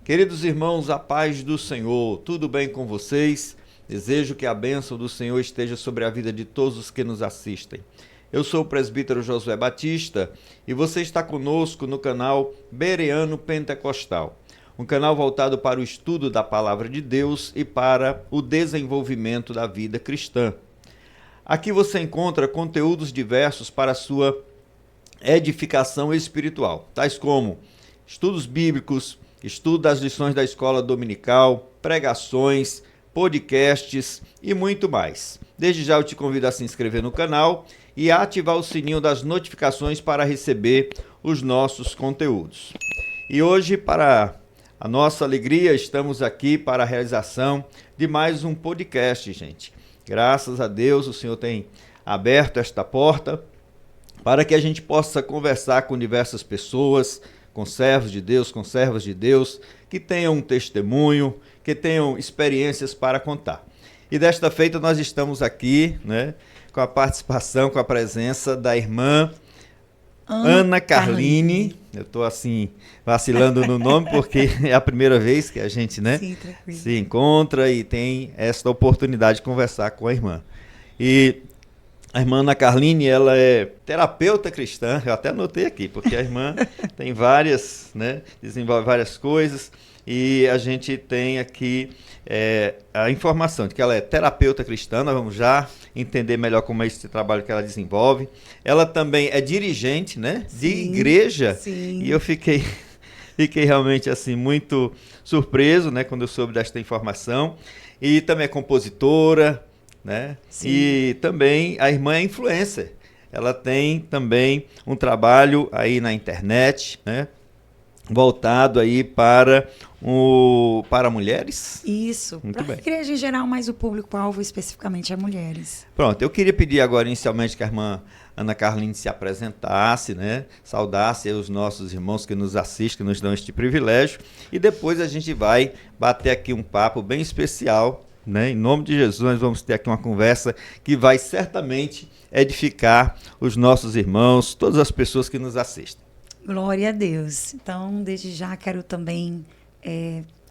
Queridos irmãos, a paz do Senhor, tudo bem com vocês? Desejo que a bênção do Senhor esteja sobre a vida de todos os que nos assistem. Eu sou o presbítero Josué Batista e você está conosco no canal Bereano Pentecostal, um canal voltado para o estudo da Palavra de Deus e para o desenvolvimento da vida cristã. Aqui você encontra conteúdos diversos para a sua edificação espiritual, tais como estudos bíblicos, estudo das lições da escola dominical, pregações, podcasts e muito mais. Desde já eu te convido a se inscrever no canal e a ativar o sininho das notificações para receber os nossos conteúdos. E hoje, para a nossa alegria, estamos aqui para a realização de mais um podcast, gente. Graças a Deus, o Senhor tem aberto esta porta para que a gente possa conversar com diversas pessoas, com servos de Deus, com servas de Deus, que tenham um testemunho, que tenham experiências para contar. E desta feita nós estamos aqui, né, com a participação, com a presença da irmã Ana Carline. Eu estou assim, vacilando no nome, porque é a primeira vez que a gente, né, se encontra e tem esta oportunidade de conversar com a irmã. E a irmã Ana Carline, ela é terapeuta cristã, eu até anotei aqui, porque a irmã tem várias, né, desenvolve várias coisas, e a gente tem aqui a informação de que ela é terapeuta cristã. Nós vamos já entender melhor como é esse trabalho que ela desenvolve. Ela também é dirigente, né, de igreja, sim. E eu fiquei realmente assim muito surpreso, né, quando eu soube desta informação. E também é compositora, né? E também a irmã é influencer. Ela tem também um trabalho aí na internet, né, voltado aí para mulheres. Isso, para a igreja em geral, mas o público-alvo especificamente é mulheres. Pronto, eu queria pedir agora inicialmente que a irmã Ana Carline se apresentasse, né, saudasse os nossos irmãos que nos assistem, que nos dão este privilégio, e depois a gente vai bater aqui um papo bem especial, né? Em nome de Jesus, nós vamos ter aqui uma conversa que vai certamente edificar os nossos irmãos, todas as pessoas que nos assistem. Glória a Deus. Então, desde já quero também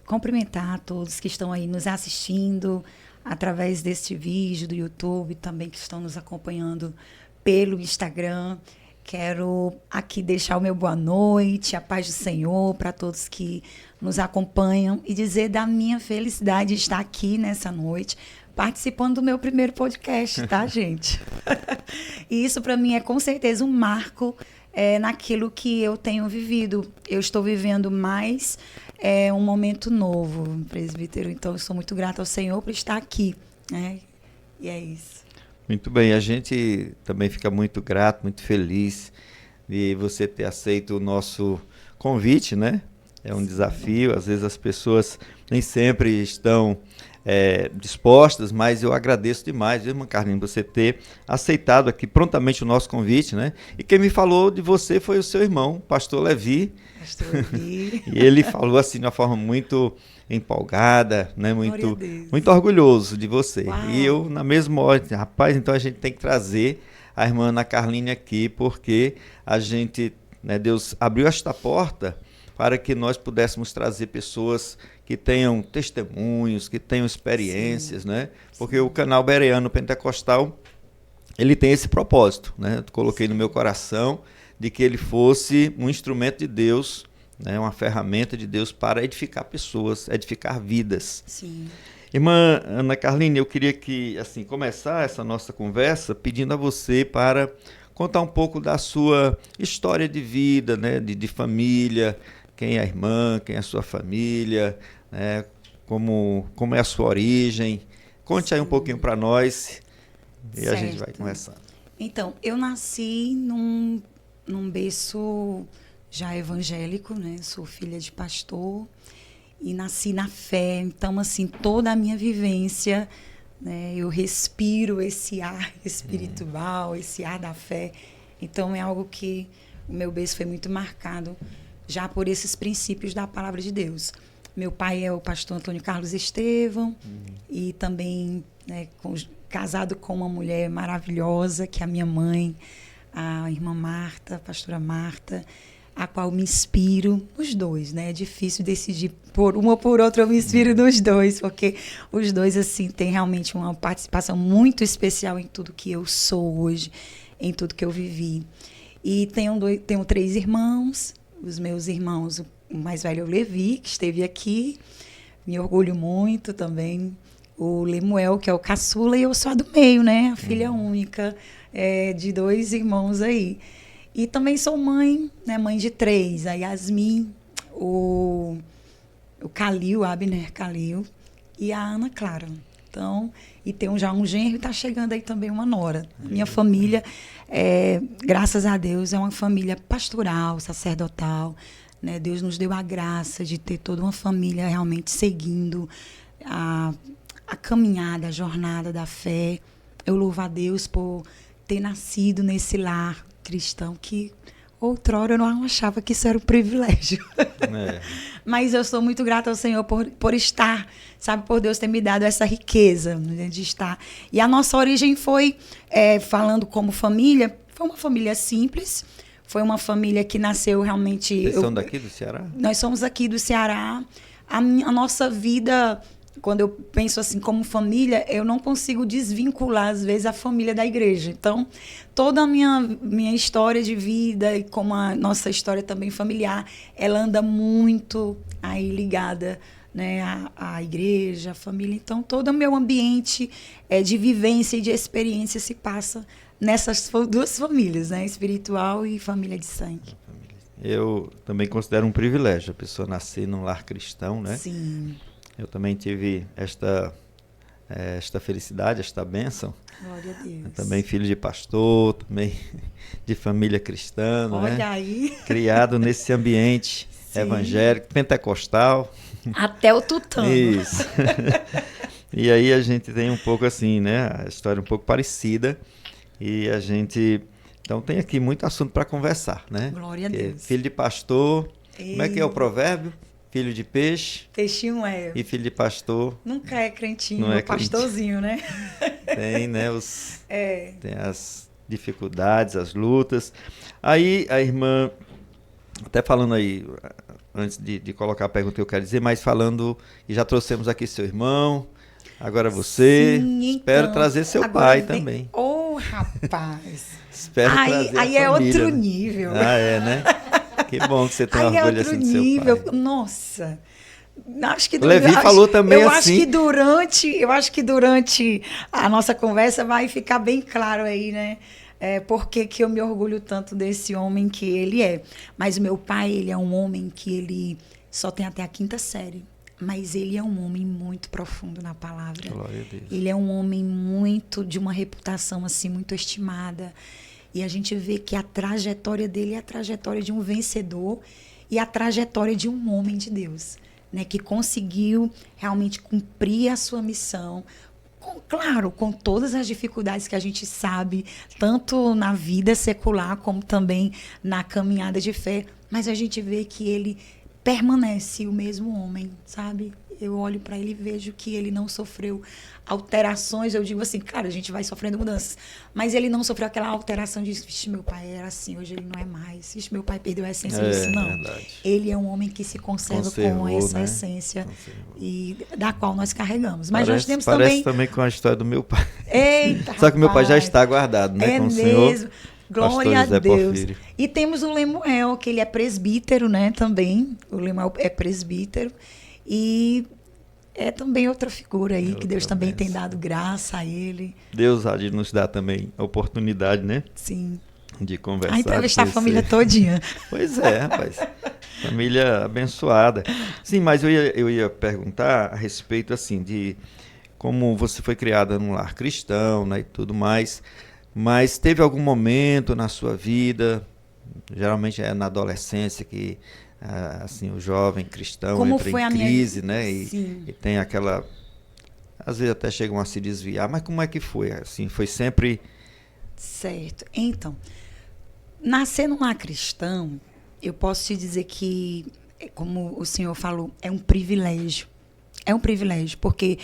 cumprimentar todos que estão aí nos assistindo através deste vídeo do YouTube, também que estão nos acompanhando pelo Instagram. Quero aqui deixar o meu boa noite, a paz do Senhor para todos que nos acompanham e dizer da minha felicidade de estar aqui nessa noite, participando do meu primeiro podcast, tá, gente? E isso para mim é com certeza um marco naquilo que eu tenho vivido. Eu estou vivendo mais um momento novo, presbítero, então eu sou muito grata ao Senhor por estar aqui, né? E é isso. Muito bem, a gente também fica muito grato, muito feliz de você ter aceito o nosso convite, né? É um desafio, às vezes as pessoas nem sempre estão dispostas, mas eu agradeço demais, viu, irmã Carlinhos, você ter aceitado aqui prontamente o nosso convite, né? E quem me falou de você foi o seu irmão, pastor Levi. Pastor Levi. E ele falou assim de uma forma muito empolgada, né? Muito orgulhoso de você. Uau. E eu, na mesma hora, rapaz, então a gente tem que trazer a irmã Ana Carline aqui, porque a gente, né, Deus abriu esta porta para que nós pudéssemos trazer pessoas que tenham testemunhos, que tenham experiências, né? Porque o canal Bereano Pentecostal, ele tem esse propósito, né? Eu coloquei no meu coração de que ele fosse um instrumento de Deus, né? Uma ferramenta de Deus para edificar pessoas, edificar vidas. Sim. Irmã Ana Carline, eu queria que, assim, começar essa nossa conversa pedindo a você para contar um pouco da sua história de vida, né? De família, quem é a irmã, quem é a sua família, né? Como é a sua origem. Conte aí um pouquinho para nós e a gente vai conversando. Então, eu nasci num berço já evangélico, né? Sou filha de pastor e nasci na fé. Então, assim, toda a minha vivência, né? Eu respiro esse ar espiritual, esse ar da fé. Então, é algo que o meu berço foi muito marcado já por esses princípios da palavra de Deus. Meu pai é o pastor Antônio Carlos Estevão e também, né, casado com uma mulher maravilhosa, que é a minha mãe, a irmã Marta, a pastora Marta. a qual me inspiro nos dois, né? É difícil decidir por uma ou por outra, eu me inspiro nos dois, porque os dois, assim, têm realmente uma participação muito especial em tudo que eu sou hoje, em tudo que eu vivi. E tenho 3 irmãos, os meus irmãos, o mais velho é o Levi, que esteve aqui, me orgulho muito também, o Lemuel, que é o caçula, e eu sou a do meio, né? A filha única de 2 irmãos aí. E também sou mãe, né? Mãe de 3, a Yasmin, o Calil, Abner Calil, e a Ana Clara. Então, e tem já um genro e está chegando aí também uma nora. Minha família, graças a Deus, é uma família pastoral, sacerdotal, né? Deus nos deu a graça de ter toda uma família realmente seguindo a caminhada, a jornada da fé. Eu louvo a Deus por ter nascido nesse lar cristão que outrora eu não achava que isso era um privilégio. Mas eu sou muito grata ao Senhor por estar, sabe, por Deus ter me dado essa riqueza, né, de estar. E a nossa origem foi, falando como família, foi uma família simples, foi uma família que nasceu realmente... Vocês são daqui do Ceará? Nós somos aqui do Ceará. A nossa vida... Quando eu penso assim como família, eu não consigo desvincular, às vezes, a família da igreja. Então, toda a minha história de vida e como a nossa história também familiar, ela anda muito aí ligada, né, à igreja, à família. Então, todo o meu ambiente de vivência e de experiência se passa nessas 2 famílias, né, espiritual e família de sangue. Eu também considero um privilégio a pessoa nascer num lar cristão, né? Sim. Eu também tive esta felicidade, esta bênção. Glória a Deus. Eu também filho de pastor, também de família cristã, Olha, né? aí. Criado nesse ambiente evangélico, pentecostal. Até o tutano. Isso. E aí a gente tem um pouco assim, né? A história um pouco parecida. E a gente... Então tem aqui muito assunto para conversar, né? Glória a Deus. Filho de pastor. Como é que é o provérbio? Filho de peixe. Peixinho é. E filho de pastor. Nunca é crentinho, Não é pastorzinho, né? Tem, né? Tem as dificuldades, as lutas. Aí a irmã, até falando aí, antes de colocar a pergunta que eu quero dizer, mas falando, e já trouxemos aqui seu irmão, agora você. Sim, espero então, trazer seu pai também. Rapaz. Espero trazer aí a família, outro né? nível. Né? Que bom que você tem Aí orgulho outro assim do nível. seu pai. Nossa. Acho que Levi falou também assim. Eu acho que durante a nossa conversa vai ficar bem claro aí, né? Por que eu me orgulho tanto desse homem que ele é. Mas o meu pai, ele é um homem que ele só tem até a 5ª série. Mas ele é um homem muito profundo na palavra. Glória a Deus. Ele é um homem muito de uma reputação assim muito estimada. E a gente vê que a trajetória dele é a trajetória de um vencedor e a trajetória de um homem de Deus, né, que conseguiu realmente cumprir a sua missão, claro, com todas as dificuldades que a gente sabe, tanto na vida secular como também na caminhada de fé, mas a gente vê que ele permanece o mesmo homem, sabe? Eu olho para ele e vejo que ele não sofreu alterações. Eu digo assim, cara, a gente vai sofrendo mudanças. Mas ele não sofreu aquela alteração de, vixe, meu pai era assim, hoje ele não é mais. Vixe, meu pai perdeu a essência disso. Não. Verdade. Ele é um homem que se conserva com essa essência e da qual nós carregamos. Mas nós temos parece também com a história do meu pai. Eita, só que meu pai já está guardado, né? Com o Senhor. Glória a Deus. E temos o Lemuel, que ele é presbítero, né? Também. O Lemuel é presbítero. E é também outra figura aí, que Deus também tem dado graça a ele. Deus há de nos dar também a oportunidade, né? Sim. De conversar. A entrevistar a família todinha. Pois é, rapaz. Família abençoada. Sim, mas eu ia perguntar a respeito, assim, de como você foi criada num lar cristão, né, e tudo mais. Mas teve algum momento na sua vida, geralmente é na adolescência, que assim, o jovem cristão como entra foi em crise, né? E tem aquela... Às vezes até chegam a se desviar, mas como é que foi? Assim, foi sempre... Certo. Então, nascer num lar cristão, eu posso te dizer que, como o senhor falou, é um privilégio. É um privilégio, porque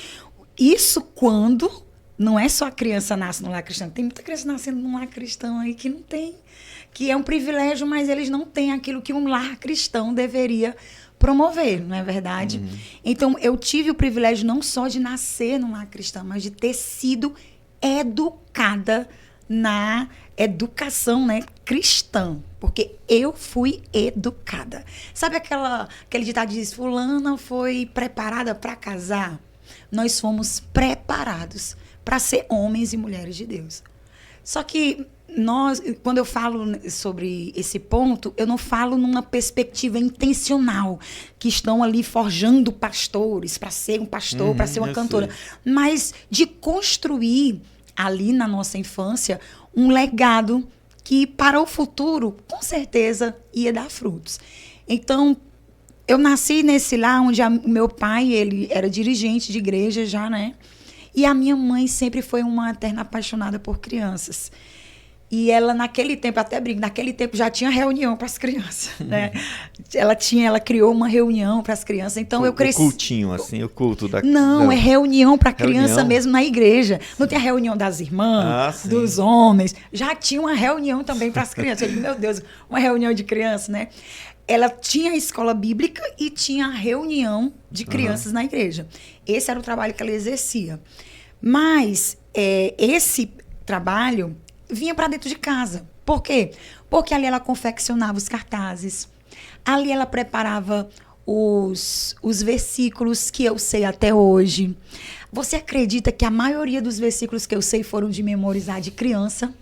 isso quando não é só a criança nasce no lar cristão. Tem muita criança nascendo num lar cristão aí que não tem, que é um privilégio, mas eles não têm aquilo que um lar cristão deveria promover, não é verdade? Então, eu tive o privilégio não só de nascer num lar cristão, mas de ter sido educada na educação, né, cristã, porque eu fui educada. Sabe aquele ditado que diz, fulana foi preparada para casar? Nós fomos preparados para ser homens e mulheres de Deus. Só que quando eu falo sobre esse ponto, eu não falo numa perspectiva intencional, que estão ali forjando pastores para ser um pastor, para ser uma cantora, mas de construir ali na nossa infância um legado que para o futuro, com certeza, ia dar frutos. Então, eu nasci nesse lar onde o meu pai, ele era dirigente de igreja já, né? E a minha mãe sempre foi uma eterna apaixonada por crianças. E ela, naquele tempo, até brinco, naquele tempo já tinha reunião para as crianças, né? Ela criou uma reunião para as crianças, então eu cresci... O cultinho, assim, o culto da... Não, é reunião para criança mesmo na igreja. Não tem a reunião das irmãs, dos homens. Já tinha uma reunião também para as crianças. Eu digo, meu Deus, uma reunião de criança, né? Ela tinha a escola bíblica e tinha a reunião de crianças na igreja. Esse era o trabalho que ela exercia. Mas esse trabalho vinha para dentro de casa. Por quê? Porque ali ela confeccionava os cartazes. Ali ela preparava os versículos que eu sei até hoje. Você acredita que a maioria dos versículos que eu sei foram de memorizar de criança?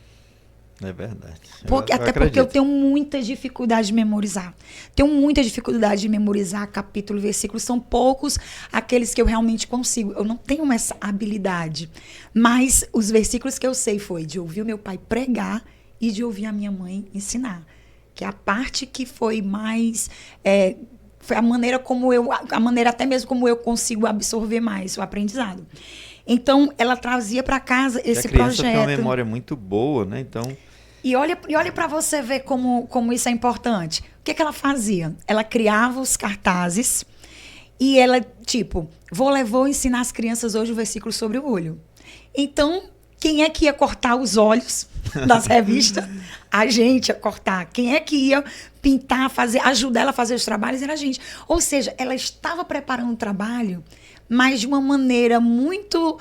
É verdade. Porque eu tenho muita dificuldade de memorizar. Tenho muita dificuldade de memorizar capítulo e versículo. São poucos aqueles que eu realmente consigo. Eu não tenho essa habilidade. Mas os versículos que eu sei foi de ouvir o meu pai pregar e de ouvir a minha mãe ensinar. Que é a parte que foi mais... foi a maneira até mesmo como eu consigo absorver mais o aprendizado. Então, ela trazia para casa esse projeto. A criança tem uma memória muito boa, né? Então... E olha para você ver como isso é importante. O que ela fazia? Ela criava os cartazes e ela, tipo, vou ensinar as crianças hoje o versículo sobre o olho. Então, quem é que ia cortar os olhos das revistas? A gente ia cortar. Quem é que ia pintar, ajudar ela a fazer os trabalhos? Era a gente. Ou seja, ela estava preparando um trabalho, mas de uma maneira muito,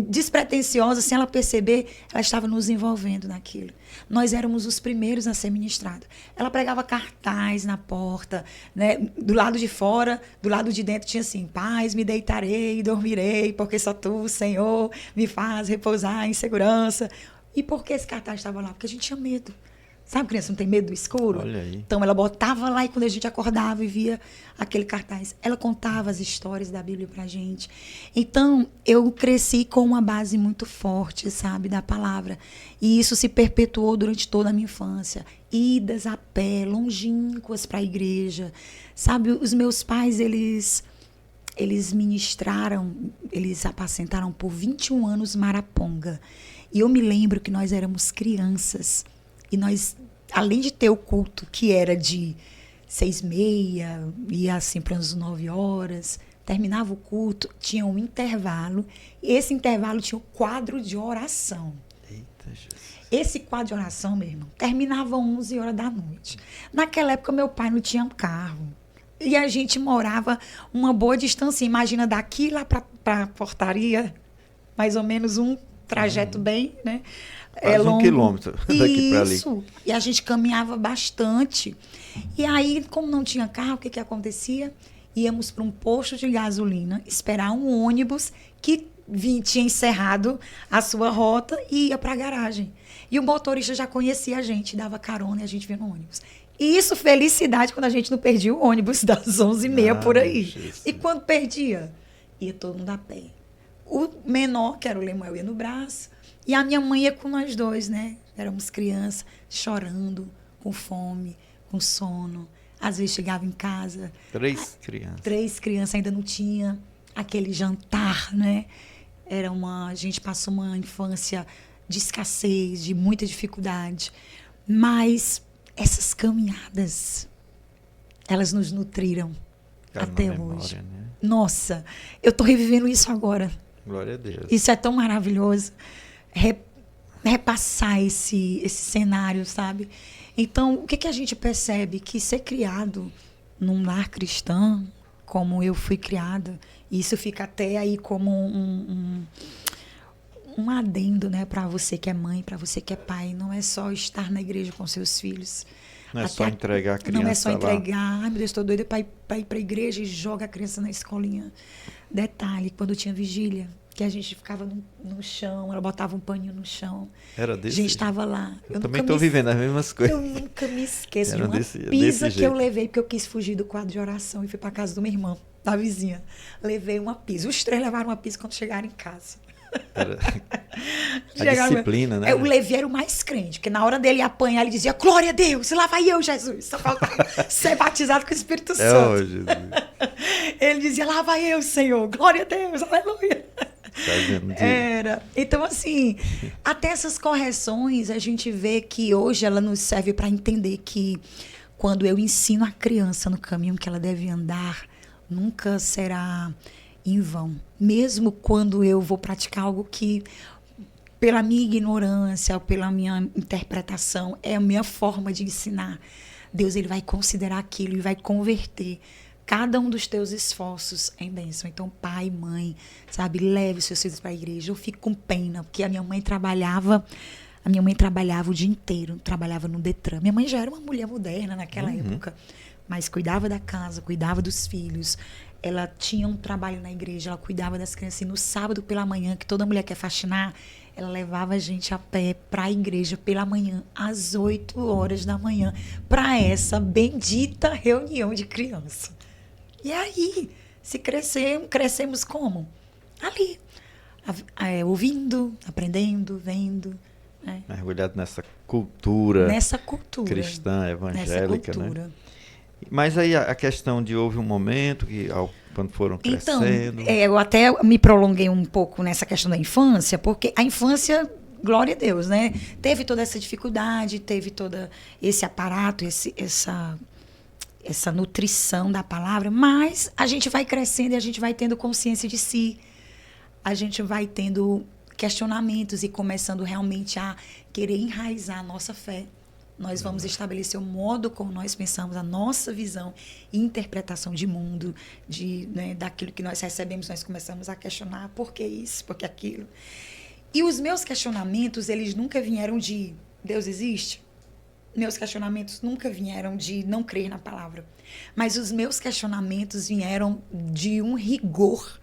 despretensiosa, sem ela perceber, ela estava nos envolvendo naquilo. Nós éramos os primeiros a ser ministrados. Ela pregava cartaz na porta, né? Do lado de fora, do lado de dentro tinha assim, paz, me deitarei e dormirei, porque só tu, Senhor, me faz repousar em segurança. E por que esse cartaz estava lá? Porque a gente tinha medo. Sabe, criança não tem medo do escuro? Olha aí. Então, ela botava lá e quando a gente acordava e via aquele cartaz, ela contava as histórias da Bíblia pra gente. Então, eu cresci com uma base muito forte, sabe, da palavra. E isso se perpetuou durante toda a minha infância. Idas a pé, longínquas para a igreja. Sabe, os meus pais, eles ministraram, eles apacentaram por 21 anos Maraponga. E eu me lembro que nós éramos crianças. E nós, além de ter o culto, que era de 6h30, ia assim para as 9 horas, terminava o culto, tinha um intervalo. E esse intervalo tinha um quadro de oração. Eita, Jesus. Esse quadro de oração, meu irmão, terminava 11 horas da noite. Naquela época, meu pai não tinha carro. E a gente morava uma boa distância. Imagina daqui lá para a portaria, mais ou menos um trajeto bem, né? Quase 1 quilômetro daqui para ali. Isso. E a gente caminhava bastante. E aí, como não tinha carro, o que acontecia? Íamos para um posto de gasolina, esperar um ônibus que tinha encerrado a sua rota e ia para a garagem. E o motorista já conhecia a gente, dava carona e a gente vinha no ônibus. E isso, felicidade, quando a gente não perdia o ônibus das 11h30 por aí. Jesus. E quando perdia, ia todo mundo a pé. O menor, que era o Lemuel, ia no braço. E a minha mãe ia com nós dois, né? Éramos crianças, chorando, com fome, com sono. Às vezes chegava em casa... 3 crianças. 3 crianças, ainda não tinha aquele jantar, né? A gente passou uma infância de escassez, de muita dificuldade. Mas essas caminhadas, elas nos nutriram até hoje. Né? Nossa, eu estou revivendo isso agora. Glória a Deus. Isso é tão maravilhoso. Repassar esse cenário, sabe? Então, o que a gente percebe? Que ser criado num lar cristão, como eu fui criada, isso fica até aí como um adendo, né, para você que é mãe, para você que é pai. Não é só estar na igreja com seus filhos. Não é só entregar a criança. Não é só lá. entregar. Ai, meu Deus, estou doida para ir para a igreja e joga a criança na escolinha. Detalhe, quando tinha vigília, que a gente ficava no chão, ela botava um paninho no chão. Era desse A gente estava lá. Eu também estou vivendo as mesmas coisas. Eu nunca me esqueço de uma desse pisa que jeito. eu levei, porque eu quis fugir do quadro de oração e fui para casa de uma irmã, da vizinha. Levei uma pisa. Os 3 levaram uma pisa quando chegaram em casa. Era a disciplina, né? O Levi era o mais crente, porque na hora dele apanhar, ele dizia, glória a Deus, lá vai eu, Jesus. Só falta ser batizado com o Espírito Santo. Jesus. Ele dizia, lá vai eu, Senhor, glória a Deus, aleluia. Era. Então, assim, até essas correções, a gente vê que hoje ela nos serve para entender que quando eu ensino a criança no caminho que ela deve andar, nunca será em vão. Mesmo quando eu vou praticar algo que, pela minha ignorância, ou pela minha interpretação, é a minha forma de ensinar, Deus ele vai considerar aquilo e vai converter cada um dos teus esforços em bênção. Então, pai, mãe, sabe, leve os seus filhos para a igreja. Eu fico com pena, porque a minha mãe trabalhava o dia inteiro, trabalhava no Detran. Minha mãe já era uma mulher moderna naquela época, mas cuidava da casa, cuidava dos filhos. Ela tinha um trabalho na igreja, ela cuidava das crianças. E no sábado pela manhã, que toda mulher quer faxinar, ela levava a gente a pé para a igreja pela manhã, às 8 horas da manhã, para essa bendita reunião de criança. E aí, se crescemos como? Ali, ouvindo, aprendendo, vendo. Né? Mergulhado nessa cultura. Cristã, evangélica, né? Mas aí a questão de houve um momento que quando foram crescendo... Então, eu até me prolonguei um pouco nessa questão da infância, porque a infância, glória a Deus, né? Teve toda essa dificuldade, teve todo esse aparato, essa nutrição da palavra, mas a gente vai crescendo e a gente vai tendo consciência de si. A gente vai tendo questionamentos e começando realmente a querer enraizar a nossa fé. Nós vamos estabelecer o modo como nós pensamos, a nossa visão e interpretação de mundo, né, daquilo que nós recebemos, nós começamos a questionar por que isso, por que aquilo. E os meus questionamentos, eles nunca vieram de Deus existe? Meus questionamentos nunca vieram de não crer na palavra. Mas os meus questionamentos vieram de um rigor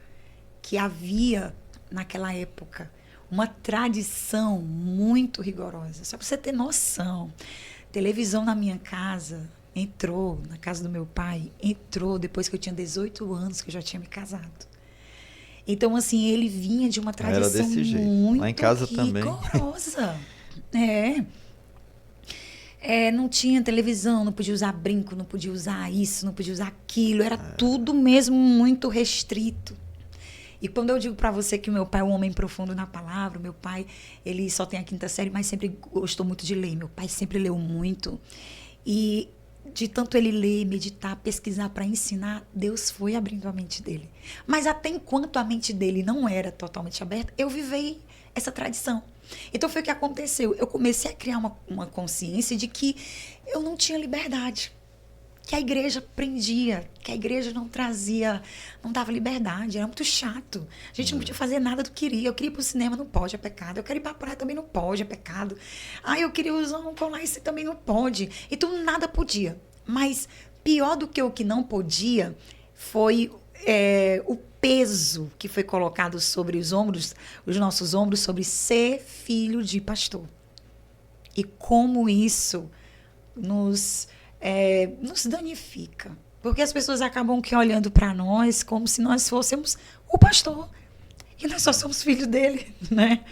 que havia naquela época. Uma tradição muito rigorosa. Só para você ter noção. Televisão na minha casa entrou, na casa do meu pai, entrou depois que eu tinha 18 anos, que eu já tinha me casado. Então, assim, ele vinha de uma tradição muito lá em casa rigorosa. Não tinha televisão, não podia usar brinco, não podia usar isso, não podia usar aquilo. Era tudo mesmo muito restrito. E quando eu digo para você que o meu pai é um homem profundo na palavra, meu pai, ele só tem a 5ª série, mas sempre gostou muito de ler. Meu pai sempre leu muito. E de tanto ele ler, meditar, pesquisar para ensinar, Deus foi abrindo a mente dele. Mas até enquanto a mente dele não era totalmente aberta, eu vivei essa tradição. Então foi o que aconteceu. Eu comecei a criar uma consciência de que eu não tinha liberdade. Que a igreja prendia, que a igreja não dava liberdade, era muito chato. A gente não podia fazer nada do que queria. Eu queria ir para o cinema, não pode, é pecado. Eu quero ir para a praia, também não pode, é pecado. Eu queria usar um colar, isso também não pode. Então, nada podia. Mas pior do que o que não podia foi o peso que foi colocado sobre os nossos ombros, sobre ser filho de pastor. E como isso nos danifica. Porque as pessoas acabam olhando para nós como se nós fôssemos o pastor. E nós só somos filhos dele, né?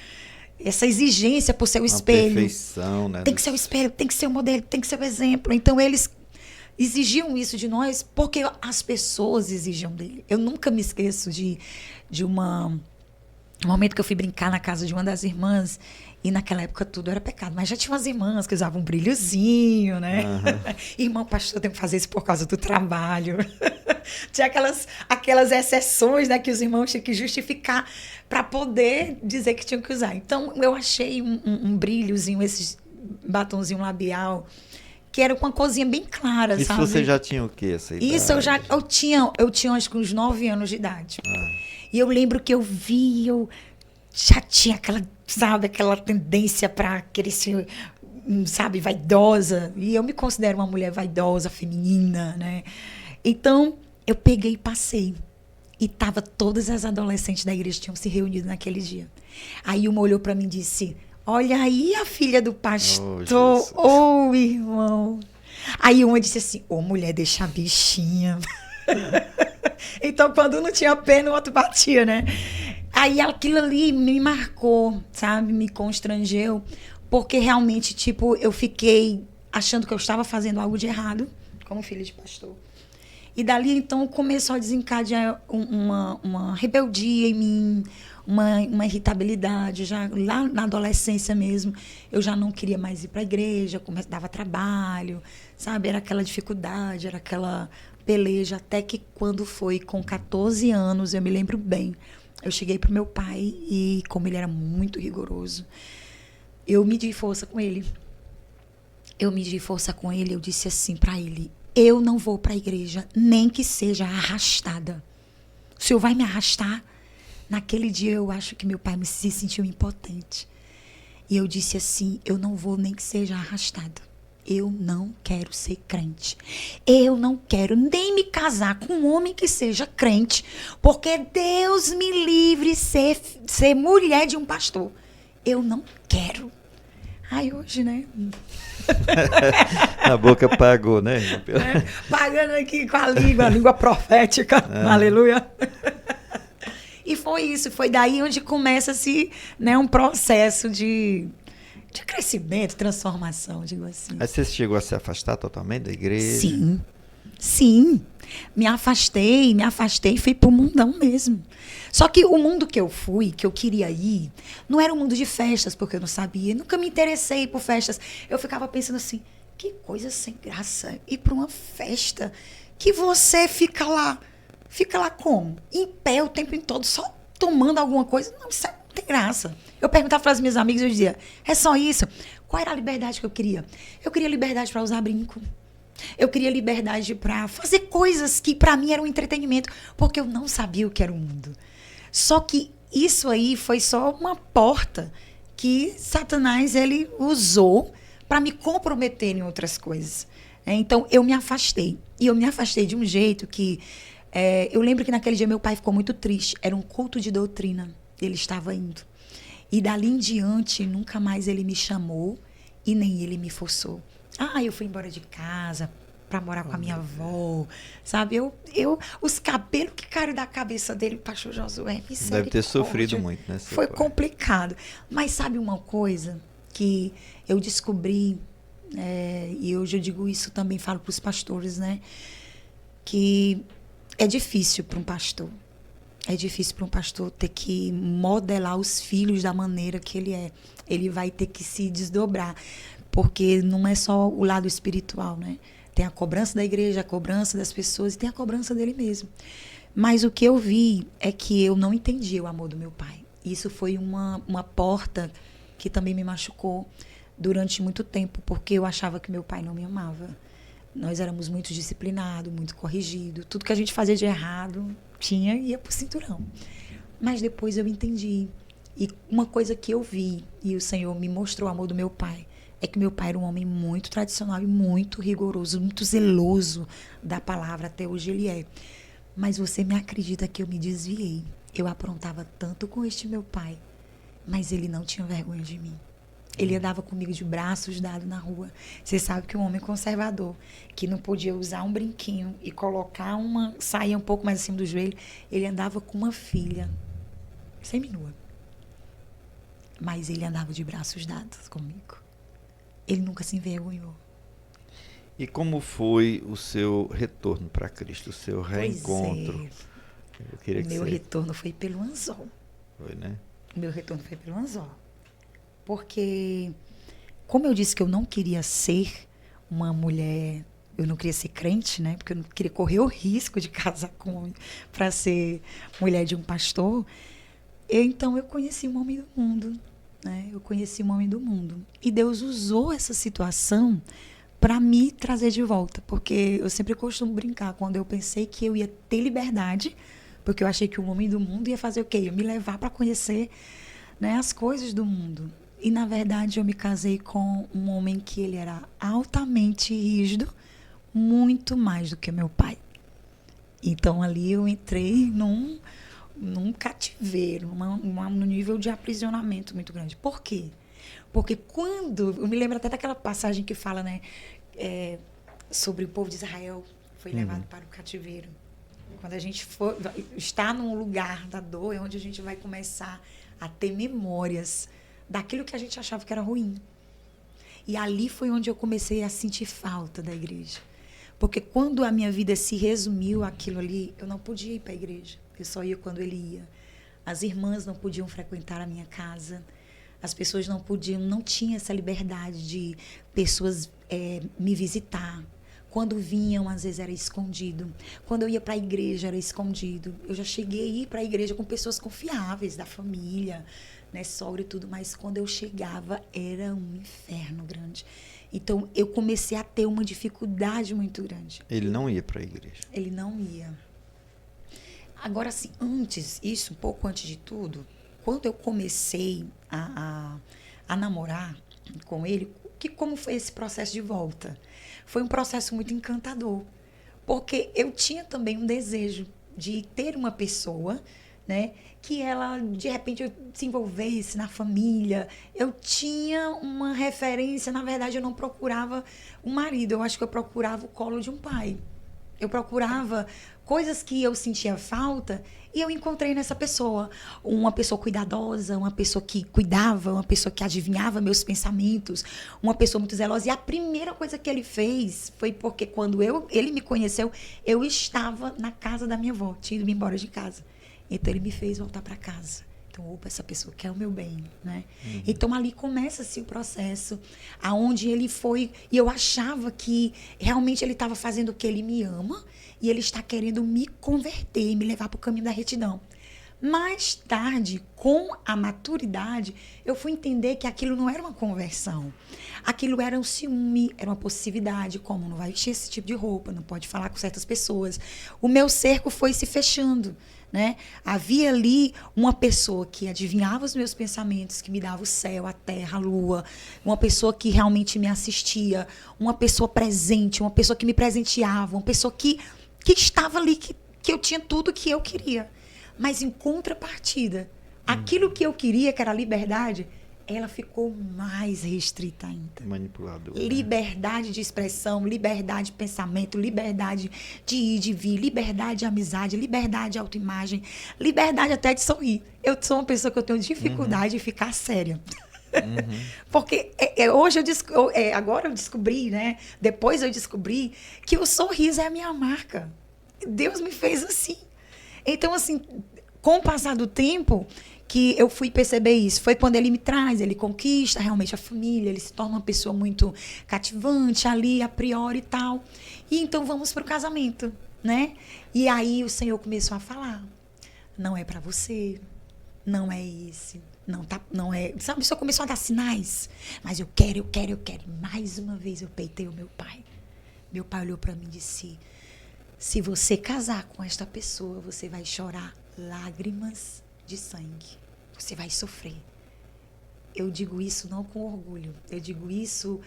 Essa exigência por ser o espelho. Perfeição, né? Tem que ser o espelho, tem que ser o modelo, tem que ser o exemplo. Então, eles exigiam isso de nós porque as pessoas exigiam dele. Eu nunca me esqueço de um momento que eu fui brincar na casa de uma das irmãs. E naquela época tudo era pecado. Mas já tinha umas irmãs que usavam um brilhozinho, né? Irmão, pastor, eu tenho que fazer isso por causa do trabalho. Tinha aquelas exceções, né, que os irmãos tinham que justificar para poder dizer que tinham que usar. Então, eu achei um brilhozinho, esse batonzinho labial, que era com uma corzinha bem clara, Isso sabe? você já tinha o quê, essa idade? Isso eu tinha acho que uns 9 anos de idade. E eu lembro que eu já tinha aquela, sabe, aquela tendência para querer ser, sabe, vaidosa. E eu me considero uma mulher vaidosa, feminina, né? Então, eu peguei e passei. E tava todas as adolescentes da igreja tinham se reunido naquele dia. Aí uma olhou para mim e disse: olha aí a filha do pastor. Oh, irmão. Aí uma disse assim: ô, mulher, deixa a bichinha. Então, quando não tinha pena, o outro batia, né? Aí aquilo ali me marcou, sabe? Me constrangeu. Porque realmente, tipo, eu fiquei achando que eu estava fazendo algo de errado, como filha de pastor. E dali, então, começou a desencadear uma rebeldia em mim, uma irritabilidade. Já lá na adolescência mesmo, eu já não queria mais ir para a igreja, dava trabalho, sabe? Era aquela dificuldade, era aquela peleja. Até que quando foi com 14 anos, eu me lembro bem, eu cheguei para o meu pai e, como ele era muito rigoroso, eu medi força com ele. Eu disse assim para ele: eu não vou para a igreja, nem que seja arrastada. O senhor vai me arrastar? Naquele dia eu acho que meu pai se sentiu impotente. E eu disse assim: eu não vou nem que seja arrastada. Eu não quero ser crente. Eu não quero nem me casar com um homem que seja crente, porque Deus me livre ser mulher de um pastor. Eu não quero. Ai, hoje, né? A boca pagou, né? Pagando aqui com a língua profética. Aleluia. E foi isso, foi daí onde começa-se, né, um processo de crescimento, transformação, digo assim. Aí você chegou a se afastar totalmente da igreja? Sim. Me afastei e fui pro mundão mesmo. Só que o mundo que eu fui, que eu queria ir, não era um mundo de festas, porque eu não sabia. Nunca me interessei por festas. Eu ficava pensando assim: que coisa sem graça ir para uma festa que você fica lá como? Em pé o tempo todo, só tomando alguma coisa. Não, isso não tem graça. Eu perguntava para as minhas amigas, eu dizia: é só isso? Qual era a liberdade que eu queria? Eu queria liberdade para usar brinco. Eu queria liberdade para fazer coisas que para mim eram um entretenimento, porque eu não sabia o que era o mundo. Só que isso aí foi só uma porta que Satanás ele usou para me comprometer em outras coisas. Então, eu me afastei. E eu me afastei de um jeito que... eu lembro que naquele dia meu pai ficou muito triste. Era um culto de doutrina. Ele estava indo. E dali em diante, nunca mais ele me chamou e nem ele me forçou. Eu fui embora de casa para morar com a minha avó, sabe? Os cabelos que caíram da cabeça dele, pastor Josué, deve ter sofrido muito, né? Foi complicado. Mas sabe uma coisa que eu descobri, e hoje eu digo isso também, falo para os pastores, né? Que é difícil para um pastor. É difícil para um pastor ter que modelar os filhos da maneira que ele é. Ele vai ter que se desdobrar. Porque não é só o lado espiritual, né? Tem a cobrança da igreja, a cobrança das pessoas e tem a cobrança dele mesmo. Mas o que eu vi é que eu não entendia o amor do meu pai. Isso foi uma porta que também me machucou durante muito tempo, porque eu achava que meu pai não me amava. Nós éramos muito disciplinados, muito corrigidos. Tudo que a gente fazia de errado ia pro cinturão. Mas depois eu entendi. E uma coisa que eu vi, e o Senhor me mostrou o amor do meu pai, é que meu pai era um homem muito tradicional e muito rigoroso, muito zeloso da palavra, até hoje ele é. Mas você me acredita que eu me desviei? Eu aprontava tanto com este meu pai, mas ele não tinha vergonha de mim. Ele andava comigo de braços dados na rua. Você sabe que um homem conservador, que não podia usar um brinquinho e colocar uma saia um pouco mais acima do joelho, ele andava com uma filha, seminua. Mas ele andava de braços dados comigo. Ele nunca se envergonhou. E como foi o seu retorno para Cristo, o seu reencontro? Eu queria que meu retorno foi pelo anzol. Foi, né? Meu retorno foi pelo anzol. Porque, como eu disse que eu não queria ser uma mulher eu não queria ser crente, né? Porque eu não queria correr o risco de casar com um homem para ser mulher de um pastor. Então eu conheci um homem do mundo, né? Eu conheci um homem do mundo. E Deus usou essa situação para me trazer de volta, porque eu sempre costumo brincar, quando eu pensei que eu ia ter liberdade, porque eu achei que o homem do mundo ia fazer o quê? Ia me levar para conhecer, né, as coisas do mundo. E, na verdade, eu me casei com um homem que ele era altamente rígido, muito mais do que meu pai. Então, ali eu entrei num cativeiro, num nível de aprisionamento muito grande. Por quê? Porque quando... Eu me lembro até daquela passagem que fala, né, sobre o povo de Israel foi levado para o cativeiro. Quando a gente está num lugar da dor, é onde a gente vai começar a ter memórias daquilo que a gente achava que era ruim. E ali foi onde eu comecei a sentir falta da igreja. Porque quando a minha vida se resumiu àquilo ali, eu não podia ir para a igreja. Eu só ia quando ele ia. As irmãs não podiam frequentar a minha casa. As pessoas não podiam, não tinha essa liberdade de pessoas me visitar. Quando vinham, às vezes era escondido. Quando eu ia para a igreja, era escondido. Eu já cheguei a ir para a igreja com pessoas confiáveis, da família, né, sogra e tudo, mas quando eu chegava, era um inferno grande. Então, eu comecei a ter uma dificuldade muito grande. Ele não ia para a igreja? Ele não ia. Agora, assim, um pouco antes de tudo, quando eu comecei a namorar com ele, como foi esse processo de volta? Foi um processo muito encantador, porque eu tinha também um desejo de ter uma pessoa, né, que ela, de repente, se envolvesse na família. Eu tinha uma referência, na verdade, eu não procurava um marido, eu acho que eu procurava o colo de um pai. Eu procurava coisas que eu sentia falta e eu encontrei nessa pessoa. Uma pessoa cuidadosa, uma pessoa que cuidava, uma pessoa que adivinhava meus pensamentos, uma pessoa muito zelosa. E a primeira coisa que ele fez foi porque quando ele me conheceu, eu estava na casa da minha avó, tinha ido embora de casa. Então ele me fez voltar para casa. Então, opa, essa pessoa quer o meu bem, né? Uhum. Então, ali começa-se o processo, aonde ele foi... E eu achava que realmente ele estava fazendo o que ele me ama e ele está querendo me converter, me levar para o caminho da retidão. Mais tarde, com a maturidade, eu fui entender que aquilo não era uma conversão. Aquilo era um ciúme, era uma possessividade, como não vai vestir esse tipo de roupa, não pode falar com certas pessoas. O meu cerco foi se fechando, né? Havia ali uma pessoa que adivinhava os meus pensamentos, que me dava o céu, a terra, a lua, uma pessoa que realmente me assistia, uma pessoa presente, uma pessoa que me presenteava, uma pessoa que estava ali, que eu tinha tudo que eu queria. Mas em contrapartida, aquilo que eu queria, que era a liberdade, ela ficou mais restrita ainda. Manipuladora. Liberdade de expressão, liberdade de pensamento, liberdade de ir, de vir, liberdade de amizade, liberdade de autoimagem, liberdade até de sorrir. Eu sou uma pessoa que eu tenho dificuldade de ficar séria. Porque hoje agora eu descobri, né? Depois eu descobri que o sorriso é a minha marca. Deus me fez assim. Então, assim, com o passar do tempo que eu fui perceber isso, foi quando ele me traz, ele conquista realmente a família, ele se torna uma pessoa muito cativante ali, a priori e tal. E então vamos para o casamento, né? E aí o Senhor começou a falar, não é para você, não é esse, não é... Sabe, o Senhor começou a dar sinais, mas eu quero. Mais uma vez eu peitei o meu pai. Meu pai olhou para mim e disse, se você casar com esta pessoa, você vai chorar lágrimas de sangue. Você vai sofrer. Eu digo isso não com orgulho. Eu digo isso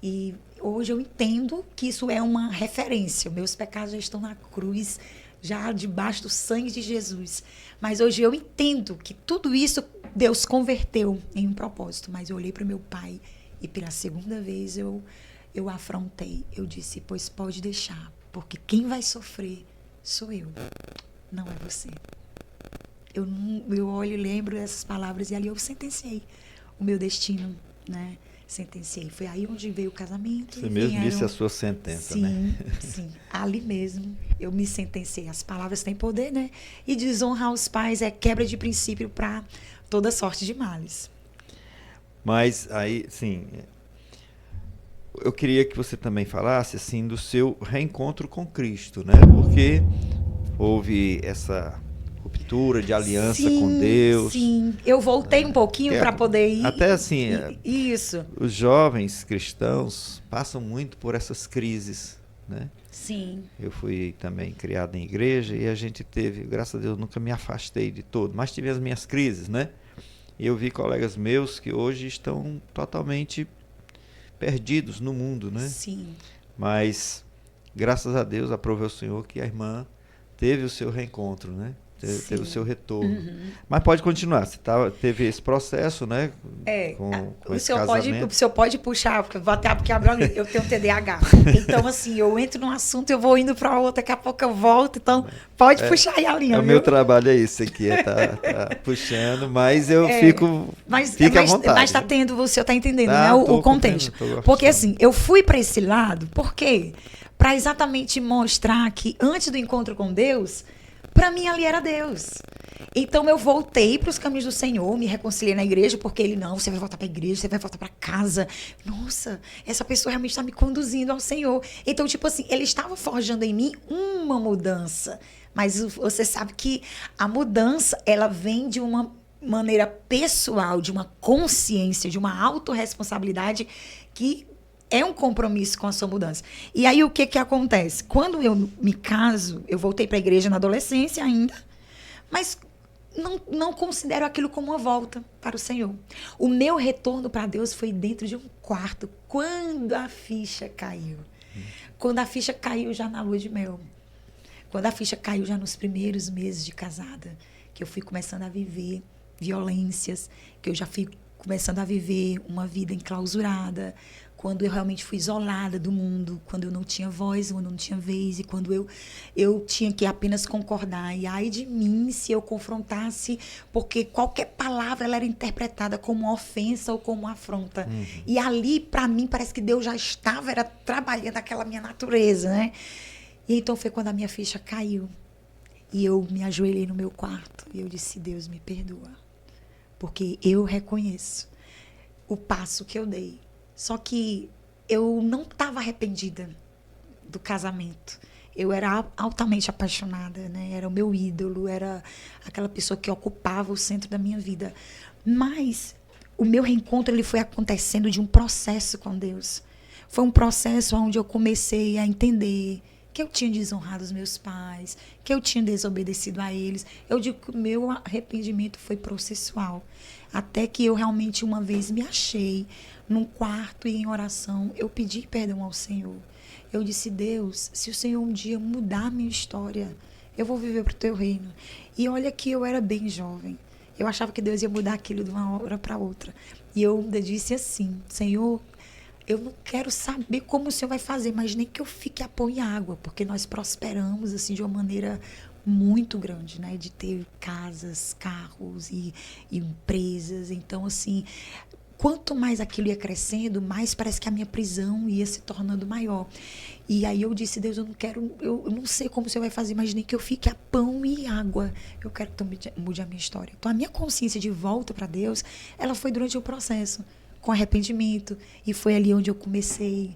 e hoje eu entendo que isso é uma referência. Meus pecados já estão na cruz, já debaixo do sangue de Jesus. Mas hoje eu entendo que tudo isso Deus converteu em um propósito. Mas eu olhei para o meu pai e pela segunda vez eu afrontei. Eu disse, pois pode deixar, porque quem vai sofrer sou eu, não é você. Eu olho e lembro dessas palavras e ali eu sentenciei o meu destino, né? Sentenciei. Foi aí onde veio o casamento. Você mesmo disse a sua sentença, sim, né? Sim, ali mesmo eu me sentenciei. As palavras têm poder, né? E desonrar os pais é quebra de princípio para toda sorte de males. Mas aí, sim, eu queria que você também falasse assim do seu reencontro com Cristo, né? Porque houve essa ruptura de aliança com Deus. Sim, eu voltei um pouquinho para poder ir. Até assim, isso. Os jovens cristãos passam muito por essas crises, né? Sim. Eu fui também criado em igreja e a gente teve, graças a Deus, nunca me afastei de todo, mas tive as minhas crises, né? E eu vi colegas meus que hoje estão totalmente perdidos no mundo, né? Sim. Mas, graças a Deus, aprove ao Senhor que a irmã teve o seu reencontro, né? Teve o seu retorno. Mas pode continuar. Você teve esse processo, né? Com o esse senhor pode puxar, porque eu vou até porque eu tenho TDAH. Então, assim, eu entro num assunto, eu vou indo para outro, daqui a pouco eu volto. Então, pode puxar aí a linha. O meu trabalho é isso aqui, tá puxando, mas eu fico. Fica à vontade. Mas tá tendo, o senhor está entendendo, né? O contexto. Porque, assim, eu fui para esse lado, por quê? Para exatamente mostrar que antes do encontro com Deus, para mim ali era Deus. Então eu voltei para os caminhos do Senhor, me reconciliei na igreja, porque ele, não, você vai voltar para a igreja, você vai voltar para casa. Nossa, essa pessoa realmente está me conduzindo ao Senhor. Então, tipo assim, ele estava forjando em mim uma mudança. Mas você sabe que a mudança, ela vem de uma maneira pessoal, de uma consciência, de uma autorresponsabilidade que é um compromisso com a sua mudança. E aí, o que acontece? Quando eu me caso, eu voltei para a igreja na adolescência ainda, mas não considero aquilo como uma volta para o Senhor. O meu retorno para Deus foi dentro de um quarto, quando a ficha caiu. Quando a ficha caiu já na lua de mel. Quando a ficha caiu já nos primeiros meses de casada, que eu fui começando a viver violências, que eu já fui começando a viver uma vida enclausurada, quando eu realmente fui isolada do mundo, quando eu não tinha voz, quando eu não tinha vez, e quando eu tinha que apenas concordar. E ai de mim se eu confrontasse, porque qualquer palavra ela era interpretada como uma ofensa ou como uma afronta. E ali, para mim, parece que Deus já estava trabalhando aquela minha natureza, né? E então foi quando a minha ficha caiu. E eu me ajoelhei no meu quarto e eu disse, Deus, me perdoa. Porque eu reconheço o passo que eu dei. Só que eu não estava arrependida do casamento. Eu era altamente apaixonada, né? Era o meu ídolo, era aquela pessoa que ocupava o centro da minha vida. Mas o meu reencontro ele foi acontecendo de um processo com Deus. Foi um processo onde eu comecei a entender que eu tinha desonrado os meus pais, que eu tinha desobedecido a eles. Eu digo que o meu arrependimento foi processual. Até que eu realmente uma vez me achei num quarto e em oração, eu pedi perdão ao Senhor. Eu disse, Deus, se o Senhor um dia mudar a minha história, eu vou viver para o teu reino. E olha que eu era bem jovem. Eu achava que Deus ia mudar aquilo de uma hora para outra. E eu disse assim, Senhor, eu não quero saber como o Senhor vai fazer, mas nem que eu fique a pão e água, porque nós prosperamos assim de uma maneira muito grande, né? De ter casas, carros e empresas. Então, assim, quanto mais aquilo ia crescendo, mais parece que a minha prisão ia se tornando maior. E aí eu disse, Deus, eu não sei como o Senhor vai fazer, mas nem que eu fique a pão e água. Eu quero que tu mude a minha história. Então, a minha consciência de volta para Deus, ela foi durante o processo, com arrependimento. E foi ali onde eu comecei,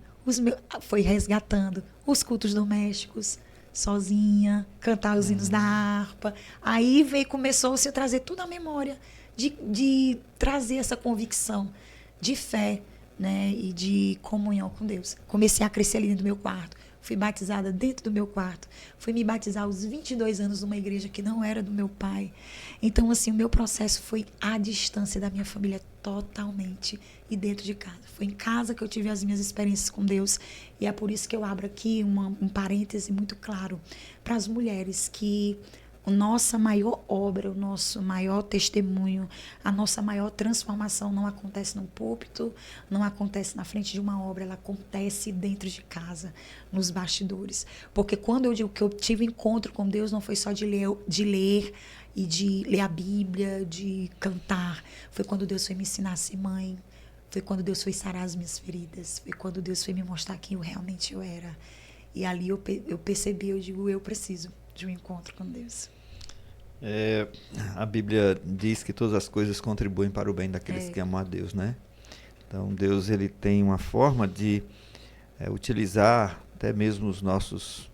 foi resgatando os cultos domésticos, sozinha, cantar os hinos da harpa. Aí começou-se a trazer tudo à memória, de trazer essa convicção de fé, né, e de comunhão com Deus. Comecei a crescer ali dentro do meu quarto. Fui batizada dentro do meu quarto. Fui me batizar aos 22 anos numa igreja que não era do meu pai. Então, assim, o meu processo foi à distância da minha família totalmente e dentro de casa. Foi em casa que eu tive as minhas experiências com Deus. E é por isso que eu abro aqui um parêntese muito claro para as mulheres que a nossa maior obra, o nosso maior testemunho, a nossa maior transformação não acontece num púlpito, não acontece na frente de uma obra, ela acontece dentro de casa, nos bastidores. Porque quando eu digo que eu tive encontro com Deus, não foi só de ler e de ler a Bíblia, de cantar. Foi quando Deus foi me ensinar a ser mãe, foi quando Deus foi sarar as minhas feridas, foi quando Deus foi me mostrar quem eu realmente era. E ali eu percebi, eu digo, eu preciso de um encontro com Deus. A Bíblia diz que todas as coisas contribuem para o bem daqueles que amam a Deus, né? Então Deus ele tem uma forma de utilizar até mesmo os nossos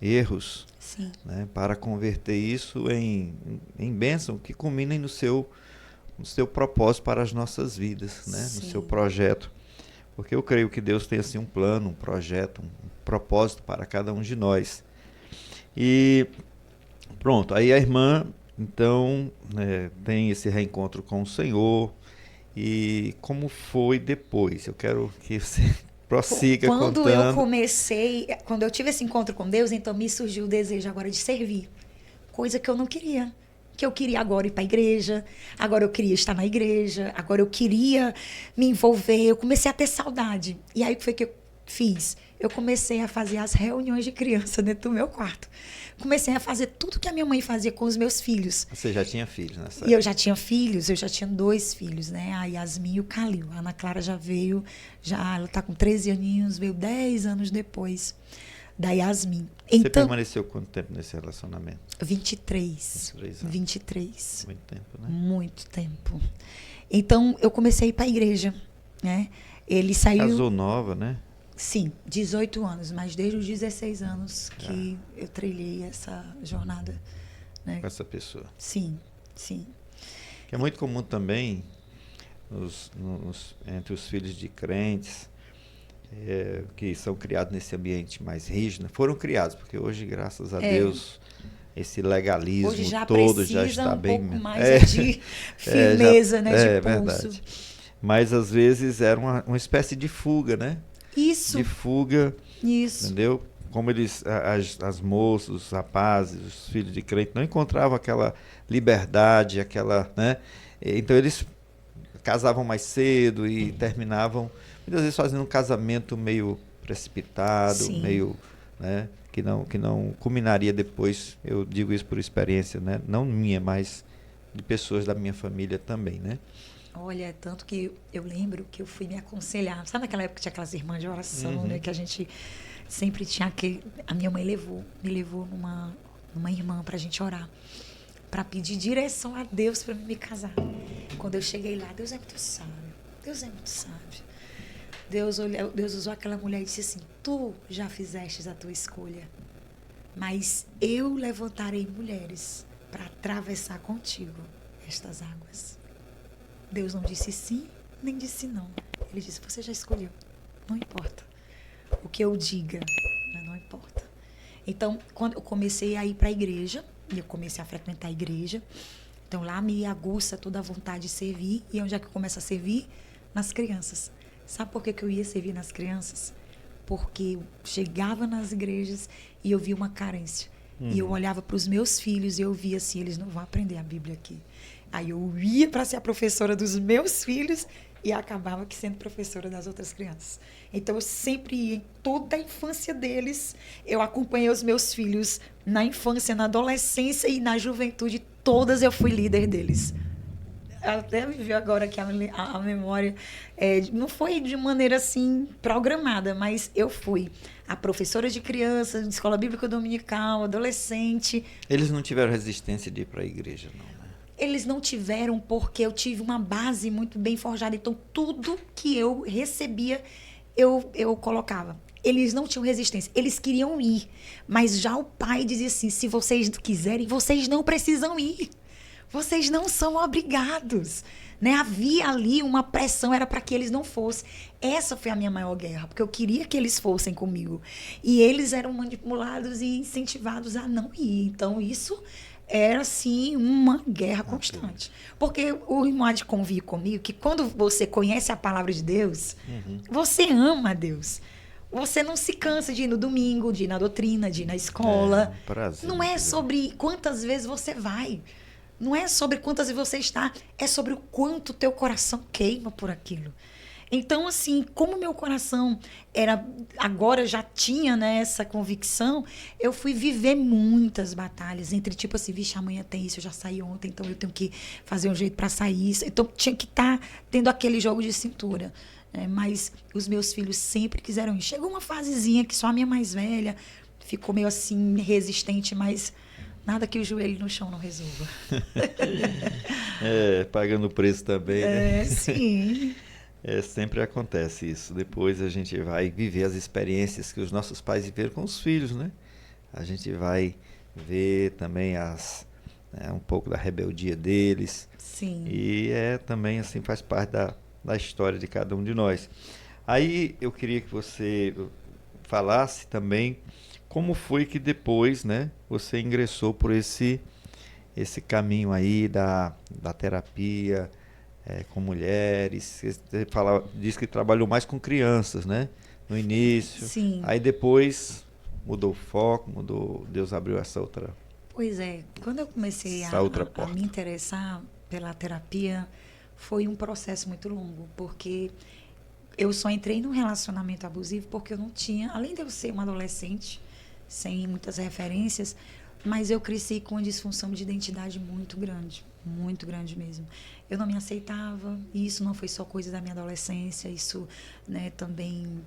erros, Sim. né, para converter isso em bênção que culminem no seu propósito para as nossas vidas, né, no seu projeto. Porque eu creio que Deus tem assim um plano, um projeto, um propósito para cada um de nós. E pronto, aí a irmã, então, tem esse reencontro com o Senhor. E como foi depois? Eu quero que você prossiga contando. Quando eu tive esse encontro com Deus, então me surgiu o desejo agora de servir. Coisa que eu não queria. Que eu queria agora ir para a igreja, agora eu queria estar na igreja, agora eu queria me envolver. Eu comecei a ter saudade. E aí o que foi que eu fiz? Eu comecei a fazer as reuniões de criança dentro do meu quarto. Comecei a fazer tudo que a minha mãe fazia com os meus filhos. Você já tinha filhos nessa época? E eu já tinha filhos, eu já tinha 2 filhos, né? A Yasmin e o Calil. A Ana Clara já veio, ela está com 13 aninhos, veio 10 anos depois da Yasmin. Você permaneceu quanto tempo nesse relacionamento? 23. 23 anos. 23. Muito tempo, né? Muito tempo. Então, eu comecei a ir para a igreja, né? Ele saiu... Casou nova, né? Sim, 18 anos, mas desde os 16 anos que eu trilhei essa jornada, né? Com essa pessoa. Sim, sim. Que é muito comum também entre os filhos de crentes, que são criados nesse ambiente mais rígido. Foram criados, porque hoje, graças a Deus, esse legalismo hoje já todo já está bem... pouco mais de firmeza, né? De pulso. Verdade. Mas, às vezes, era uma espécie de fuga, né? Isso. De fuga, isso. Entendeu? Como as moças, os rapazes, os filhos de crente não encontravam aquela liberdade, né? Então eles casavam mais cedo e terminavam, muitas vezes fazendo um casamento meio precipitado, Sim. meio, né? Que não culminaria depois, eu digo isso por experiência, né? Não minha, mas de pessoas da minha família também, né? Olha, tanto que eu lembro que eu fui me aconselhar. Sabe naquela época que tinha aquelas irmãs de oração, né? Que a gente sempre tinha que... A minha mãe me levou numa irmã pra gente orar. Pra pedir direção a Deus pra me casar. Quando eu cheguei lá, Deus é muito sábio. Deus é muito sábio. Deus usou aquela mulher e disse assim: tu já fizestes a tua escolha, mas eu levantarei mulheres para atravessar contigo estas águas. Deus não disse sim, nem disse não. Ele disse: você já escolheu. Não importa o que eu diga, não importa. Então, quando eu comecei a ir para a igreja, e eu comecei a frequentar a igreja, então lá me aguça toda a vontade de servir. E onde é que eu começo a servir? Nas crianças. Sabe por que eu ia servir nas crianças? Porque eu chegava nas igrejas e eu via uma carência. E eu olhava para os meus filhos e eu via assim: eles não vão aprender a Bíblia aqui. Aí eu ia para ser a professora dos meus filhos e acabava que sendo professora das outras crianças. Então eu sempre ia, em toda a infância deles, eu acompanhei os meus filhos na infância, na adolescência e na juventude, todas eu fui líder deles. Até me veio agora aqui a memória, não foi de maneira assim programada, mas eu fui a professora de crianças, de escola bíblica dominical, adolescente. Eles não tiveram resistência de ir para a igreja, não, né? Eles não tiveram, porque eu tive uma base muito bem forjada. Então, tudo que eu recebia, eu colocava. Eles não tinham resistência. Eles queriam ir. Mas já o pai dizia assim: se vocês quiserem, vocês não precisam ir. Vocês não são obrigados. Né? Havia ali uma pressão, era para que eles não fossem. Essa foi a minha maior guerra, porque eu queria que eles fossem comigo. E eles eram manipulados e incentivados a não ir. Então, isso era, assim, uma guerra constante. Porque o irmão há de convir comigo que quando você conhece a palavra de Deus, você ama a Deus. Você não se cansa de ir no domingo, de ir na doutrina, de ir na escola. Prazer, não é sobre quantas vezes você vai. Não é sobre quantas vezes você está. É sobre o quanto teu coração queima por aquilo. Então, assim, como meu coração agora já tinha, né, essa convicção, eu fui viver muitas batalhas entre, tipo assim, vixe, amanhã tem isso, eu já saí ontem, então eu tenho que fazer um jeito para sair. Então, tinha que estar tendo aquele jogo de cintura. Mas os meus filhos sempre quiseram ir. Chegou uma fasezinha que só a minha mais velha ficou meio assim, resistente, mas nada que o joelho no chão não resolva. Pagando o preço também, né? Sim. Sempre acontece isso. Depois a gente vai viver as experiências que os nossos pais viveram com os filhos, né? A gente vai ver também um pouco da rebeldia deles. Sim. E também assim faz parte da história de cada um de nós. Aí eu queria que você falasse também como foi que depois, né, você ingressou por esse caminho aí da terapia com mulheres. Você diz que trabalhou mais com crianças, né, no início. Sim. Aí depois mudou o foco, Deus abriu essa outra. Pois é, quando eu comecei a me interessar pela terapia, foi um processo muito longo, porque eu só entrei num relacionamento abusivo porque eu não tinha, além de eu ser uma adolescente, sem muitas referências, mas eu cresci com uma disfunção de identidade muito grande mesmo. Eu não me aceitava, e isso não foi só coisa da minha adolescência, isso, né, também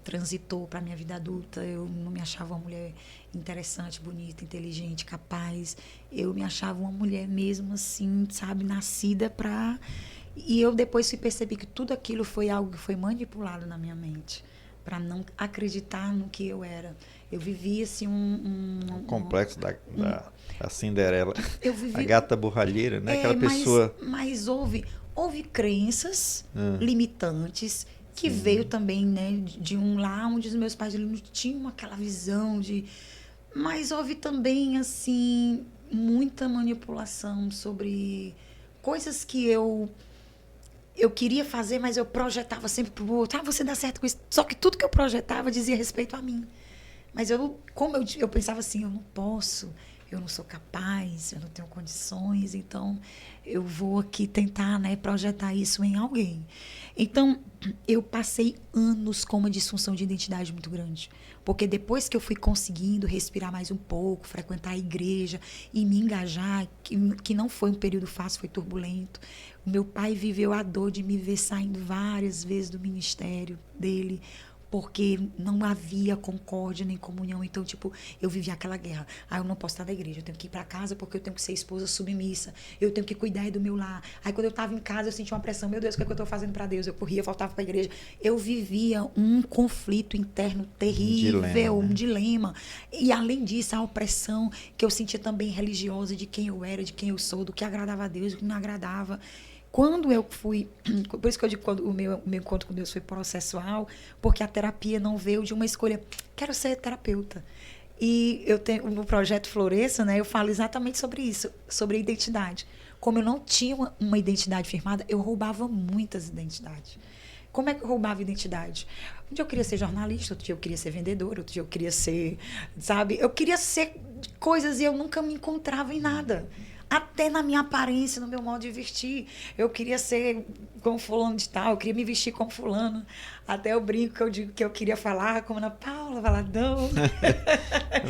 transitou para a minha vida adulta. Eu não me achava uma mulher interessante, bonita, inteligente, capaz. Eu me achava uma mulher mesmo assim, sabe, nascida para... E eu depois percebi que tudo aquilo foi algo que foi manipulado na minha mente, para não acreditar no que eu era. Eu vivia assim um complexo da Cinderela, eu vivi, a gata borralheira, né? Aquela pessoa... Mas houve crenças limitantes que veio também, né, de um lar onde os meus pais não tinham aquela visão de... Mas houve também, assim, muita manipulação sobre coisas que eu queria fazer, mas eu projetava sempre pro outro. Você dá certo com isso. Só que tudo que eu projetava dizia respeito a mim. Mas como eu pensava assim, eu não posso, eu não sou capaz, eu não tenho condições, então eu vou aqui tentar, né, projetar isso em alguém. Então, eu passei anos com uma disfunção de identidade muito grande. Porque depois que eu fui conseguindo respirar mais um pouco, frequentar a igreja e me engajar, que não foi um período fácil, foi turbulento. O meu pai viveu a dor de me ver saindo várias vezes do ministério dele, porque não havia concórdia nem comunhão. Então, tipo, eu vivia aquela guerra. Eu não posso estar na igreja, eu tenho que ir para casa porque eu tenho que ser esposa submissa, eu tenho que cuidar do meu lar. Aí, quando eu estava em casa, eu sentia uma pressão. Meu Deus, o que é que eu estou fazendo para Deus? Eu corria, voltava para a igreja. Eu vivia um conflito interno terrível, um dilema. E, além disso, a opressão que eu sentia também religiosa de quem eu era, de quem eu sou, do que agradava a Deus, do que não agradava. Quando eu fui... Por isso que eu digo que o meu encontro com Deus foi processual, porque a terapia não veio de uma escolha. Quero ser terapeuta. E eu tenho no projeto Floresça, né, eu falo exatamente sobre isso, sobre a identidade. Como eu não tinha uma identidade firmada, eu roubava muitas identidades. Como é que eu roubava identidade? Um dia eu queria ser jornalista, outro dia eu queria ser vendedora, outro dia eu queria ser... Sabe? Eu queria ser coisas e eu nunca me encontrava em nada. Até na minha aparência, no meu modo de vestir. Eu queria ser como fulano de tal, eu queria me vestir como fulano. Até eu brinco que eu digo que eu queria falar como Ana Paula Valadão.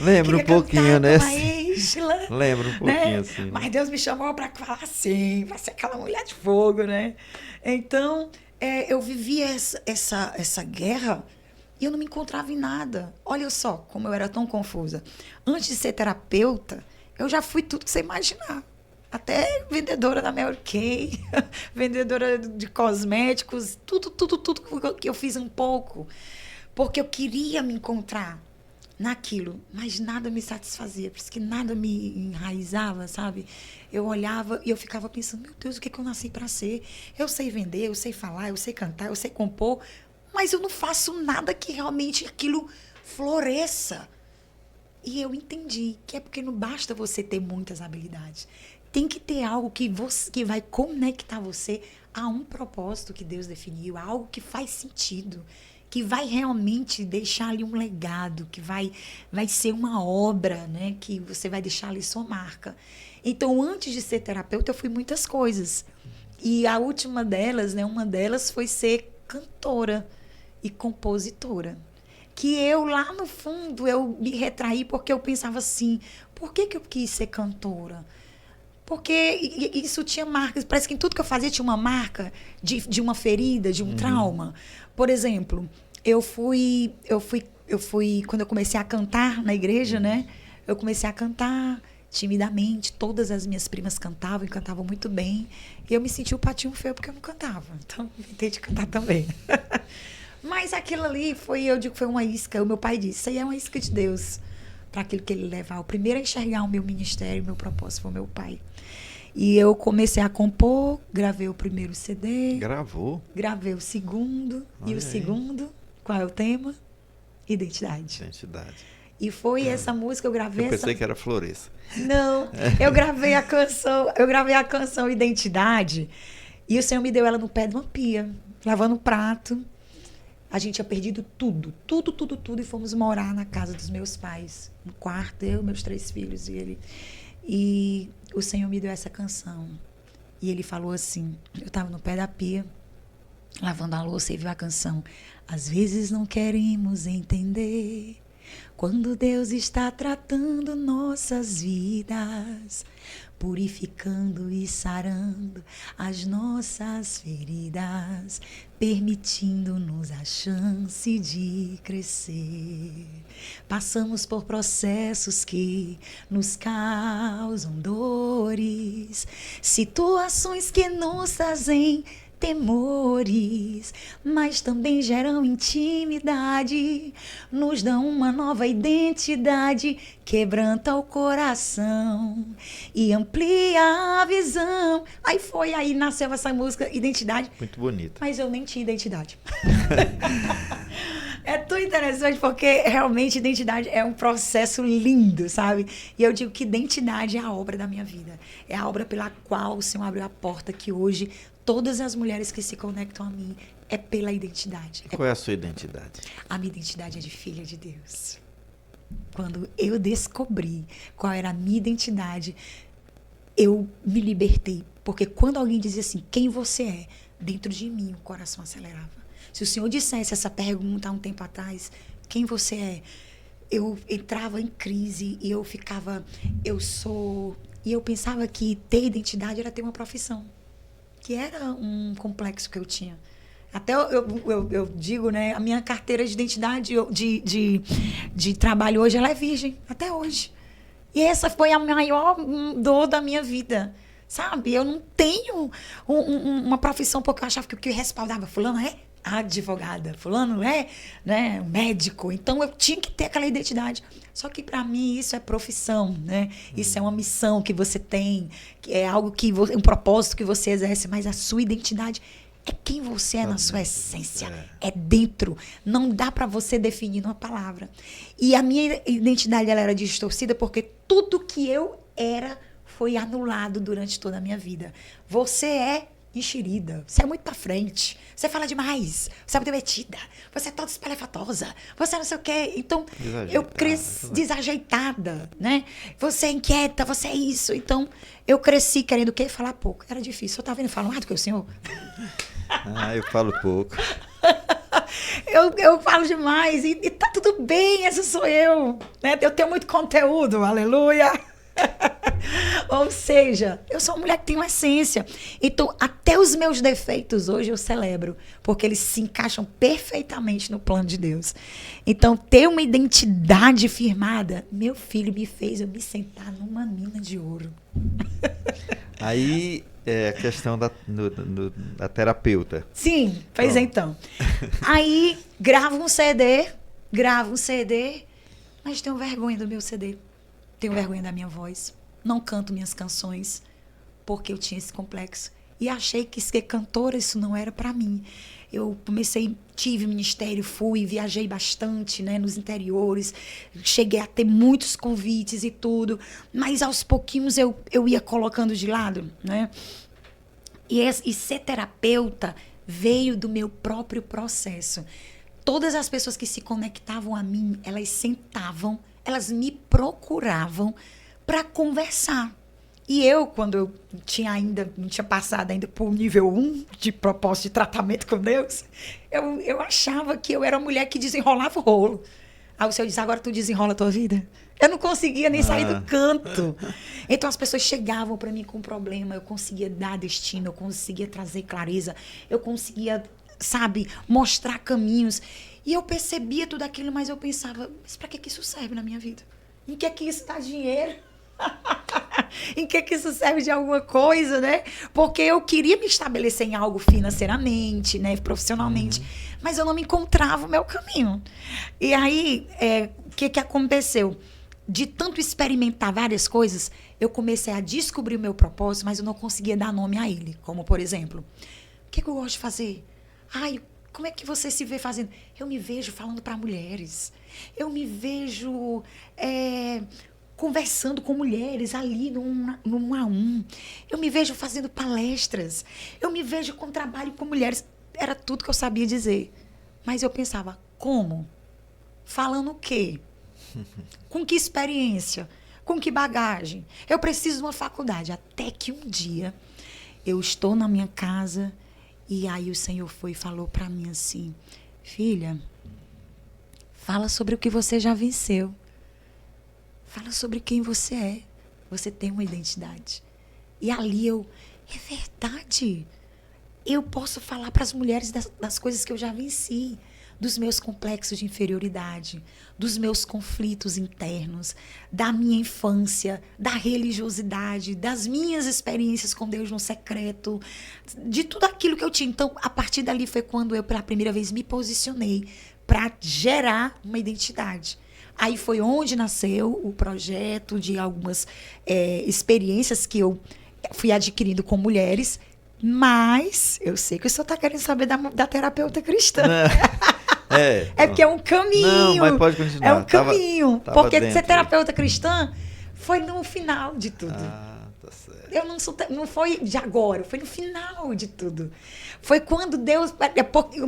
Lembro um pouquinho, né? Lembro um pouquinho, né? Assim. Mas Deus me chamou para falar assim, para ser aquela mulher de fogo, né? Então, eu vivia essa guerra e eu não me encontrava em nada. Olha só como eu era tão confusa. Antes de ser terapeuta, eu já fui tudo que você imaginar. Até vendedora da Mary Kay, vendedora de cosméticos, tudo que eu fiz um pouco. Porque eu queria me encontrar naquilo, mas nada me satisfazia, por isso que nada me enraizava, sabe? Eu olhava e eu ficava pensando, meu Deus, o que é que eu nasci para ser? Eu sei vender, eu sei falar, eu sei cantar, eu sei compor, mas eu não faço nada que realmente aquilo floresça. E eu entendi que é porque não basta você ter muitas habilidades. Tem que ter algo que vai conectar você a um propósito que Deus definiu, a algo que faz sentido, que vai realmente deixar ali um legado, que vai ser uma obra, né, que você vai deixar ali sua marca. Então, antes de ser terapeuta, eu fui muitas coisas. E a última delas, né, uma delas foi ser cantora e compositora. Que eu, lá no fundo, eu me retraí porque eu pensava assim, por que eu quis ser cantora? Porque isso tinha marcas, parece que em tudo que eu fazia tinha uma marca de uma ferida, de um trauma. Por exemplo, eu fui quando eu comecei a cantar na igreja, né? Eu comecei a cantar timidamente. Todas as minhas primas cantavam e cantavam muito bem. E eu me senti o patinho feio porque eu não cantava. Então, inventei de cantar também. Mas aquilo ali foi, eu digo, foi uma isca. O meu pai disse, isso aí é uma isca de Deus para aquilo que ele levar. O primeiro a enxergar o meu ministério, o meu propósito foi o meu pai. E eu comecei a compor, gravei o primeiro CD. Gravou? Gravei o segundo. Olha e o aí. Segundo, qual é o tema? Identidade. Identidade. E foi essa música, eu gravei Eu pensei que era Floresça. Não, eu gravei a canção Identidade, e o Senhor me deu ela no pé de uma pia, lavando um prato. A gente tinha perdido tudo, e fomos morar na casa dos meus pais, no quarto, eu, meus 3 filhos e ele. E o Senhor me deu essa canção. E ele falou assim, eu estava no pé da pia, lavando a louça, e viu a canção. Às vezes não queremos entender quando Deus está tratando nossas vidas, purificando e sarando as nossas feridas, permitindo-nos a chance de crescer. Passamos por processos que nos causam dores, situações que nos trazem temores, mas também geram intimidade, nos dão uma nova identidade, quebranta o coração e amplia a visão. Aí nasceu essa música, Identidade. Muito bonita. Mas eu nem tinha identidade. É tão interessante porque realmente identidade é um processo lindo, sabe? E eu digo que identidade é a obra da minha vida. É a obra pela qual o Senhor abriu a porta que hoje todas as mulheres que se conectam a mim é pela identidade. Qual é a sua identidade? A minha identidade é de filha de Deus. Quando eu descobri qual era a minha identidade, eu me libertei. Porque quando alguém dizia assim, quem você é? Dentro de mim o coração acelerava. Se o Senhor dissesse essa pergunta há um tempo atrás, quem você é? Eu entrava em crise e eu ficava, E eu pensava que ter identidade era ter uma profissão. Que era um complexo que eu tinha. Até eu digo, né? A minha carteira de identidade, de trabalho hoje, ela é virgem. Até hoje. E essa foi a maior dor da minha vida. Sabe? Eu não tenho uma profissão porque eu achava que o que respaldava fulano é advogada, fulano é, né, médico. Então eu tinha que ter aquela identidade. Só que para mim isso é profissão, né? Isso é uma missão que você tem, que é algo que um propósito que você exerce, mas a sua identidade é quem você é na sua essência, é dentro. Não dá para você definir numa palavra. E a minha identidade ela era distorcida porque tudo que eu era foi anulado durante toda a minha vida. Você é enxerida, você é muito pra frente, você fala demais, você é muito metida, você é toda espalhafatosa, você não sei o quê. Então, eu cresci desajeitada, né? Você é inquieta, você é isso. Então, eu cresci querendo o quê? Falar pouco. Era difícil. Eu tava vendo falar mais do que o senhor. Eu falo pouco. Eu falo demais e tá tudo bem, essa sou eu. Né? Eu tenho muito conteúdo, aleluia. Ou seja, eu sou uma mulher que tem uma essência. Então, até os meus defeitos hoje eu celebro, porque eles se encaixam perfeitamente no plano de Deus. Então, ter uma identidade firmada, meu filho me fez eu me sentar numa mina de ouro. Aí é a questão da terapeuta. Sim, pois então. Aí gravo um CD, mas tenho vergonha do meu CD. Tenho vergonha da minha voz. Não canto minhas canções porque eu tinha esse complexo. E achei que ser cantora, isso não era para mim. Eu tive ministério, viajei bastante, né, nos interiores. Cheguei a ter muitos convites e tudo. Mas aos pouquinhos eu ia colocando de lado, né? E ser terapeuta veio do meu próprio processo. Todas as pessoas que se conectavam a mim, elas sentavam, elas me procuravam para conversar. E eu, quando eu não tinha passado ainda por nível 1 de propósito de tratamento com Deus, eu achava que eu era uma mulher que desenrolava o rolo. Aí o Senhor diz, agora tu desenrola a tua vida. Eu não conseguia nem sair do canto. Então as pessoas chegavam para mim com um problema, eu conseguia dar destino, eu conseguia trazer clareza, eu conseguia, sabe, mostrar caminhos. E eu percebia tudo aquilo, mas eu pensava, mas para que isso serve na minha vida? Em que isso dá dinheiro? em que isso serve de alguma coisa, né? Porque eu queria me estabelecer em algo financeiramente, né? Profissionalmente, mas eu não me encontrava o meu caminho. E aí, o que aconteceu? De tanto experimentar várias coisas, eu comecei a descobrir o meu propósito, mas eu não conseguia dar nome a ele. Como, por exemplo, o que eu gosto de fazer? Ai, como é que você se vê fazendo? Eu me vejo falando para mulheres. Eu me vejo conversando com mulheres ali no 1 a 1. Eu me vejo fazendo palestras. Eu me vejo com trabalho com mulheres. Era tudo que eu sabia dizer. Mas eu pensava, como? Falando o quê? Com que experiência? Com que bagagem? Eu preciso de uma faculdade. Até que um dia eu estou na minha casa e aí o Senhor foi e falou para mim assim: filha, fala sobre o que você já venceu. Fala sobre quem você é. Você tem uma identidade. E ali é verdade. Eu posso falar para as mulheres das coisas que eu já venci, dos meus complexos de inferioridade, dos meus conflitos internos, da minha infância, da religiosidade, das minhas experiências com Deus no secreto, de tudo aquilo que eu tinha. Então, a partir dali foi quando eu, pela primeira vez, me posicionei para gerar uma identidade. Aí foi onde nasceu o projeto de algumas experiências que eu fui adquirindo com mulheres, mas eu sei que o senhor está querendo saber da terapeuta cristã. Porque é um caminho. Não, mas pode continuar. É um caminho. Tava porque dentro. Ser terapeuta cristã foi no final de tudo. Tá certo. Eu não foi de agora, foi no final de tudo. Foi quando Deus...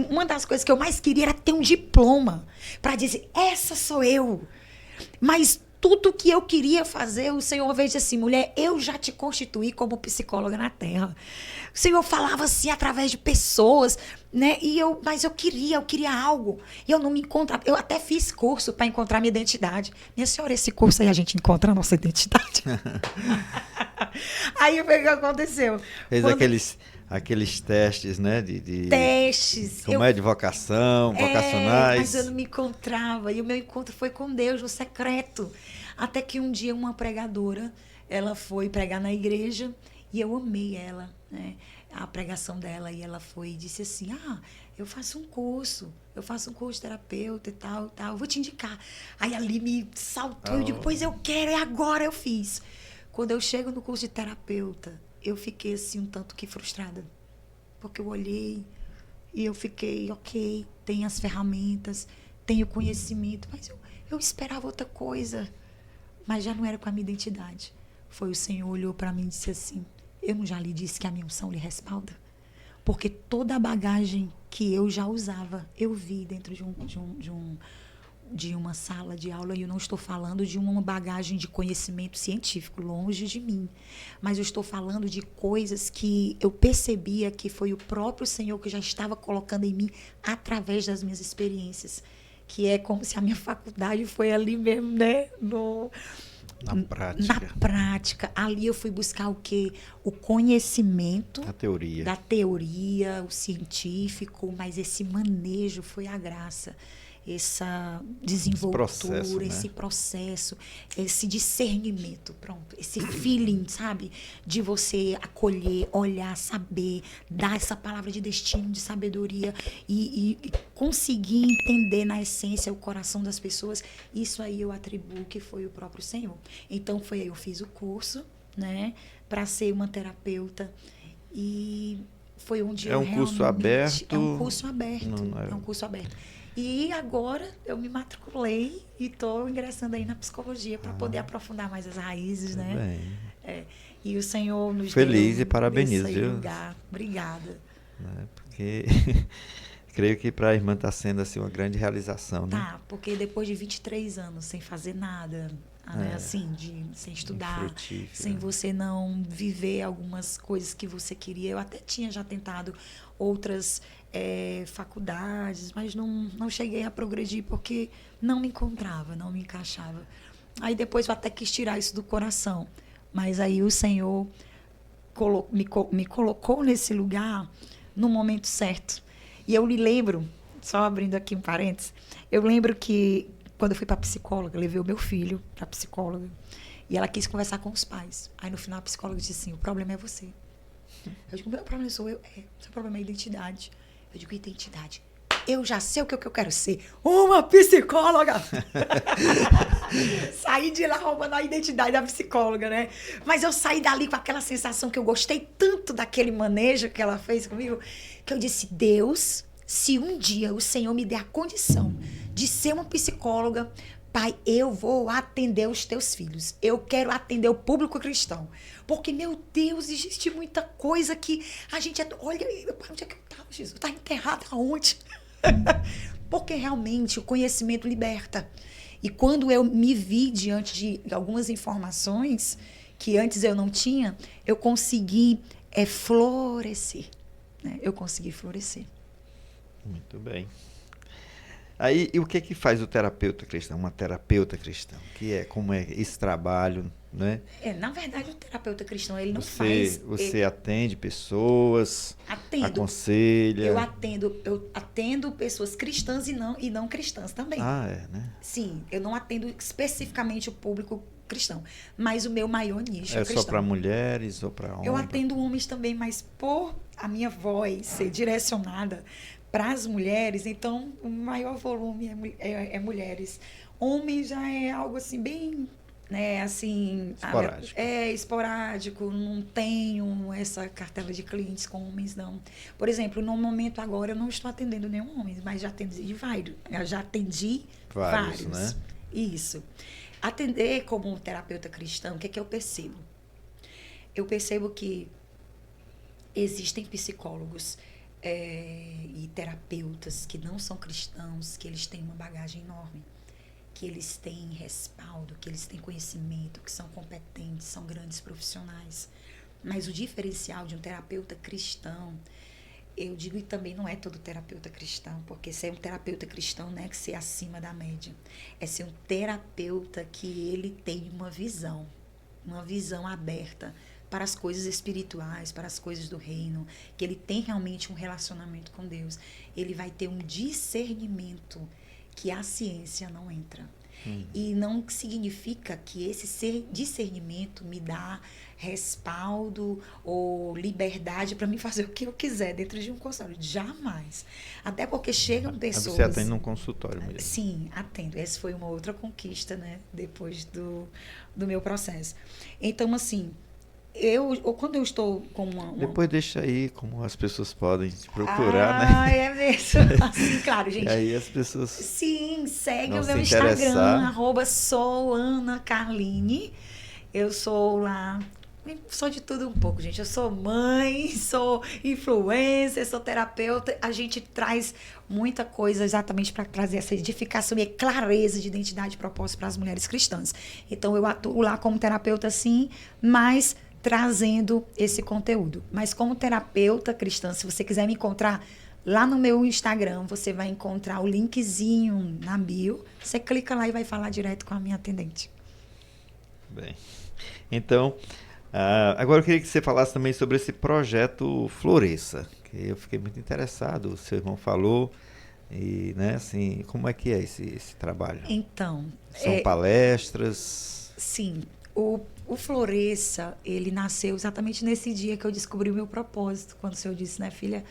Uma das coisas que eu mais queria era ter um diploma para dizer, essa sou eu. Mas tudo que eu queria fazer, o Senhor veio e disse assim, mulher, eu já te constituí como psicóloga na Terra. O Senhor falava assim através de pessoas, né? Mas eu queria algo. E eu não me encontrava. Eu até fiz curso para encontrar minha identidade. Minha senhora, esse curso aí a gente encontra a nossa identidade. Aí foi o que aconteceu. Fez aqueles testes, né? Testes. De vocação, vocacionais. Mas eu não me encontrava. E o meu encontro foi com Deus, no secreto. Até que um dia uma pregadora, ela foi pregar na igreja e eu amei ela, né? A pregação dela. E ela foi e disse assim, eu faço um curso de terapeuta e tal, eu vou te indicar. Aí ali me saltou, eu digo, pois eu quero, e agora eu fiz. Quando eu chego no curso de terapeuta, eu fiquei assim um tanto que frustrada. Porque eu olhei e eu fiquei, ok, tem as ferramentas, tem o conhecimento, mas eu esperava outra coisa. Mas já não era com a minha identidade. Foi o Senhor olhou para mim e disse assim, eu não já lhe disse que a minha unção lhe respalda? Porque toda a bagagem que eu já usava, eu vi dentro de uma sala de aula, e eu não estou falando de uma bagagem de conhecimento científico, longe de mim, mas eu estou falando de coisas que eu percebia que foi o próprio Senhor que já estava colocando em mim através das minhas experiências, que é como se a minha faculdade foi ali mesmo, né? Na prática. Ali eu fui buscar o quê? O conhecimento da teoria, o científico, mas esse manejo foi a graça. Essa desenvoltura, esse processo, esse discernimento, pronto, esse feeling, sabe? De você acolher, olhar, saber, dar essa palavra de destino, de sabedoria e conseguir entender na essência o coração das pessoas. Isso aí eu atribuo que foi o próprio Senhor. Então foi aí, eu fiz o curso, né, para ser uma terapeuta, e foi onde É um curso aberto? É um curso aberto. É um curso aberto. E agora eu me matriculei e estou ingressando aí na psicologia para poder aprofundar mais as raízes, né? E o Senhor nos feliz deu, e parabenizo, esse lugar. Obrigada. Porque creio que para a irmã está sendo assim uma grande realização, né? Tá, porque depois de 23 anos sem fazer nada, né? Assim, sem estudar, sem você não viver algumas coisas que você queria. Eu até tinha já tentado outras faculdades, mas não cheguei a progredir porque não me encontrava, não me encaixava. Aí depois eu até quis tirar isso do coração, mas aí o Senhor me colocou nesse lugar no momento certo. E eu me lembro, só abrindo aqui um parênteses, eu lembro que quando eu fui para psicóloga, eu levei o meu filho para psicóloga, E ela quis conversar com os pais. Aí, no final, a psicóloga disse assim, o problema é você. Eu digo, meu problema sou eu. Seu problema é identidade. Eu digo, identidade. Eu já sei o que eu quero ser. Uma psicóloga! Saí de lá roubando a identidade da psicóloga, né? Mas eu saí dali com aquela sensação que eu gostei tanto daquele manejo que ela fez comigo, que eu disse, Deus, se um dia o Senhor me der a condição de ser uma psicóloga, Pai, eu vou atender os teus filhos. Eu quero atender o público cristão. Porque, meu Deus, existe muita coisa que a gente... Olha, onde é que eu estava, Jesus? Eu estava enterrada aonde? Porque realmente o conhecimento liberta. E quando eu me vi diante de algumas informações que antes eu não tinha, eu consegui florescer. Né? Eu consegui florescer. Muito bem. Aí, e o que é que faz o terapeuta cristão? Uma terapeuta cristã? Como é esse trabalho, né? Na verdade, o terapeuta cristão, ele não faz... Você atende pessoas, aconselha... Eu atendo pessoas cristãs e não cristãs também. Né? Sim, eu não atendo especificamente o público cristão, mas o meu maior nicho é cristão. É só para mulheres ou para homens? Eu atendo homens também, mas por a minha voz ser direcionada para as mulheres, então o maior volume é mulheres. Homens já é algo assim bem, né, assim, esporádico. Esporádico, não tenho essa cartela de clientes com homens, não. Por exemplo, no momento agora eu não estou atendendo nenhum homem, mas já atendi vários. Eu já atendi vários. Né? Isso. Atender como terapeuta cristão, o que é que eu percebo? Eu percebo que existem psicólogos e terapeutas que não são cristãos, que eles têm uma bagagem enorme, que eles têm respaldo, que eles têm conhecimento, que são competentes, são grandes profissionais. Mas o diferencial de um terapeuta cristão, eu digo, e também não é todo terapeuta cristão, porque ser um terapeuta cristão não é que ser acima da média. É ser um terapeuta que ele tem uma visão aberta para as coisas espirituais, para as coisas do reino, que ele tem realmente um relacionamento com Deus. Ele vai ter um discernimento que a ciência não entra. E não significa que esse discernimento me dá respaldo ou liberdade para mim fazer o que eu quiser dentro de um consultório. Jamais. Até porque chegam pessoas... Você atende num consultório mesmo? Sim, atendo. Essa foi uma outra conquista, né? Depois do meu processo. Então, assim... quando eu estou com uma... Depois deixa aí como as pessoas podem te procurar, né? É mesmo. Assim, claro, gente. E aí as pessoas... Sim, segue o meu Instagram, @souanacarline. Eu sou lá... Sou de tudo um pouco, gente. Eu sou mãe, sou influencer, sou terapeuta. A gente traz muita coisa exatamente para trazer essa edificação e clareza de identidade e propósito para as mulheres cristãs. Então, eu atuo lá como terapeuta, sim, mas trazendo esse conteúdo. Mas como terapeuta cristã, se você quiser me encontrar lá no meu Instagram, você vai encontrar o linkzinho na bio. Você clica lá e vai falar direto com a minha atendente. Bem, então... agora eu queria que você falasse também sobre esse projeto Floresça, que eu fiquei muito interessado, o seu irmão falou, e, né, assim, como é que é esse trabalho? Então... São palestras? Sim, o Floresça, ele nasceu exatamente nesse dia que eu descobri o meu propósito, quando o Senhor disse, né, filha,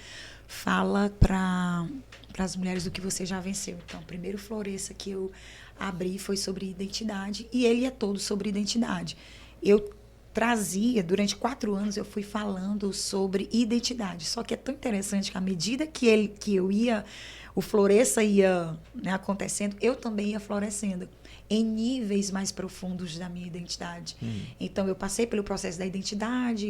fala para as mulheres do que você já venceu. Então, o primeiro Floresça que eu abri foi sobre identidade, e ele é todo sobre identidade. Eu trazia, durante 4 anos eu fui falando sobre identidade, só que é tão interessante que à medida que o Floresça ia, né, acontecendo, eu também ia florescendo em níveis mais profundos da minha identidade. Então eu passei pelo processo da identidade,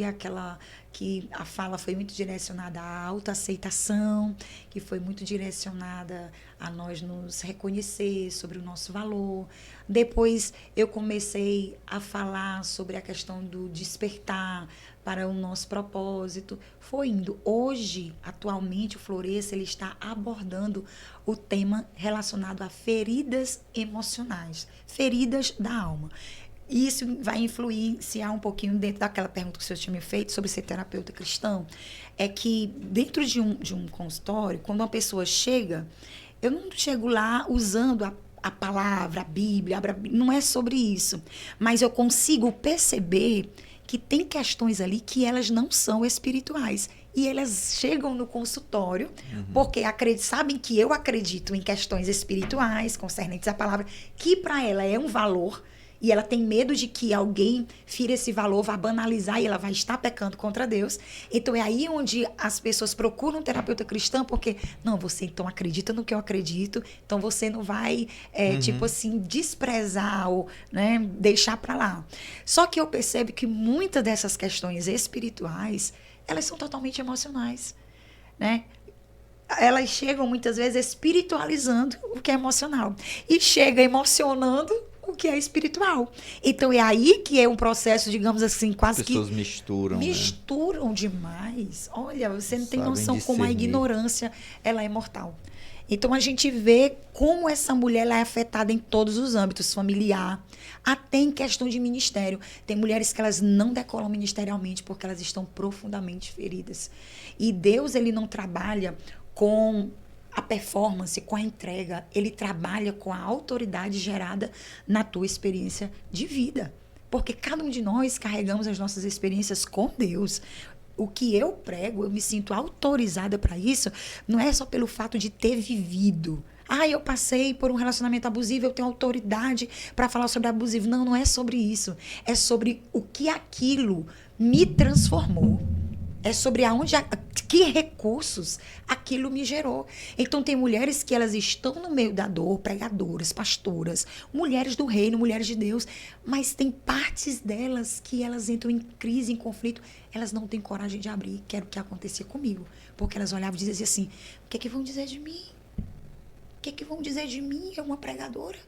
que a fala foi muito direcionada à autoaceitação, que foi muito direcionada a nós nos reconhecer sobre o nosso valor. Depois eu comecei a falar sobre a questão do despertar para o nosso propósito. Foi indo. Hoje, atualmente, o Floresça ele está abordando o tema relacionado a feridas emocionais, feridas da alma. E isso vai influenciar um pouquinho dentro daquela pergunta que o senhor tinha me feito sobre ser terapeuta cristão. É que dentro de um consultório, quando uma pessoa chega, eu não chego lá usando a palavra, a Bíblia, não é sobre isso. Mas eu consigo perceber que tem questões ali que elas não são espirituais. E elas chegam no consultório porque sabem que eu acredito em questões espirituais, concernentes à palavra, que para ela é um valor, e ela tem medo de que alguém fira esse valor, vá banalizar e ela vai estar pecando contra Deus. Então é aí onde as pessoas procuram um terapeuta cristão, porque, não, você então acredita no que eu acredito, então você não vai, tipo assim, desprezar ou, né, deixar para lá. Só que eu percebo que muitas dessas questões espirituais, elas são totalmente emocionais, né? Elas chegam muitas vezes espiritualizando o que é emocional e chega emocionando o que é espiritual. Então é aí que é um processo, digamos assim, quase que... As pessoas misturam, demais. Olha, você não tem Sabem noção como a discernir. ignorância ela é mortal. Então a gente vê como essa mulher ela é afetada em todos os âmbitos, familiar, até em questão de ministério. Tem mulheres que elas não decolam ministerialmente porque elas estão profundamente feridas. E Deus, ele não trabalha com a performance, com a entrega, ele trabalha com a autoridade gerada na tua experiência de vida. Porque cada um de nós carregamos as nossas experiências com Deus. O que eu prego, eu me sinto autorizada para isso, não é só pelo fato de ter vivido. Eu passei por um relacionamento abusivo, eu tenho autoridade para falar sobre abusivo. Não, não é sobre isso. É sobre o que aquilo me transformou. É sobre que recursos aquilo me gerou. Então, tem mulheres que elas estão no meio da dor, pregadoras, pastoras, mulheres do reino, mulheres de Deus, mas tem partes delas que elas entram em crise, em conflito, elas não têm coragem de abrir, que era o que acontecia comigo. Porque elas olhavam e diziam assim, o que é que vão dizer de mim? O que é que vão dizer de mim? É uma pregadora,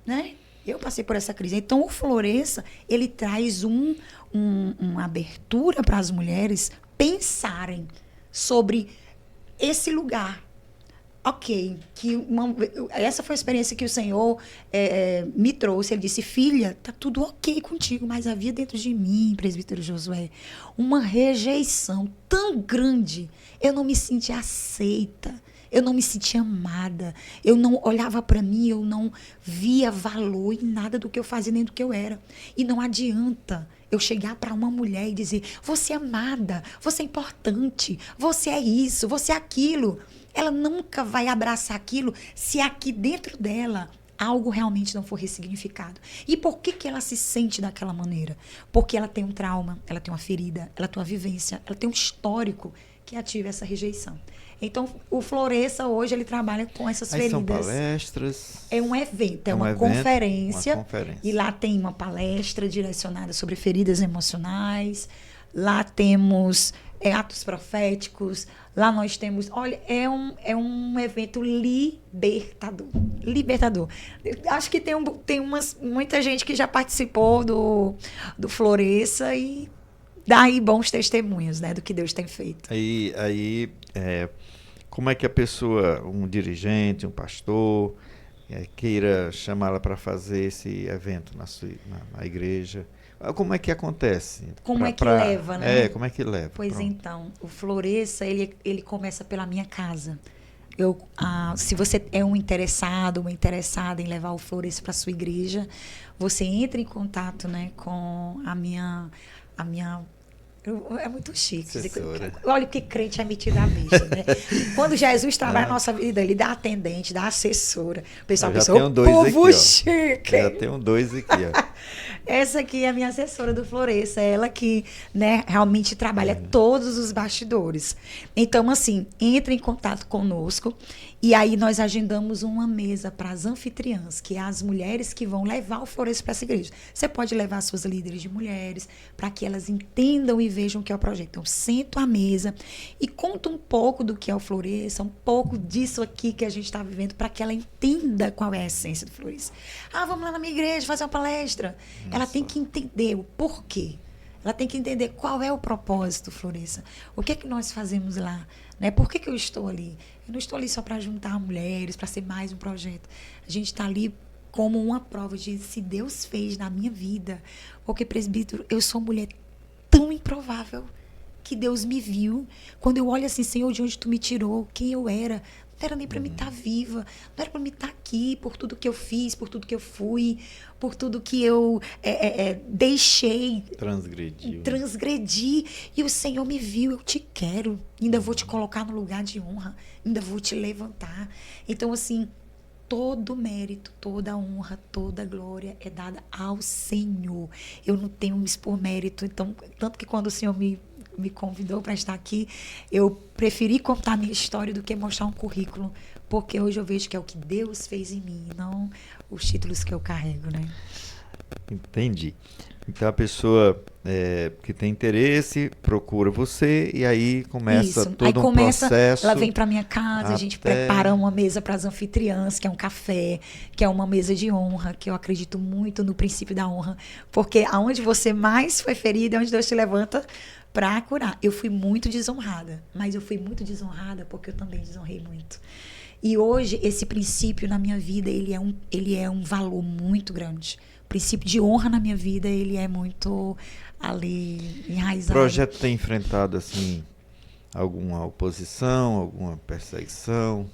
né? Eu passei por essa crise. Então, o Floresça, ele traz uma abertura para as mulheres pensarem sobre esse lugar. Ok, essa foi a experiência que o Senhor me trouxe. Ele disse, filha, tá tudo ok contigo, mas havia dentro de mim, presbítero Josué, uma rejeição tão grande. Eu não me sentia aceita. Eu não me sentia amada. Eu não olhava para mim, eu não via valor em nada do que eu fazia, nem do que eu era. E não adianta eu chegar para uma mulher e dizer, você é amada, você é importante, você é isso, você é aquilo. Ela nunca vai abraçar aquilo se aqui dentro dela algo realmente não for ressignificado. E por que ela se sente daquela maneira? Porque ela tem um trauma, ela tem uma ferida, ela tem uma vivência, ela tem um histórico que ativa essa rejeição. Então, o Floresça hoje, ele trabalha com essas feridas. São palestras? É um evento, é uma conferência. E lá tem uma palestra direcionada sobre feridas emocionais. Lá temos atos proféticos. Lá nós temos... Olha, é um evento libertador. Libertador. Acho que tem muita gente que já participou do Floresça e dá aí bons testemunhos, né, do que Deus tem feito. Como é que a pessoa, um dirigente, um pastor, queira chamá-la para fazer esse evento na igreja? Como é que acontece? Como é que leva, né? Como é que leva? Pois pronto. Então, o Floresça, ele começa pela minha casa. Se você é um interessado, uma interessada em levar o Floresça para sua igreja, você entra em contato, né, com a minha é muito chique. Olha que crente é metido a bicha, né? Quando Jesus trabalha na nossa vida, ele dá atendente, dá assessora. O pessoal pensa, povo chique. Já tem 2 aqui, ó. Essa aqui é a minha assessora do Floresça, ela que, né, realmente trabalha todos os bastidores. Então, assim, entre em contato conosco e aí nós agendamos uma mesa para as anfitriãs, que é as mulheres que vão levar o Floresça para essa igreja. Você pode levar suas líderes de mulheres para que elas entendam e vejam o que é o projeto. Então, sento à mesa e conto um pouco do que é o Floresça, um pouco disso aqui que a gente está vivendo, para que ela entenda qual é a essência do Floresça. Vamos lá na minha igreja fazer uma palestra. Ela tem que entender o porquê. Ela tem que entender qual é o propósito, Floresça. O que é que nós fazemos lá? Né? Por que eu estou ali? Eu não estou ali só para juntar mulheres, para ser mais um projeto. A gente está ali como uma prova de se Deus fez na minha vida. Porque, presbítero, eu sou mulher tão improvável que Deus me viu. Quando eu olho assim, Senhor, de onde tu me tirou? Quem eu era? Não era nem para mim estar viva, não era para mim estar aqui por tudo que eu fiz, por tudo que eu fui, por tudo que eu deixei. Transgredi. E o Senhor me viu, eu te quero. Ainda vou te colocar no lugar de honra, ainda vou te levantar. Então, assim, todo mérito, toda honra, toda glória é dada ao Senhor. Eu não tenho isso por mérito. Então, tanto que quando o Senhor me convidou para estar aqui, eu preferi contar a minha história do que mostrar um currículo, porque hoje eu vejo que é o que Deus fez em mim, não os títulos que eu carrego, né? Entendi. Então a pessoa que tem interesse procura você e aí começa Isso. todo aí começa, um processo. Ela vem para minha casa, a gente prepara uma mesa para as anfitriãs, que é um café, que é uma mesa de honra, que eu acredito muito no princípio da honra, porque aonde você mais foi ferida é onde Deus te levanta para curar. Eu fui muito desonrada, mas eu fui muito desonrada porque eu também desonrei muito. E hoje esse princípio na minha vida, ele é um valor muito grande. O princípio de honra na minha vida, ele é muito ali enraizado. O projeto tem enfrentado assim alguma oposição, alguma perseguição,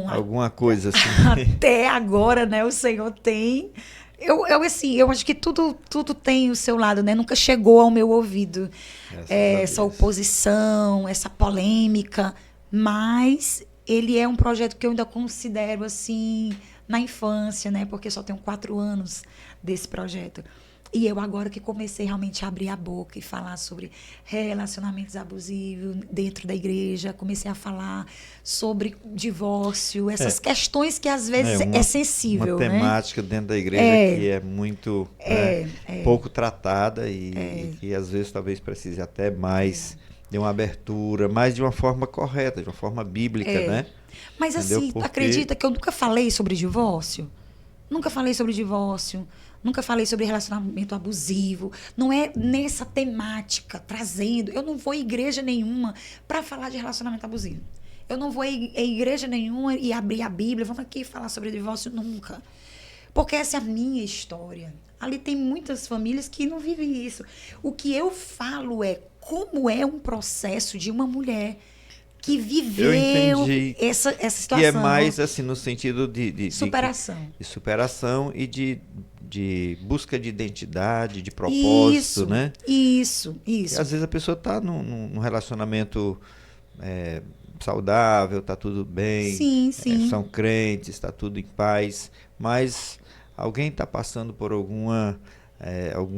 alguma coisa assim? Até agora, né, o Senhor tem. Eu acho que tudo tem o seu lado, né? Nunca chegou ao meu ouvido essa oposição, essa polêmica, mas ele é um projeto que eu ainda considero assim na infância, né? Porque só tenho 4 anos desse projeto. E eu agora que comecei realmente a abrir a boca e falar sobre relacionamentos abusivos dentro da igreja, comecei a falar sobre divórcio, essas questões que às vezes é sensível, uma temática, né? Dentro da igreja que é muito pouco tratada e que às vezes talvez precise até mais de uma abertura, mais de uma forma correta, de uma forma bíblica, né? Mas assim, acredita que eu nunca falei sobre divórcio? Nunca falei sobre divórcio. Nunca falei sobre relacionamento abusivo. Não é nessa temática, trazendo. Eu não vou em igreja nenhuma para falar de relacionamento abusivo. Eu não vou em igreja nenhuma e abrir a Bíblia, vamos aqui falar sobre divórcio, nunca. Porque essa é a minha história. Ali tem muitas famílias que não vivem isso. O que eu falo é como é um processo de uma mulher que viveu essa situação. E é mais assim no sentido de superação. De superação e de busca de identidade, de propósito, né? Isso. E às vezes a pessoa está num relacionamento saudável, está tudo bem. Sim. São crentes, está tudo em paz, mas alguém está passando por alguma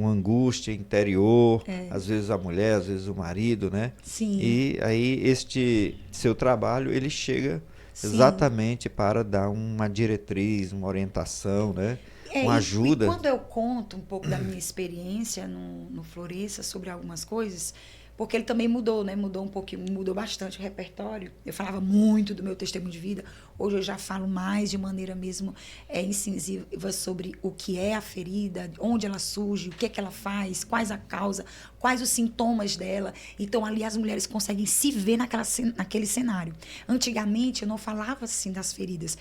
angústia interior, às vezes a mulher, às vezes o marido, né? Sim. E aí este seu trabalho, ele chega exatamente para dar uma diretriz, uma orientação, né? Uma ajuda. E quando eu conto um pouco da minha experiência no Floresça sobre algumas coisas, porque ele também mudou, né? Mudou um pouquinho, mudou bastante o repertório. Eu falava muito do meu testemunho de vida. Hoje eu já falo mais de maneira mesmo incisiva sobre o que é a ferida, onde ela surge, o que é que ela faz, quais a causa, quais os sintomas dela. Então, ali as mulheres conseguem se ver naquele cenário. Antigamente, eu não falava assim das feridas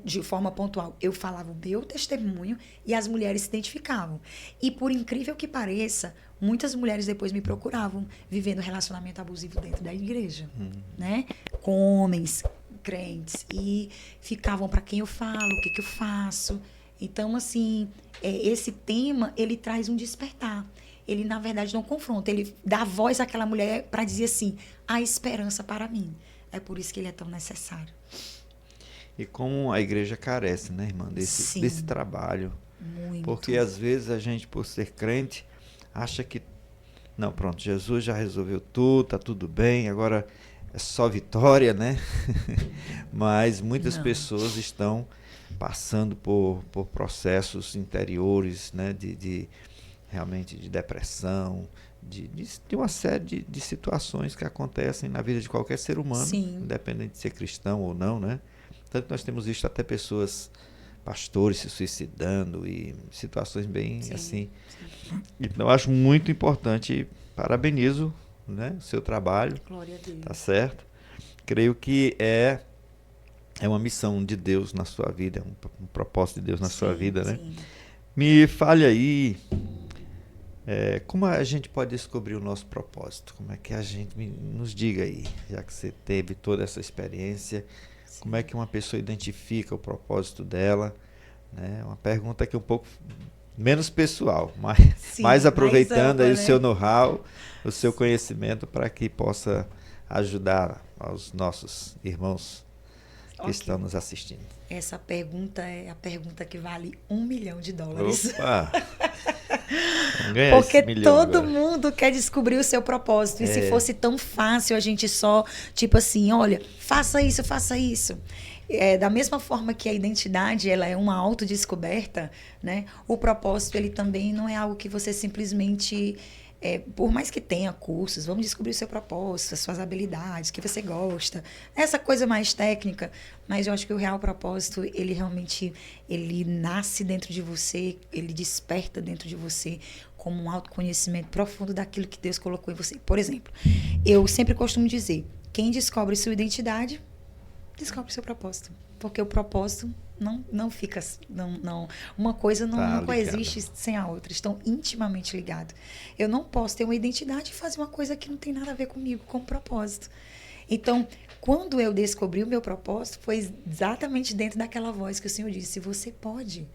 de forma pontual. Eu falava o meu testemunho e as mulheres se identificavam. E, por incrível que pareça, muitas mulheres depois me procuravam vivendo relacionamento abusivo dentro da igreja, né? Com homens crentes. E ficavam, para quem eu falo, o que eu faço. Então, assim, esse tema, ele traz um despertar. Ele, na verdade, não confronta. Ele dá voz àquela mulher para dizer assim, há esperança para mim. É por isso que ele é tão necessário. E como a igreja carece, né, irmã, desse trabalho. Muito. Porque, às vezes, a gente, por ser crente, acha que, não, pronto, Jesus já resolveu tudo, tá tudo bem, agora é só vitória, né? Mas muitas pessoas estão passando por processos interiores, né? Realmente de depressão, de uma série de situações que acontecem na vida de qualquer ser humano, independente de ser cristão ou não, né? Tanto que nós temos visto até pessoas, pastores se suicidando e situações bem assim. Então, eu acho muito importante, parabenizo, né, o seu trabalho. Glória a Deus. Tá certo? Creio que é uma missão de Deus na sua vida, um propósito de Deus na sua vida, né? Me fale aí, como a gente pode descobrir o nosso propósito? Como é que a gente nos diga aí, já que você teve toda essa experiência, Sim. Como é que uma pessoa identifica o propósito dela? Né? Uma pergunta que é um pouco menos pessoal, mas Sim, mais aproveitando mais ampla, aí o né? seu know-how, o seu conhecimento para que possa ajudar aos nossos irmãos que estão Ok. nos assistindo. Essa pergunta é a pergunta que vale $1 milhão. Opa! Vamos ganhar esse Porque milhão todo agora. mundo quer descobrir o seu propósito. E se fosse tão fácil a gente só, tipo assim, olha, faça isso, faça isso. Da mesma forma que a identidade ela é uma autodescoberta, né? O propósito ele também não é algo que você simplesmente por mais que tenha cursos, vamos descobrir o seu propósito, as suas habilidades, o que você gosta, essa coisa mais técnica, mas eu acho que o real propósito, ele realmente, ele nasce dentro de você, ele desperta dentro de você como um autoconhecimento profundo daquilo que Deus colocou em você. Por exemplo, eu sempre costumo dizer, quem descobre sua identidade, descobre seu propósito, porque o propósito não fica, uma coisa Tá não ligado. coexiste sem a outra, estão intimamente ligados. Eu não posso ter uma identidade e fazer uma coisa que não tem nada a ver comigo, com o propósito. Então, quando eu descobri o meu propósito, foi exatamente dentro daquela voz que o Senhor disse: você pode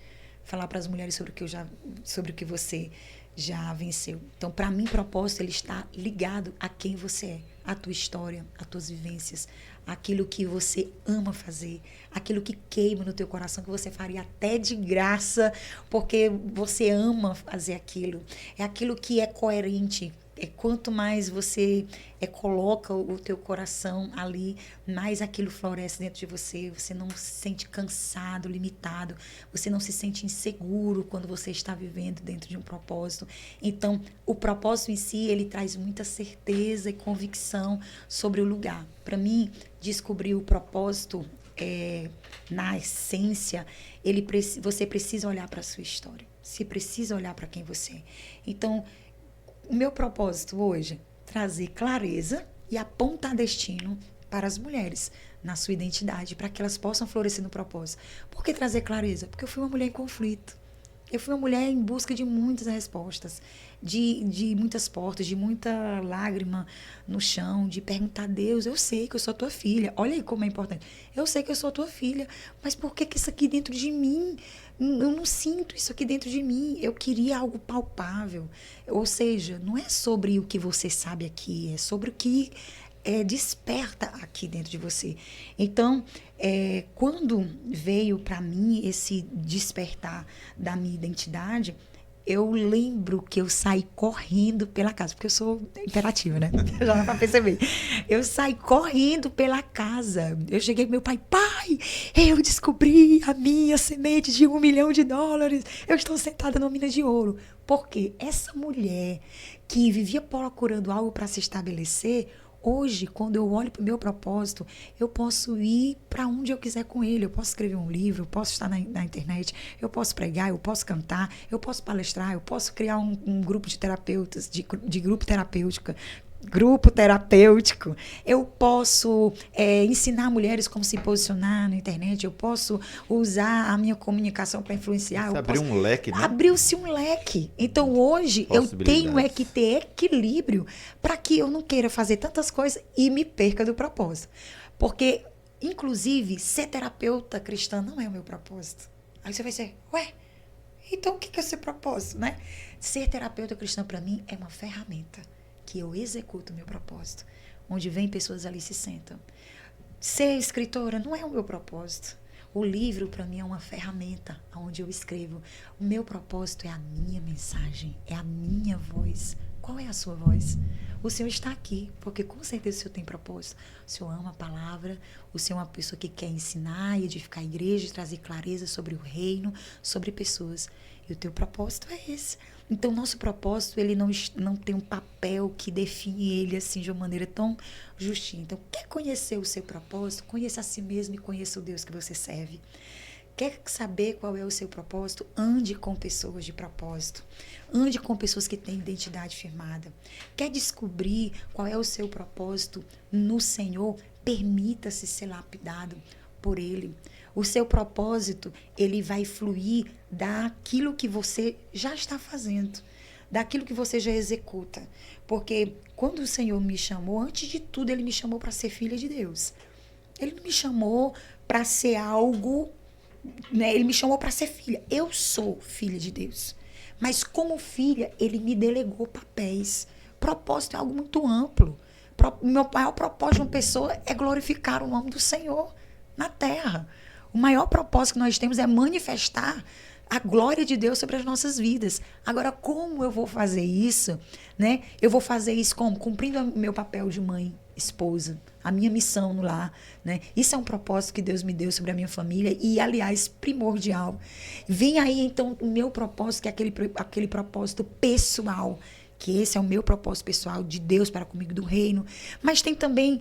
falar para as mulheres sobre o que você já venceu. Então, para mim, propósito ele está ligado a quem você é, a tua história, as tuas vivências, aquilo que você ama fazer, aquilo que queima no teu coração, que você faria até de graça, porque você ama fazer aquilo. É aquilo que é coerente. Quanto mais você coloca o teu coração ali, mais aquilo floresce dentro de você. Você não se sente cansado, limitado. Você não se sente inseguro quando você está vivendo dentro de um propósito. Então, o propósito em si, ele traz muita certeza e convicção sobre o lugar. Para mim, descobrir o propósito na essência, você precisa olhar para a sua história. Você precisa olhar para quem você é. Então, o meu propósito hoje é trazer clareza e apontar destino para as mulheres na sua identidade, para que elas possam florescer no propósito. Por que trazer clareza? Porque eu fui uma mulher em conflito. Eu fui uma mulher em busca de muitas respostas, de muitas portas, de muita lágrima no chão, de perguntar a Deus, eu sei que eu sou tua filha. Olha aí como é importante. Eu sei que eu sou tua filha, mas por que isso aqui dentro de mim? Eu não sinto isso aqui dentro de mim. Eu queria algo palpável. Ou seja, não é sobre o que você sabe aqui, é sobre o que desperta aqui dentro de você. Então, quando veio para mim esse despertar da minha identidade, eu lembro que eu saí correndo pela casa, porque eu sou imperativa, né? Já dá pra perceber. Eu saí correndo pela casa. Eu cheguei pro meu pai: pai, eu descobri a minha semente de $1 milhão. Eu estou sentada numa mina de ouro. Porque essa mulher que vivia procurando algo para se estabelecer, hoje, quando eu olho para o meu propósito, eu posso ir para onde eu quiser com ele. Eu posso escrever um livro, eu posso estar na internet, eu posso pregar, eu posso cantar, eu posso palestrar, eu posso criar um grupo de terapeutas, de grupo terapêutico. Eu posso ensinar mulheres como se posicionar na internet. Eu posso usar a minha comunicação para influenciar. Você abriu um leque, né? Abriu-se um leque. Então, hoje, eu tenho que ter equilíbrio para que eu não queira fazer tantas coisas e me perca do propósito. Porque, inclusive, ser terapeuta cristã não é o meu propósito. Aí você vai dizer, ué, então o que é ser propósito, né? Ser terapeuta cristã, para mim, é uma ferramenta que eu executo o meu propósito, onde vem pessoas ali e se sentam. Ser escritora não é o meu propósito. O livro, para mim, é uma ferramenta onde eu escrevo. O meu propósito é a minha mensagem, é a minha voz. Qual é a sua voz? O Senhor está aqui, porque com certeza o Senhor tem propósito. O Senhor ama a palavra, o Senhor é uma pessoa que quer ensinar e edificar a igreja, trazer clareza sobre o reino, sobre pessoas. E o teu propósito é esse. Então, nosso propósito, ele não tem um papel que define ele assim de uma maneira tão justinha. Então, quer conhecer o seu propósito? Conheça a si mesmo e conheça o Deus que você serve. Quer saber qual é o seu propósito? Ande com pessoas de propósito. Ande com pessoas que têm identidade firmada. Quer descobrir qual é o seu propósito no Senhor? Permita-se ser lapidado por Ele. O seu propósito, ele vai fluir daquilo que você já está fazendo, daquilo que você já executa. Porque quando o Senhor me chamou, antes de tudo, Ele me chamou para ser filha de Deus. Ele não me chamou para ser algo, né? Ele me chamou para ser filha. Eu sou filha de Deus. Mas como filha, ele me delegou papéis. Propósito é algo muito amplo. Meu maior propósito de uma pessoa é glorificar o nome do Senhor na terra. O maior propósito que nós temos é manifestar a glória de Deus sobre as nossas vidas. Agora, como eu vou fazer isso, né? Eu vou fazer isso como? Cumprindo o meu papel de mãe, esposa, a minha missão no lar, né? Isso é um propósito que Deus me deu sobre a minha família e, aliás, primordial. Vem aí, então, o meu propósito, que é aquele propósito pessoal, que esse é o meu propósito pessoal de Deus para comigo, do reino. Mas tem também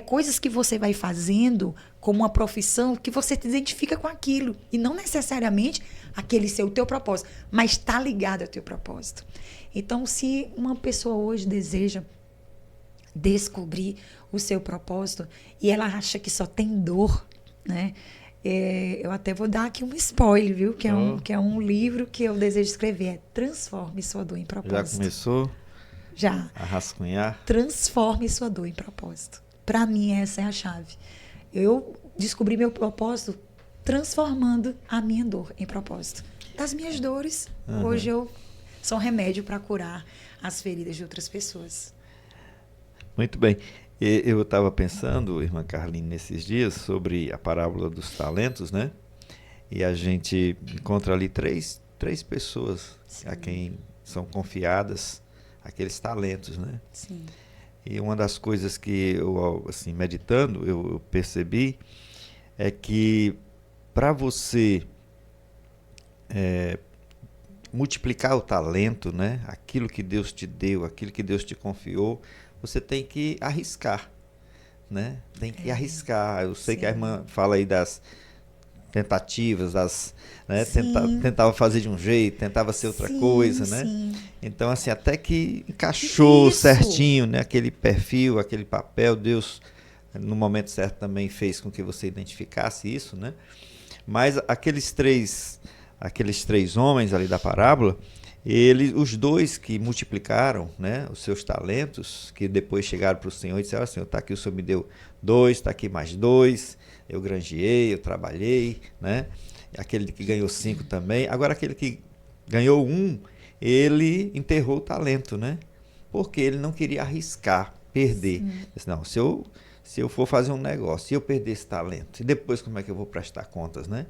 coisas que você vai fazendo como uma profissão que você se identifica com aquilo. E não necessariamente aquele ser o teu propósito, mas está ligado ao teu propósito. Então, se uma pessoa hoje deseja descobrir o seu propósito e ela acha que só tem dor, né? Eu até vou dar aqui um spoiler, viu? Que é um livro que eu desejo escrever. É Transforme Sua Dor em Propósito. Já começou? Já. A rascunhar? Transforme sua dor em propósito. Para mim, essa é a chave. Eu descobri meu propósito transformando a minha dor em propósito. Das minhas dores, hoje eu sou um remédio para curar as feridas de outras pessoas. Muito bem. Eu estava pensando, irmã Carline, nesses dias, sobre a parábola dos talentos, né? E a gente encontra ali três pessoas. Sim. A quem são confiadas aqueles talentos, né? Sim. E uma das coisas que eu, assim, meditando, eu percebi é que para você multiplicar o talento, né? Aquilo que Deus te deu, aquilo que Deus te confiou, você tem que arriscar, né? Tem que arriscar. Eu sei que a irmã fala aí das tentativas, né? Tentava fazer de um jeito, tentava ser outra coisa, né? Sim. Então, assim, até que encaixou certinho, né? Aquele perfil, aquele papel, Deus, no momento certo, também fez com que você identificasse isso, né? Mas aqueles três homens ali da parábola, os dois que multiplicaram, né, os seus talentos, que depois chegaram para o Senhor e disseram assim: está aqui, o Senhor me deu 2, está aqui mais 2, eu granjeei, eu trabalhei, né? Aquele que ganhou 5 também. Agora, aquele que ganhou 1, ele enterrou o talento, né? Porque ele não queria arriscar, perder. Disse, não, se eu for fazer um negócio e eu perder esse talento, e depois como é que eu vou prestar contas, né?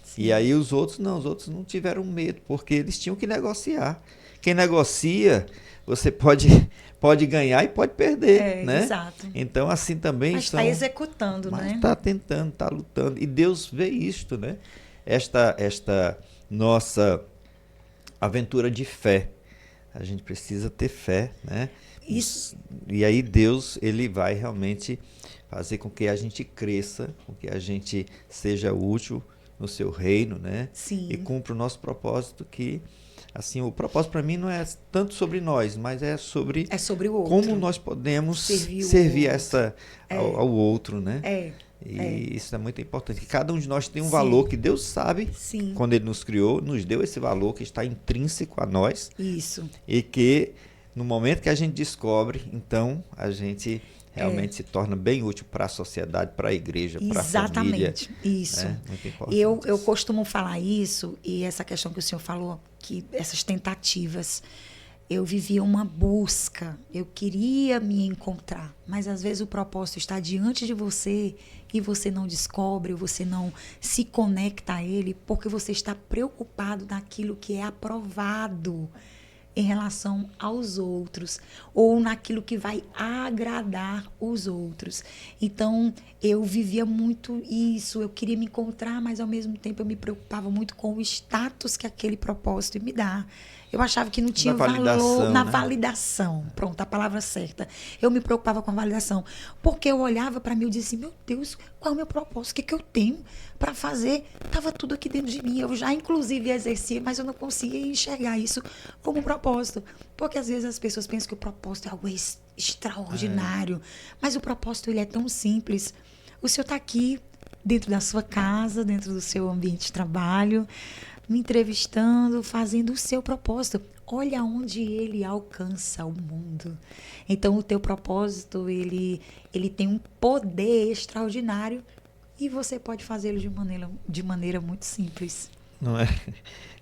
Sim. E aí os outros não tiveram medo, porque eles tinham que negociar. Quem negocia, você pode ganhar e pode perder, né? Exato. Então, assim também... Mas está executando, mas né? Está tentando, está lutando. E Deus vê isto, né? Esta nossa aventura de fé. A gente precisa ter fé, né? Isso. E aí Deus, ele vai realmente fazer com que a gente cresça, com que a gente seja útil no seu reino, né? Sim. E cumpra o nosso propósito, que, assim, o propósito para mim não é tanto sobre nós, mas é sobre o outro. Como nós podemos servir ao outro, né? Isso é muito importante. Que cada um de nós tem um valor que Deus sabe, quando Ele nos criou, nos deu esse valor que está intrínseco a nós. Isso. E que, no momento que a gente descobre, então, a gente realmente se torna bem útil para a sociedade, para a igreja, para a família. Exatamente, isso. Muito importante. Eu costumo falar isso, e essa questão que o senhor falou, que essas tentativas, eu vivia uma busca, eu queria me encontrar, mas às vezes o propósito está diante de você e você não descobre, ou você não se conecta a ele, porque você está preocupado naquilo que é aprovado em relação aos outros, ou naquilo que vai agradar os outros. Então, eu vivia muito isso, eu queria me encontrar, mas ao mesmo tempo eu me preocupava muito com o status que aquele propósito me dá. Eu achava que não tinha valor na validação. Pronto, a palavra certa. Eu me preocupava com a validação. Porque eu olhava para mim e dizia assim, meu Deus, qual é o meu propósito? O que eu tenho para fazer? Estava tudo aqui dentro de mim. Eu já, inclusive, exercia, mas eu não conseguia enxergar isso como um propósito. Porque, às vezes, as pessoas pensam que o propósito é algo extraordinário. Mas o propósito, ele é tão simples. O senhor está aqui, dentro da sua casa, dentro do seu ambiente de trabalho, me entrevistando, fazendo o seu propósito. Olha onde ele alcança o mundo. Então, o teu propósito, ele tem um poder extraordinário e você pode fazê-lo de maneira muito simples. Não é?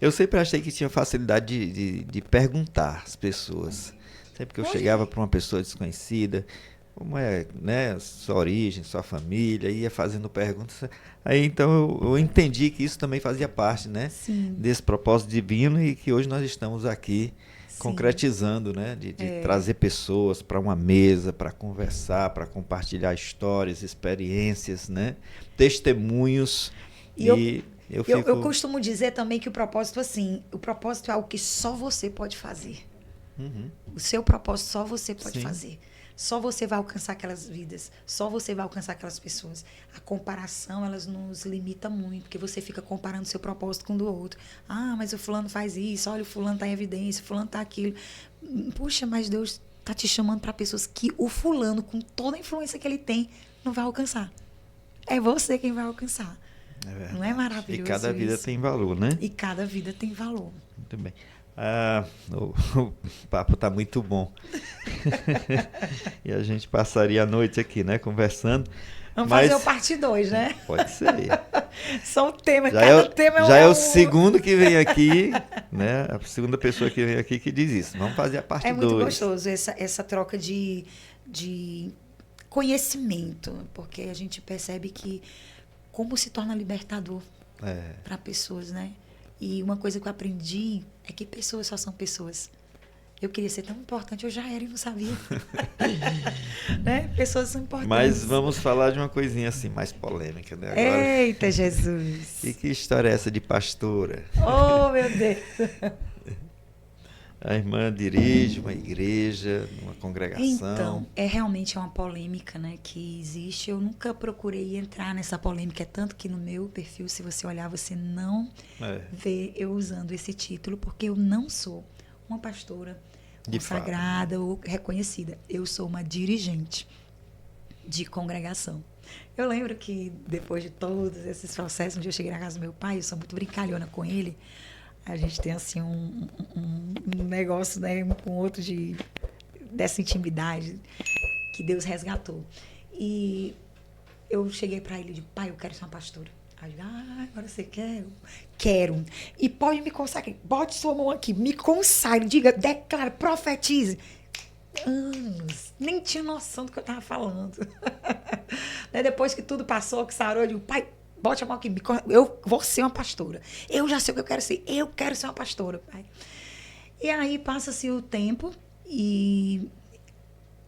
Eu sempre achei que tinha facilidade de perguntar às pessoas. Sempre que eu chegava para uma pessoa desconhecida, como é, né, sua origem, sua família, ia fazendo perguntas. Aí então eu entendi que isso também fazia parte, né, desse propósito divino e que hoje nós estamos aqui concretizando, né, de trazer pessoas para uma mesa, para conversar, para compartilhar histórias, experiências, né, testemunhos. Eu costumo dizer também que o propósito é algo que só você pode fazer. Uhum. O seu propósito só você pode Sim. fazer. Só você vai alcançar aquelas vidas. Só você vai alcançar aquelas pessoas. A comparação, elas nos limita muito, porque você fica comparando seu propósito com o do outro. Ah, mas o fulano faz isso, olha, o fulano está em evidência, o fulano está aquilo. Puxa, mas Deus está te chamando para pessoas que o fulano, com toda a influência que ele tem, não vai alcançar. É você quem vai alcançar. Não é maravilhoso? E cada vida tem valor, né? E cada vida tem valor. Muito bem. O papo está muito bom. E a gente passaria a noite aqui, né, conversando. Vamos fazer o parte 2, né? Pode ser. São temas, cada tema já é o segundo que vem aqui, né? A segunda pessoa que vem aqui que diz isso. Vamos fazer a parte 2. É muito gostoso essa troca de conhecimento, porque a gente percebe que como se torna libertador para pessoas, né? E uma coisa que eu aprendi é que pessoas só são pessoas. Eu queria ser tão importante, eu já era e não sabia. Né? Pessoas são importantes. Mas vamos falar de uma coisinha assim, mais polêmica, né? Agora. Eita, Jesus! E que história é essa de pastora? Oh, meu Deus! A irmã dirige uma igreja, uma congregação. Então, realmente uma polêmica, né, que existe. Eu nunca procurei entrar nessa polêmica, é tanto que no meu perfil, se você olhar, você não vê eu usando esse título, porque eu não sou uma pastora consagrada ou reconhecida. Eu sou uma dirigente de congregação. Eu lembro que depois de todos esses processos, um dia eu cheguei na casa do meu pai, eu sou muito brincalhona com ele. A gente tem, assim, um negócio, né, um com o outro dessa intimidade que Deus resgatou. E eu cheguei para ele e disse, pai, eu quero ser uma pastora. Aí ele, agora você quer? Quero. E pode me consagrar, bote sua mão aqui, me consagre, diga, declare, profetize. Anos, nem tinha noção do que eu estava falando. Depois que tudo passou, que sarou, eu digo, pai, bote a mão aqui, eu vou ser uma pastora. Eu já sei o que eu quero ser uma pastora, pai. E aí passa-se o tempo e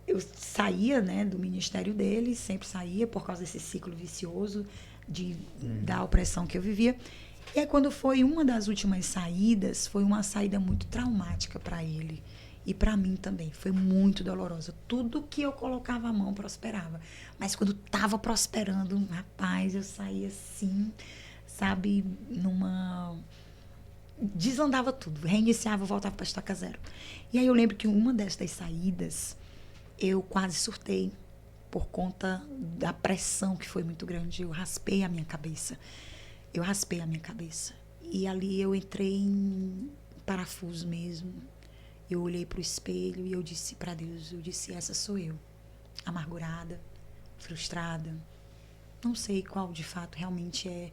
eu saía, né, do ministério dele, sempre saía por causa desse ciclo vicioso da opressão que eu vivia. E aí quando foi uma das últimas saídas, foi uma saída muito traumática para ele. E para mim também, foi muito dolorosa. Tudo que eu colocava a mão prosperava. Mas quando estava prosperando, rapaz, eu saía assim, sabe, desandava tudo, reiniciava, voltava para estaca zero. E aí eu lembro que uma dessas saídas, eu quase surtei por conta da pressão que foi muito grande. Eu raspei a minha cabeça. E ali eu entrei em parafuso mesmo. Eu olhei para o espelho e eu disse para Deus, essa sou eu, amargurada, frustrada. Não sei qual de fato realmente é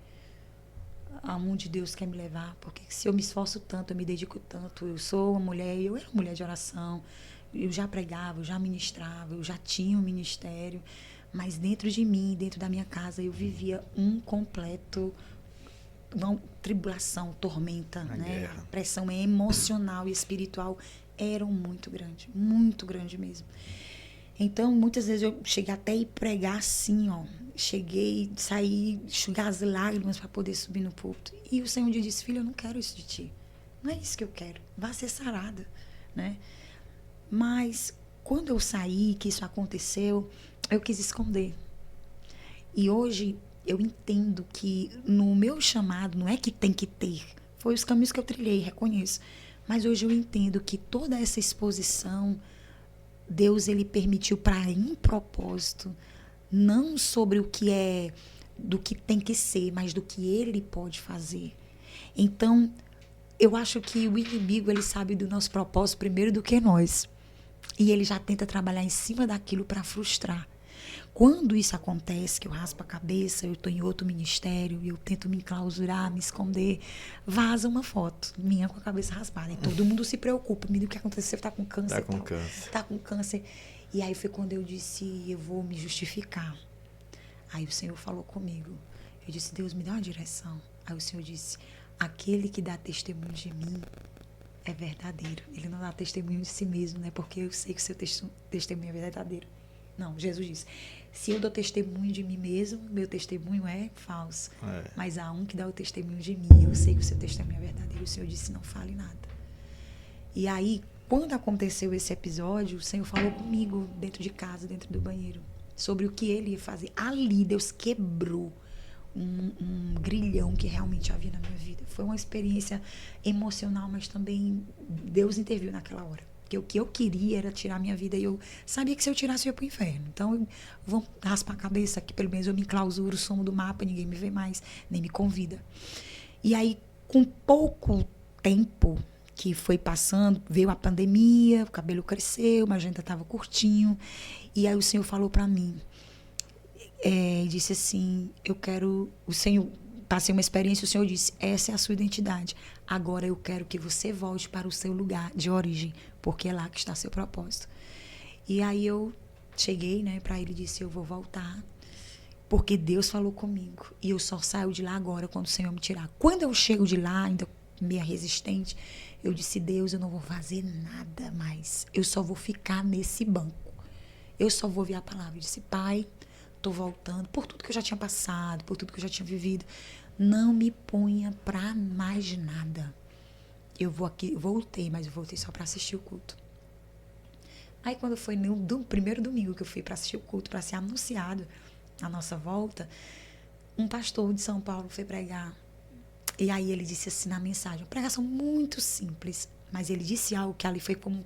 aonde Deus quer me levar, porque se eu me esforço tanto, eu me dedico tanto, eu sou uma mulher, eu era uma mulher de oração, eu já pregava, eu já ministrava, eu já tinha um ministério, mas dentro de mim, dentro da minha casa, eu vivia uma tribulação, tormenta, né? A pressão emocional e espiritual eram muito grande mesmo. Então, muitas vezes eu cheguei até a ir pregar assim, ó. Cheguei, saí, enxugar as lágrimas para poder subir no púlpito. E o Senhor disse, filha, eu não quero isso de ti. Não é isso que eu quero. Vá ser sarada, né? Mas, quando eu saí, que isso aconteceu, eu quis esconder. E hoje, eu entendo que no meu chamado, não é que tem que ter. Foi os caminhos que eu trilhei, reconheço. Mas hoje eu entendo que toda essa exposição, Deus, ele permitiu para um propósito, não sobre o que é, do que tem que ser, mas do que ele pode fazer. Então, eu acho que o inimigo, ele sabe do nosso propósito primeiro do que nós. E ele já tenta trabalhar em cima daquilo para frustrar. Quando isso acontece, que eu raspo a cabeça, eu estou em outro ministério e eu tento me enclausurar, me esconder, vaza uma foto minha com a cabeça raspada. E todo mundo se preocupa. Menino, o que aconteceu? Está com câncer? Está com câncer. Está com câncer. E aí foi quando eu disse, eu vou me justificar. Aí o Senhor falou comigo. Eu disse, Deus, me dá uma direção. Aí o Senhor disse, aquele que dá testemunho de mim é verdadeiro. Ele não dá testemunho de si mesmo, né? Porque eu sei que o seu testemunho é verdadeiro. Não, Jesus disse, se eu dou testemunho de mim mesmo, meu testemunho é falso. Mas há um que dá o testemunho de mim. Eu sei que o seu testemunho é verdadeiro. O Senhor disse, não fale nada. E aí, quando aconteceu esse episódio, o Senhor falou comigo dentro de casa, dentro do banheiro, sobre o que ele ia fazer. Ali, Deus quebrou um grilhão que realmente havia na minha vida. Foi uma experiência emocional, mas também Deus interviu naquela hora. Porque o que eu queria era tirar a minha vida e eu sabia que se eu tirasse eu ia pro inferno. Então, eu vou raspar a cabeça, que pelo menos eu me clausuro, somo do mapa, ninguém me vê mais, nem me convida. E aí, com pouco tempo que foi passando, veio a pandemia, o cabelo cresceu, mas a agenda estava curtinho. E aí o Senhor falou para mim, disse assim, o Senhor, passei uma experiência, o Senhor disse, essa é a sua identidade. Agora eu quero que você volte para o seu lugar de origem, porque é lá que está seu propósito. E aí eu cheguei, né, para ele e disse, eu vou voltar, porque Deus falou comigo. E eu só saio de lá agora quando o Senhor me tirar. Quando eu chego de lá, ainda meio resistente, eu disse, Deus, eu não vou fazer nada mais. Eu só vou ficar nesse banco. Eu só vou ouvir a palavra. Eu disse, Pai, estou voltando, por tudo que eu já tinha passado, por tudo que eu já tinha vivido, não me ponha para mais nada. Eu vou aqui, voltei, mas eu voltei só para assistir o culto. Aí quando foi no primeiro domingo que eu fui para assistir o culto, para ser anunciado a nossa volta, um pastor de São Paulo foi pregar. E aí ele disse assim na mensagem, uma pregação muito simples, mas ele disse algo que ali foi como,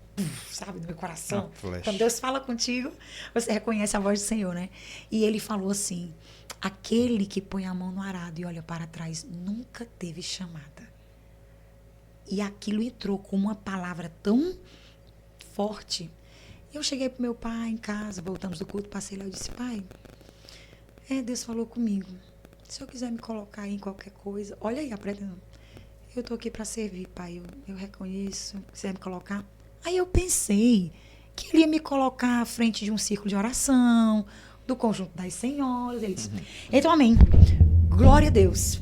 sabe, no meu coração. Quando Deus fala contigo, você reconhece a voz do Senhor, né? E ele falou assim, aquele que põe a mão no arado e olha para trás nunca teve chamada. E aquilo entrou com uma palavra tão forte. Eu cheguei pro meu pai em casa, voltamos do culto, passei lá e disse, pai, Deus falou comigo. Se eu quiser me colocar aí em qualquer coisa, olha aí a pretensão. Eu tô aqui para servir, pai. Eu reconheço. Se quiser me colocar. Aí eu pensei que ele ia me colocar à frente de um círculo de oração, do conjunto das senhoras. Ele disse, então, amém. Glória a Deus.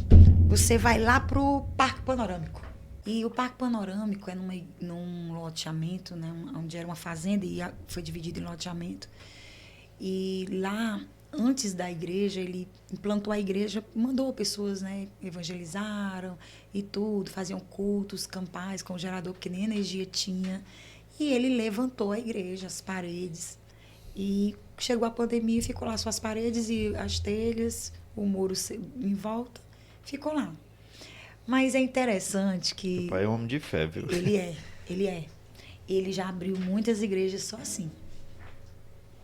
Você vai lá pro Parque Panorâmico. E o Parque Panorâmico é num loteamento, né, onde era uma fazenda e foi dividido em loteamento. E lá, antes da igreja, ele implantou a igreja, mandou pessoas, né, evangelizaram e tudo, faziam cultos, campais com o gerador, porque nem energia tinha. E ele levantou a igreja, as paredes. E chegou a pandemia, ficou lá só as paredes e as telhas, o muro em volta, ficou lá. Mas é interessante que... O pai é um homem de fé, viu? Ele é. Ele já abriu muitas igrejas só assim.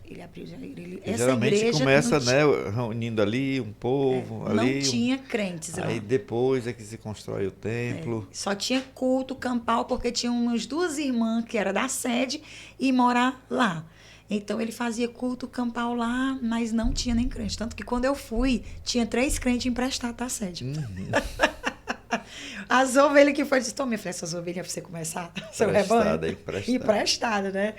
Ele abriu já essa geralmente igreja começa, né, reunindo ali um povo, ali. Não tinha crentes lá. Aí depois é que se constrói o templo. Só tinha culto campal, porque tinha umas 2 irmãs que era da sede e morar lá. Então ele fazia culto campal lá, mas não tinha nem crente. Tanto que quando eu fui, tinha 3 crentes emprestados da sede. As ovelhas que foi, disse, minha filha, essas ovelhas pra você começar, seu rebanho. Emprestada, né?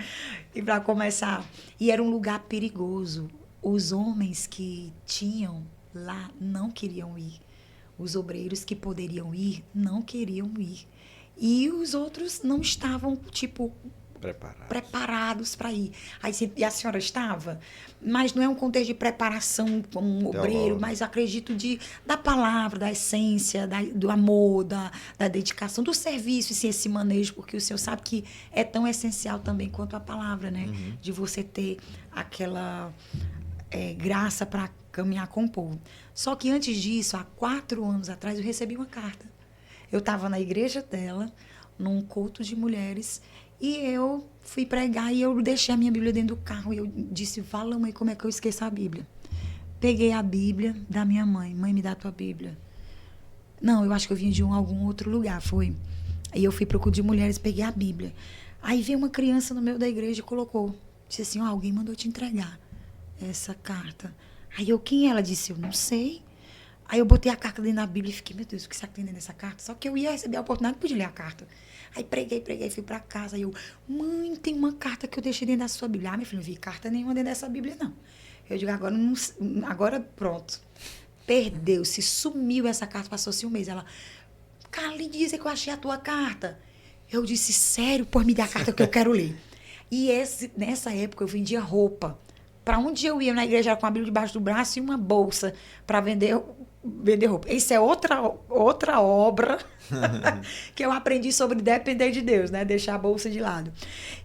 E pra começar. E era um lugar perigoso. Os homens que tinham lá não queriam ir. Os obreiros que poderiam ir, não queriam ir. E os outros não estavam, preparados para ir. Aí, e a senhora estava? Mas não é um contexto de preparação como um obreiro, mas acredito da palavra, da essência, do amor, da dedicação, do serviço, e esse manejo, porque o senhor sabe que é tão essencial também quanto a palavra, né? De você ter aquela graça para caminhar com o povo. Só que antes disso, há 4 anos atrás, eu recebi uma carta. Eu estava na igreja dela, num culto de mulheres, e eu fui pregar e eu deixei a minha Bíblia dentro do carro. E eu disse, fala, mãe, como é que eu esqueço a Bíblia? Peguei a Bíblia da minha mãe. Mãe, me dá a tua Bíblia. Não, eu acho que eu vim de algum outro lugar, foi. Aí eu fui pro culto de mulheres, peguei a Bíblia. Aí veio uma criança no meio da igreja e colocou. Disse assim, alguém mandou te entregar essa carta. Aí eu, quem é? Ela disse, eu não sei. Aí eu botei a carta dentro da Bíblia e fiquei, meu Deus, o que será que tem dentro dessa carta? Só que eu ia receber a oportunidade, não podia ler a carta. Aí preguei, fui pra casa. Aí eu, mãe, tem uma carta que eu deixei dentro da sua Bíblia. Ah, minha filha, não vi carta nenhuma dentro dessa Bíblia, não. Eu digo, agora pronto. Perdeu-se, sumiu essa carta, passou-se um mês. Ela, Carlinhos, dizer que eu achei a tua carta. Eu disse, sério? Pois me dê a carta que eu quero ler. E nessa época eu vendia roupa. Para onde eu ia na igreja era com a Bíblia debaixo do braço e uma bolsa para vender roupa. Isso é outra obra que eu aprendi sobre depender de Deus, né? Deixar a bolsa de lado.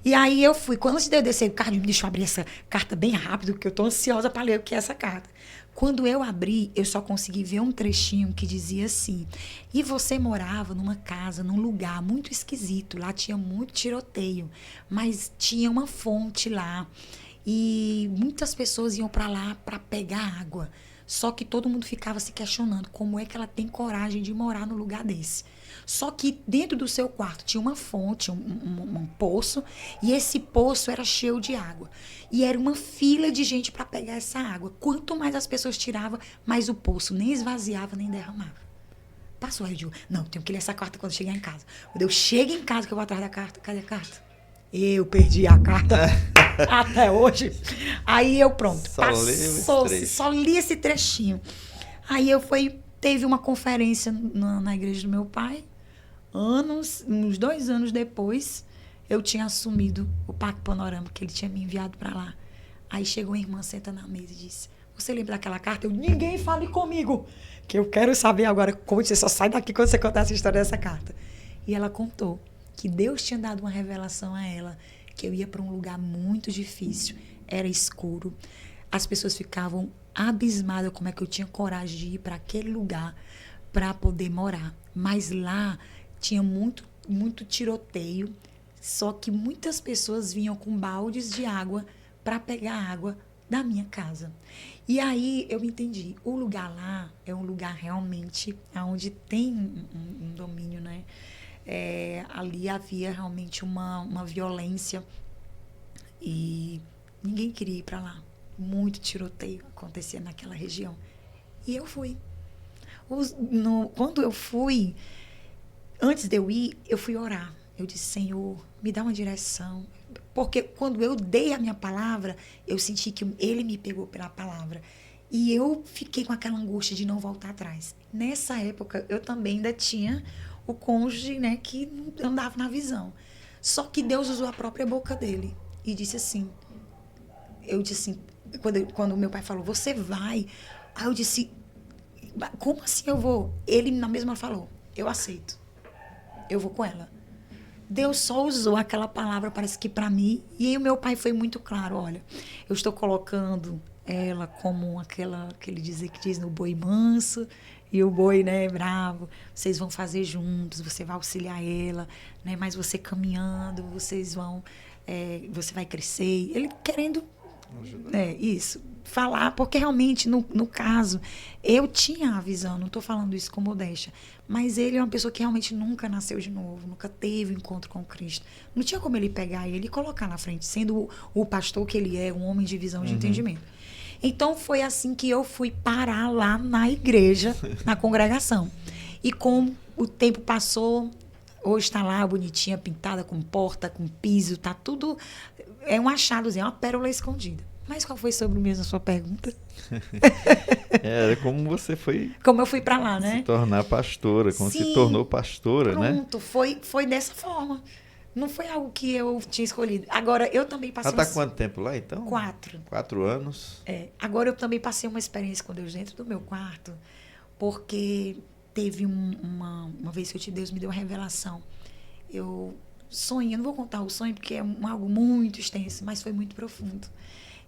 E aí eu fui. Quando antes de eu descer, Carlinhos, deixa eu abrir essa carta bem rápido, porque eu estou ansiosa para ler o que é essa carta. Quando eu abri, eu só consegui ver um trechinho que dizia assim, e você morava numa casa, num lugar muito esquisito, lá tinha muito tiroteio, mas tinha uma fonte lá, e muitas pessoas iam para lá para pegar água, só que todo mundo ficava se questionando como é que ela tem coragem de morar num lugar desse. Só que dentro do seu quarto tinha uma fonte, um poço, e esse poço era cheio de água. E era uma fila de gente para pegar essa água. Quanto mais as pessoas tiravam, mais o poço nem esvaziava, nem derramava. Passou, aí eu digo, não, tenho que ler essa carta quando chegar em casa. Quando eu chego em casa, que eu vou atrás da carta, cadê a carta? Eu perdi a carta até hoje. Aí eu, pronto, só li esse trechinho. Aí teve uma conferência na igreja do meu pai. Uns 2 anos depois, eu tinha assumido o Parque Panorama, que ele tinha me enviado para lá. Aí chegou uma irmã, senta na mesa e disse, você lembra daquela carta? Ninguém fale comigo, que eu quero saber agora. Você só sai daqui quando você contar essa história dessa carta. E ela contou que Deus tinha dado uma revelação a ela, que eu ia para um lugar muito difícil, era escuro, as pessoas ficavam abismadas como é que eu tinha coragem de ir para aquele lugar para poder morar. Mas lá tinha muito tiroteio, só que muitas pessoas vinham com baldes de água para pegar água da minha casa. E aí eu entendi, o lugar lá é um lugar realmente onde tem um domínio, né? Ali havia realmente uma violência e ninguém queria ir para lá. Muito tiroteio acontecia naquela região. E eu fui. Quando eu fui, antes de eu ir, eu fui orar. Eu disse, Senhor, me dá uma direção. Porque quando eu dei a minha palavra, eu senti que ele me pegou pela palavra. E eu fiquei com aquela angústia de não voltar atrás. Nessa época, eu também ainda tinha o cônjuge, né, que não andava na visão. Só que Deus usou a própria boca dele. E disse assim, eu disse assim, quando meu pai falou, você vai? Aí eu disse, como assim eu vou? Ele na mesma falou, eu aceito. Eu vou com ela. Deus só usou aquela palavra, parece que para mim. E aí o meu pai foi muito claro, olha, eu estou colocando ela como aquela que ele diz no boi manso e o boi, né, bravo. Vocês vão fazer juntos, você vai auxiliar ela, né, mas você caminhando, você vai crescer. Ele querendo isso, falar, porque realmente, no caso, eu tinha a visão, não estou falando isso com modéstia, mas ele é uma pessoa que realmente nunca nasceu de novo, nunca teve um encontro com Cristo. Não tinha como ele pegar ele e colocar na frente, sendo o pastor que ele é, um homem de visão, de entendimento. Então, foi assim que eu fui parar lá na igreja, na congregação. E como o tempo passou, hoje está lá bonitinha, pintada, com porta, com piso, tá tudo... É um achadozinho, é uma pérola escondida. Mas qual foi sobre mesmo a sua pergunta? Como você foi... Como eu fui para lá, né? Se tornar pastora, como se tornou pastora, né? Pronto, foi dessa forma. Não foi algo que eu tinha escolhido. Agora, eu também passei... Ela está quanto tempo lá, então? 4. 4 anos. Agora, eu também passei uma experiência com Deus dentro do meu quarto, porque teve uma vez que Deus me deu uma revelação. Eu sonhei, não vou contar o sonho, porque é algo muito extenso, mas foi muito profundo.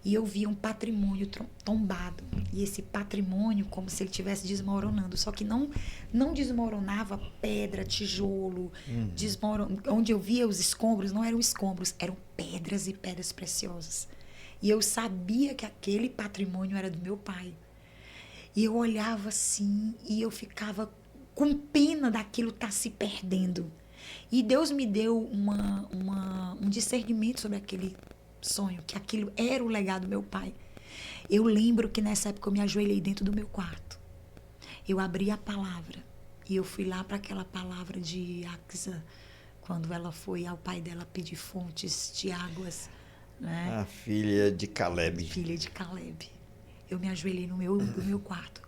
E eu vi um patrimônio tombado. E esse patrimônio, como se ele estivesse desmoronando. Só que não desmoronava pedra, tijolo. Onde eu via os escombros, não eram escombros, eram pedras e pedras preciosas. E eu sabia que aquele patrimônio era do meu pai. E eu olhava assim, e eu ficava com pena daquilo estar se perdendo. E Deus me deu um discernimento sobre aquele sonho, que aquilo era o legado do meu pai. Eu lembro que nessa época eu me ajoelhei dentro do meu quarto. Eu abri a palavra e eu fui lá para aquela palavra de Axa, quando ela foi ao pai dela pedir fontes de águas, né? A filha de Caleb. Filha de Caleb. Eu me ajoelhei no meu quarto.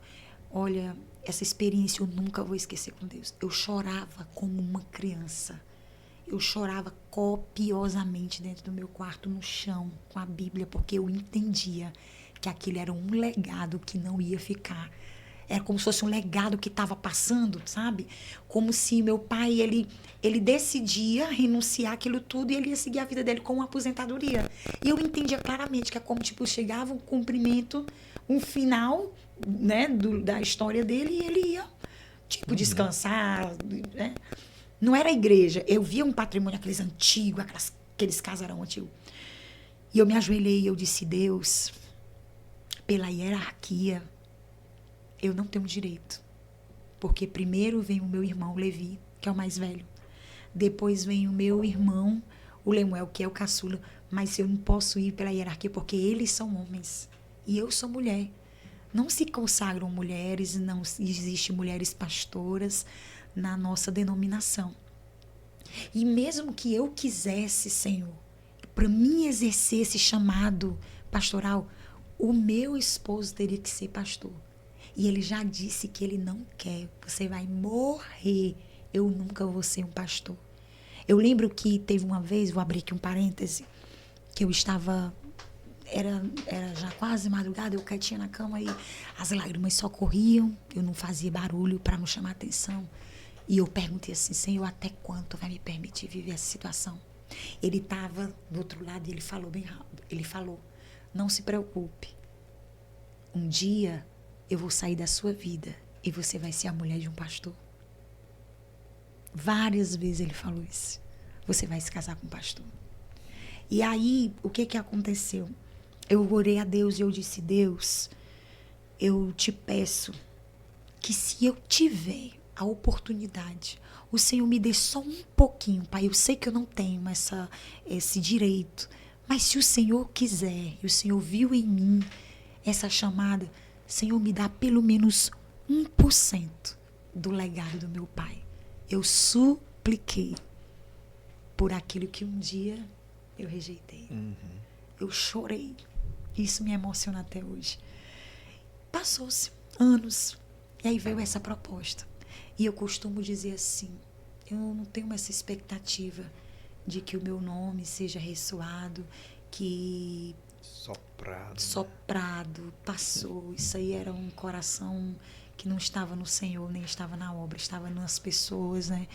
Olha, essa experiência eu nunca vou esquecer com Deus. Eu chorava como uma criança. Eu chorava copiosamente dentro do meu quarto, no chão, com a Bíblia, porque eu entendia que aquilo era um legado que não ia ficar. Era como se fosse um legado que estava passando, sabe? Como se meu pai, ele decidia renunciar aquilo tudo e ele ia seguir a vida dele com uma aposentadoria. E eu entendia claramente que é como, tipo, chegava um cumprimento, um final, né, da história dele e ele ia, tipo, descansar, né? Não era a igreja. Eu via um patrimônio, aqueles antigos, aqueles casarão antigos. E eu me ajoelhei e eu disse, Deus, pela hierarquia, eu não tenho direito. Porque primeiro vem o meu irmão Levi, que é o mais velho. Depois vem o meu irmão, o Lemuel, que é o caçula. Mas eu não posso ir pela hierarquia porque eles são homens. E eu sou mulher. Não se consagram mulheres, não existe mulheres pastoras na nossa denominação. E mesmo que eu quisesse, Senhor, para mim exercer esse chamado pastoral, o meu esposo teria que ser pastor. E ele já disse que ele não quer. Você vai morrer. Eu nunca vou ser um pastor. Eu lembro que teve uma vez, vou abrir aqui um parêntese, que eu estava... Era já quase madrugada, eu quietinha na cama e as lágrimas só corriam. Eu não fazia barulho para não chamar atenção. E eu perguntei assim, Senhor, até quanto vai me permitir viver essa situação? Ele estava do outro lado e ele falou bem rápido. Ele falou, não se preocupe. Um dia eu vou sair da sua vida e você vai ser a mulher de um pastor. Várias vezes ele falou isso. Você vai se casar com um pastor. E aí, o que aconteceu? Eu orei a Deus e eu disse, Deus, eu te peço que se eu tiver a oportunidade, o Senhor me dê só um pouquinho, Pai. Eu sei que eu não tenho esse direito, mas se o Senhor quiser, e o Senhor viu em mim essa chamada, Senhor, me dá pelo menos 1% do legado do meu pai. Eu supliquei por aquilo que um dia eu rejeitei. Eu chorei. Isso me emociona até hoje. Passou-se anos. E aí veio essa proposta. E eu costumo dizer assim, eu não tenho essa expectativa de que o meu nome seja ressoado, que... Soprado, passou. Isso aí era um coração que não estava no Senhor, nem estava na obra, estava nas pessoas, né?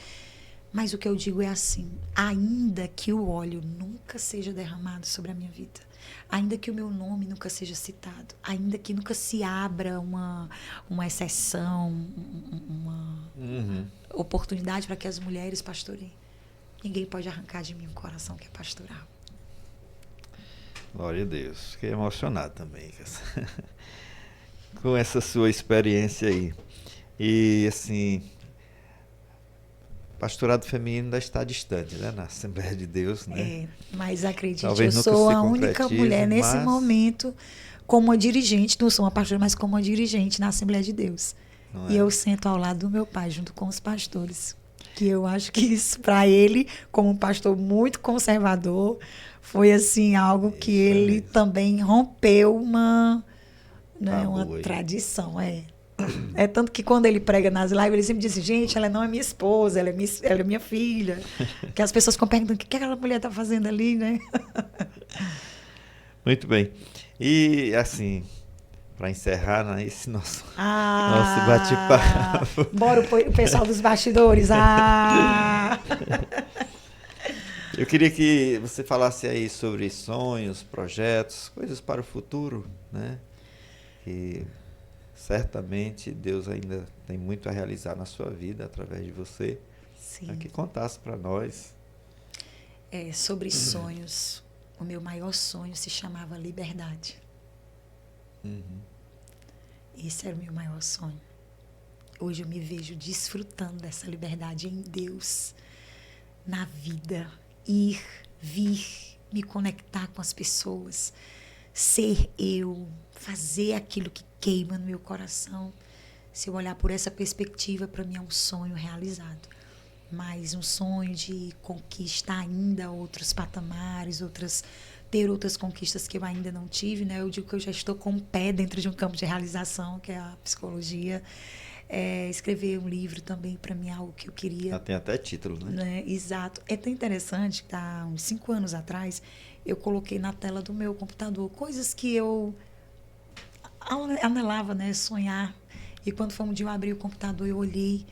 Mas o que eu digo é assim, ainda que o óleo nunca seja derramado sobre a minha vida, ainda que o meu nome nunca seja citado, ainda que nunca se abra uma exceção, uma oportunidade para que as mulheres pastoreiem, ninguém pode arrancar de mim um coração que é pastoral. Glória a Deus. Fiquei emocionado também com essa sua experiência aí. E, assim, pastorado feminino ainda está distante, né? Na Assembleia de Deus, né? Mas acredite, talvez eu sou a única mulher nesse momento como uma dirigente, não sou uma pastora, mas como uma dirigente na Assembleia de Deus. E eu sento ao lado do meu pai, junto com os pastores. Que eu acho que isso, para ele, como um pastor muito conservador, foi assim, algo que ele também rompeu uma tradição. É tanto que quando ele prega nas lives, ele sempre diz assim, gente, ela não é minha esposa, ela é minha filha. Que as pessoas ficam perguntando, o que aquela mulher está fazendo ali, né? Muito bem. E, assim, para encerrar, né, esse nosso bate-papo. Bora o pessoal dos bastidores. Eu queria que você falasse aí sobre sonhos, projetos, coisas para o futuro, né? Que certamente Deus ainda tem muito a realizar na sua vida através de você. Sim. Para que contasse para nós. Sobre sonhos, o meu maior sonho se chamava liberdade. Esse era o meu maior sonho. hoje eu me vejo desfrutando dessa liberdade em Deus, na vida, ir, vir, me conectar com as pessoas, ser eu, fazer aquilo que queima no meu coração. Se eu olhar por essa perspectiva, para mim é um sonho realizado. Mas um sonho de conquistar ainda outros patamares, ter outras conquistas que eu ainda não tive, né? Eu digo que eu já estou com um pé dentro de um campo de realização, que é a psicologia. Escrever um livro também, para mim, é algo que eu queria. Tem até título, né? Exato. É tão interessante que há uns 5 anos atrás, eu coloquei na tela do meu computador coisas que eu anelava, né? Sonhar. E quando foi um dia eu abri o computador, eu olhei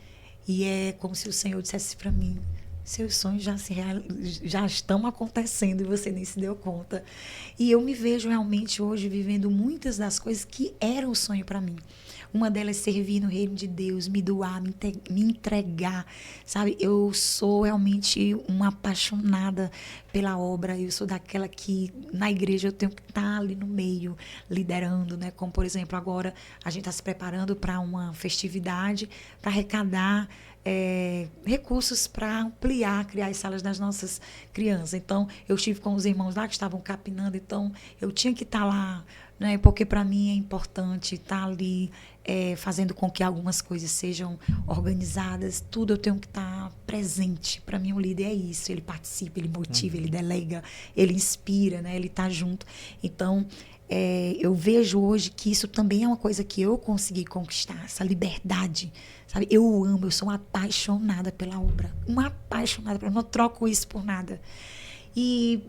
e é como se o Senhor dissesse para mim: seus sonhos já estão acontecendo e você nem se deu conta. E eu me vejo realmente hoje vivendo muitas das coisas que eram o sonho para mim. Uma delas é servir no reino de Deus, me doar, me entregar, sabe? Eu sou realmente uma apaixonada pela obra. Eu sou daquela que na igreja eu tenho que estar ali no meio, liderando, né? Como, por exemplo, agora a gente está se preparando para uma festividade, para arrecadar recursos para ampliar, criar as salas das nossas crianças. Então, eu estive com os irmãos lá que estavam capinando, então eu tinha que estar lá, né? Porque para mim é importante estar ali fazendo com que algumas coisas sejam organizadas. Tudo eu tenho que estar presente. Para mim, o líder é isso. Ele participa, ele motiva, ele delega, ele inspira, né? Ele está junto. Então, eu vejo hoje que isso também é uma coisa que eu consegui conquistar, essa liberdade, sabe? Eu amo, eu sou uma apaixonada pela obra, uma apaixonada, eu não troco isso por nada. E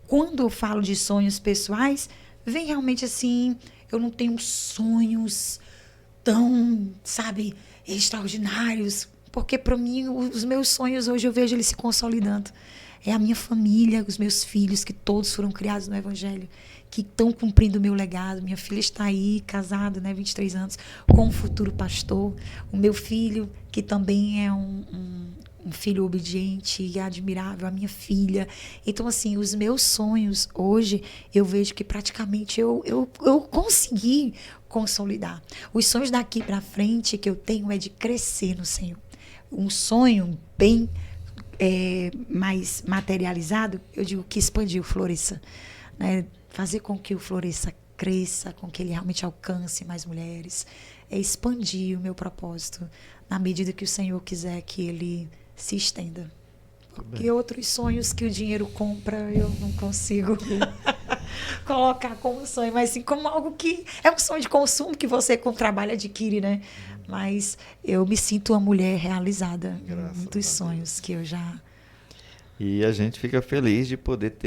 quando eu falo de sonhos pessoais, vem realmente assim, eu não tenho sonhos tão, sabe, extraordinários, porque para mim os meus sonhos hoje eu vejo eles se consolidando. É a minha família, os meus filhos, que todos foram criados no Evangelho, que estão cumprindo o meu legado. Minha filha está aí, casada, né, 23 anos, com um futuro pastor. O meu filho, que também é um filho obediente e admirável, a minha filha. Então, assim, os meus sonhos hoje, eu vejo que praticamente eu consegui consolidar. Os sonhos daqui para frente que eu tenho é de crescer no Senhor. Um sonho bem mais materializado, eu digo que expandir o Floresça, né? Fazer com que o Floresça cresça, com que ele realmente alcance mais mulheres, expandir o meu propósito na medida que o Senhor quiser que ele se estenda. Porque outros sonhos que o dinheiro compra eu não consigo colocar como sonho, mas sim como algo que é um sonho de consumo que você com trabalho adquire, né? Mas eu me sinto uma mulher realizada em muitos sonhos que eu já... E a gente fica feliz de poder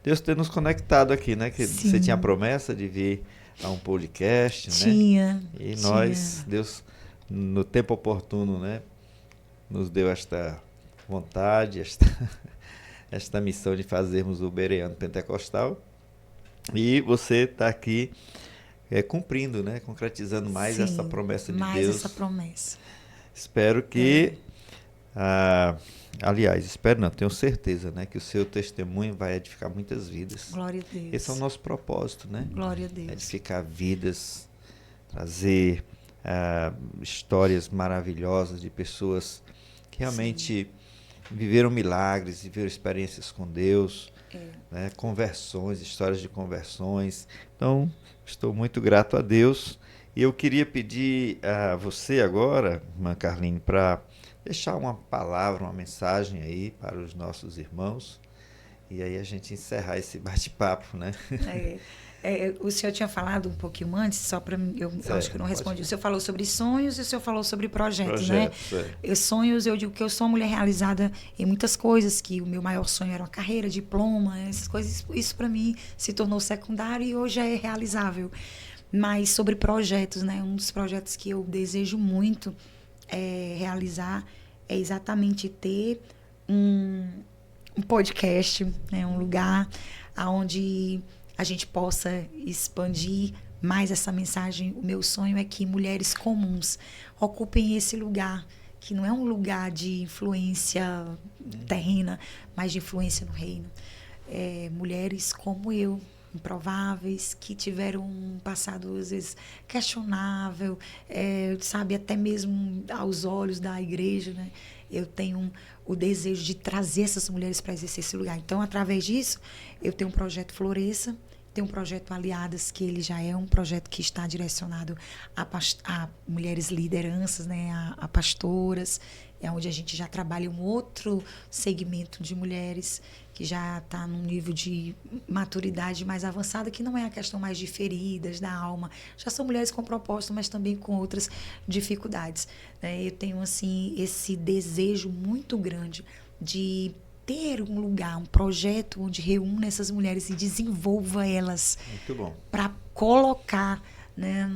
Deus ter nos conectado aqui, né? Que Sim. Você tinha a promessa de vir a um podcast, tinha, né? E nós, Deus, no tempo oportuno, né? Nos deu esta vontade, esta missão de fazermos o Bereano Pentecostal. E você está aqui cumprindo, né? Concretizando mais essa promessa de Deus. Mais essa promessa. Espero que... aliás, espero não, tenho certeza, né? Que o seu testemunho vai edificar muitas vidas. Glória a Deus. Esse é o nosso propósito, né? Glória a Deus. Edificar vidas, trazer histórias maravilhosas de pessoas que realmente viveram milagres, viveram experiências com Deus, né? Conversões, histórias de conversões. Então, estou muito grato a Deus. E eu queria pedir a você agora, irmã Carline, para deixar uma palavra, uma mensagem aí para os nossos irmãos. E aí a gente encerrar esse bate-papo, né? O senhor tinha falado um pouquinho antes, só para mim, eu acho que eu não respondi. O senhor falou sobre sonhos e o senhor falou sobre projetos, né? Sonhos, eu digo que eu sou uma mulher realizada em muitas coisas, que o meu maior sonho era uma carreira, diploma, essas coisas. Isso para mim se tornou secundário e hoje é realizável. Mas sobre projetos, né? Um dos projetos que eu desejo muito realizar é exatamente ter um podcast, né? Um lugar onde a gente possa expandir mais essa mensagem. O meu sonho é que mulheres comuns ocupem esse lugar, que não é um lugar de influência terrena, mas de influência no reino. Mulheres como eu, improváveis, que tiveram um passado, às vezes, questionável, sabe, até mesmo aos olhos da igreja, né? Eu tenho o desejo de trazer essas mulheres para exercer esse lugar. Então, através disso, eu tenho um projeto Floresça, tem um projeto Aliadas, que ele já é um projeto que está direcionado a mulheres lideranças, né, a pastoras, é onde a gente já trabalha um outro segmento de mulheres que já está num nível de maturidade mais avançada, que não é a questão mais de feridas da alma. Já são mulheres com propósito, mas também com outras dificuldades. Eu tenho, assim, esse desejo muito grande de ter um lugar, um projeto onde reúna essas mulheres e desenvolva elas para colocar, né,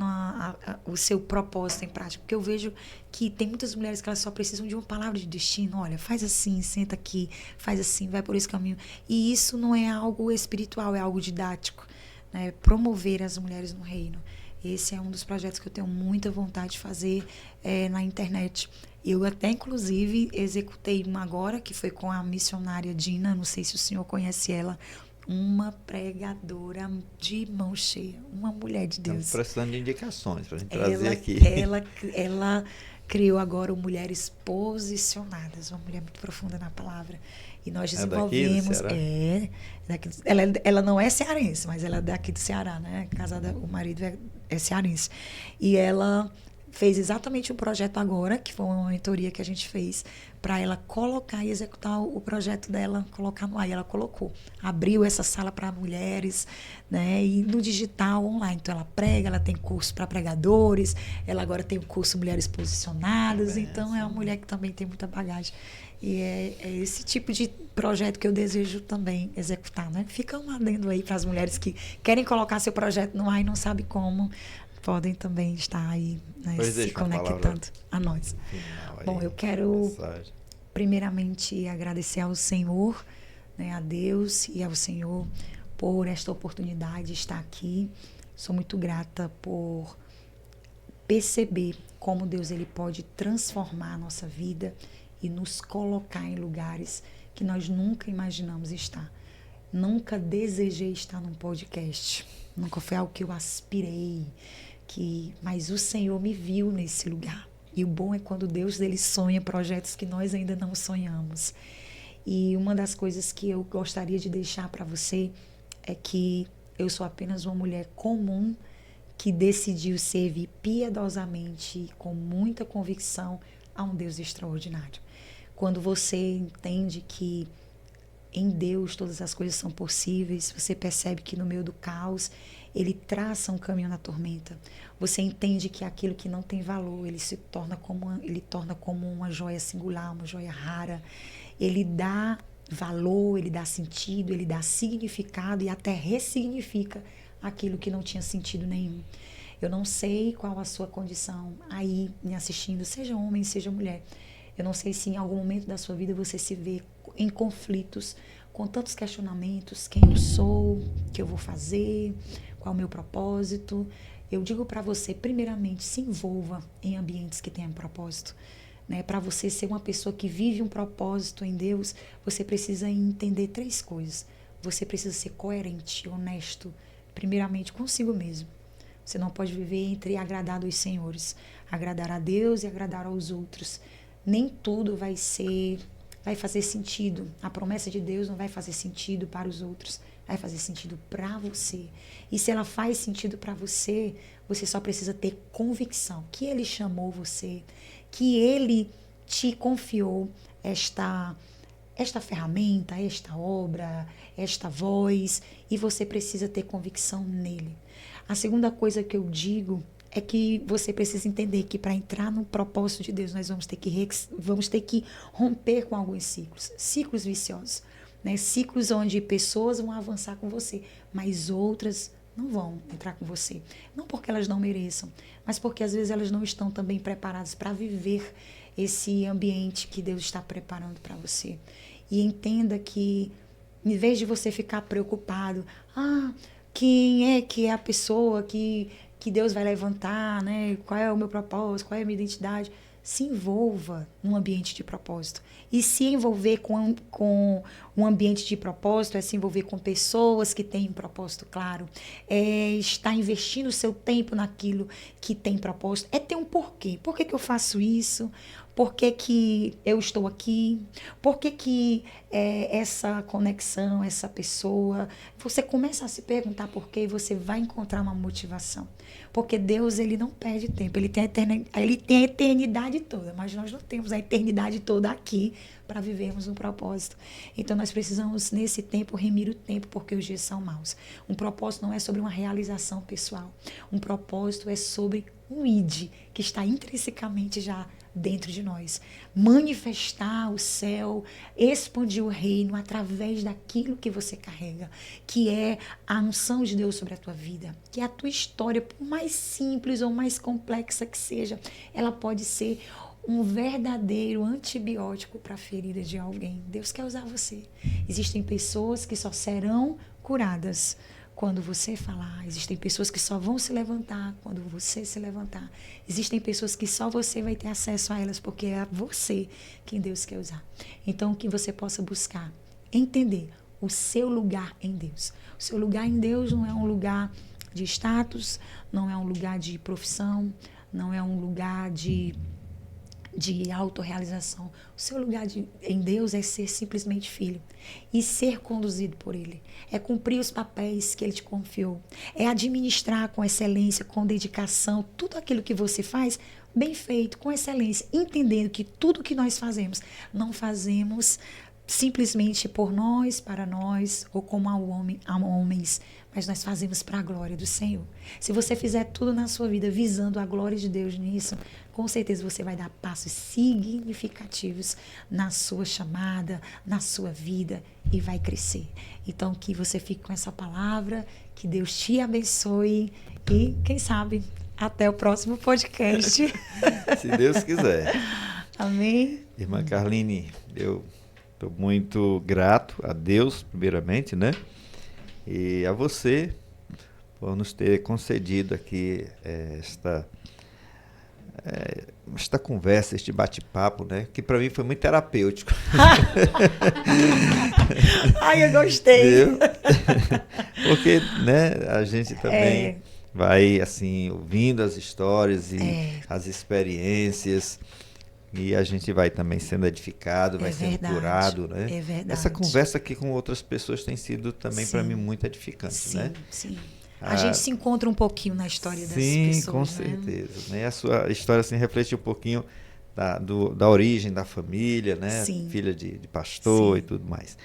o seu propósito em prática. Porque eu vejo que tem muitas mulheres que elas só precisam de uma palavra de destino. Olha, faz assim, senta aqui, faz assim, vai por esse caminho. E isso não é algo espiritual, é algo didático, né? Promover as mulheres no reino. Esse é um dos projetos que eu tenho muita vontade de fazer na internet. Eu até, inclusive, executei uma agora, que foi com a missionária Dina, não sei se o senhor conhece ela, uma pregadora de mão cheia, uma mulher de Deus. Estamos precisando de indicações para a gente trazer aqui. Ela criou agora o Mulheres Posicionadas, uma mulher muito profunda na palavra. E nós desenvolvemos... Ela não é cearense, mas ela é daqui do Ceará, né? Casada, o marido é cearense. E ela fez exatamente um projeto agora, que foi uma mentoria que a gente fez, para ela colocar e executar o projeto dela, colocar no ar. E ela colocou, abriu essa sala para mulheres, né, e no digital, online. Então, ela prega, ela tem curso para pregadores, ela agora tem o curso Mulheres Posicionadas, então é uma mulher que também tem muita bagagem. E é esse tipo de projeto que eu desejo também executar, né? Fica um adendo aí para as mulheres que querem colocar seu projeto no ar e não sabem como, podem também estar aí, né, se conectando a nós. Bom, eu quero primeiramente agradecer ao Senhor, né, a Deus e ao Senhor por esta oportunidade de estar aqui. Sou muito grata por perceber como Deus ele pode transformar a nossa vida e nos colocar em lugares que nós nunca imaginamos estar. Nunca desejei estar num podcast. Nunca foi algo que eu aspirei. Mas o Senhor me viu nesse lugar. E o bom é quando Deus ele sonha projetos que nós ainda não sonhamos. E uma das coisas que eu gostaria de deixar para você é que eu sou apenas uma mulher comum que decidiu servir piedosamente e com muita convicção a um Deus extraordinário. Quando você entende que em Deus todas as coisas são possíveis, você percebe que no meio do caos ele traça um caminho na tormenta. Você entende que aquilo que não tem valor, ele torna como uma joia singular, uma joia rara. Ele dá valor, ele dá sentido, ele dá significado e até ressignifica aquilo que não tinha sentido nenhum. Eu não sei qual a sua condição aí me assistindo, seja homem, seja mulher. Eu não sei se em algum momento da sua vida você se vê em conflitos, com tantos questionamentos, quem eu sou, o que eu vou fazer, qual é o meu propósito. Eu digo para você, primeiramente, se envolva em ambientes que tenham propósito. Né? Para você ser uma pessoa que vive um propósito em Deus, você precisa entender 3 coisas. Você precisa ser coerente, honesto, primeiramente consigo mesmo. Você não pode viver entre agradar 2 senhores, agradar a Deus e agradar aos outros. Nem tudo vai fazer sentido. A promessa de Deus não vai fazer sentido para os outros, vai fazer sentido para você. E se ela faz sentido para você, você só precisa ter convicção que Ele chamou você, que Ele te confiou esta ferramenta, esta obra, esta voz, e você precisa ter convicção nele. A segunda coisa que eu digo é que você precisa entender que para entrar no propósito de Deus, nós vamos ter que romper com alguns ciclos viciosos, né? Ciclos onde pessoas vão avançar com você, mas outras não vão entrar com você. Não porque elas não mereçam, mas porque às vezes elas não estão também preparadas para viver esse ambiente que Deus está preparando para você. E entenda que, em vez de você ficar preocupado, quem é que é a pessoa que Deus vai levantar, né? Qual é o meu propósito, qual é a minha identidade? se envolva num ambiente de propósito. E se envolver com um ambiente de propósito é se envolver com pessoas que têm um propósito claro, é estar investindo o seu tempo naquilo que tem propósito, é ter um porquê. Por que que eu faço isso? Por que que eu estou aqui? Por que que essa conexão, essa pessoa... Você começa a se perguntar por quê e você vai encontrar uma motivação. Porque Deus, ele não perde tempo. Ele tem a eternidade toda, mas nós não temos a eternidade toda aqui para vivermos um propósito. Então, nós precisamos, nesse tempo, remir o tempo, porque os dias são maus. Um propósito não é sobre uma realização pessoal. Um propósito é sobre um id, que está intrinsecamente já dentro de nós. Manifestar o céu, expandir o reino através daquilo que você carrega, que é a unção de Deus sobre a tua vida, que é a tua história, por mais simples ou mais complexa que seja, ela pode ser um verdadeiro antibiótico para a ferida de alguém. Deus quer usar você. Existem pessoas que só serão curadas quando você falar. Existem pessoas que só vão se levantar quando você se levantar. Existem pessoas que só você vai ter acesso a elas, porque é você quem Deus quer usar. Então, que você possa buscar entender o seu lugar em Deus. O seu lugar em Deus não é um lugar de status, não é um lugar de profissão, não é um lugar de autorrealização. O seu lugar em Deus é ser simplesmente filho e ser conduzido por Ele. É cumprir os papéis que Ele te confiou. É administrar com excelência, com dedicação, tudo aquilo que você faz, bem feito, com excelência, entendendo que tudo que nós fazemos, não fazemos simplesmente por nós, para nós, ou como a homens, mas nós fazemos para a glória do Senhor. Se você fizer tudo na sua vida visando a glória de Deus nisso, com certeza você vai dar passos significativos na sua chamada, na sua vida, e vai crescer. Então, que você fique com essa palavra, que Deus te abençoe e, quem sabe, até o próximo podcast. Se Deus quiser. Amém. Irmã Carline, eu estou muito grato a Deus, primeiramente, né? E a você por nos ter concedido aqui esta conversa, este bate-papo, né? Que para mim foi muito terapêutico. Ai, eu gostei. Porque, né, a gente também vai, assim, ouvindo as histórias e as experiências, e a gente vai também sendo edificado, vai sendo curado, né? É verdade. Essa conversa aqui com outras pessoas tem sido também para mim muito edificante, né? Sim. A gente se encontra um pouquinho na história das pessoas. Sim, com certeza. Né? A sua história assim, reflete um pouquinho da origem da família, né? Sim. Filha de pastor e tudo mais.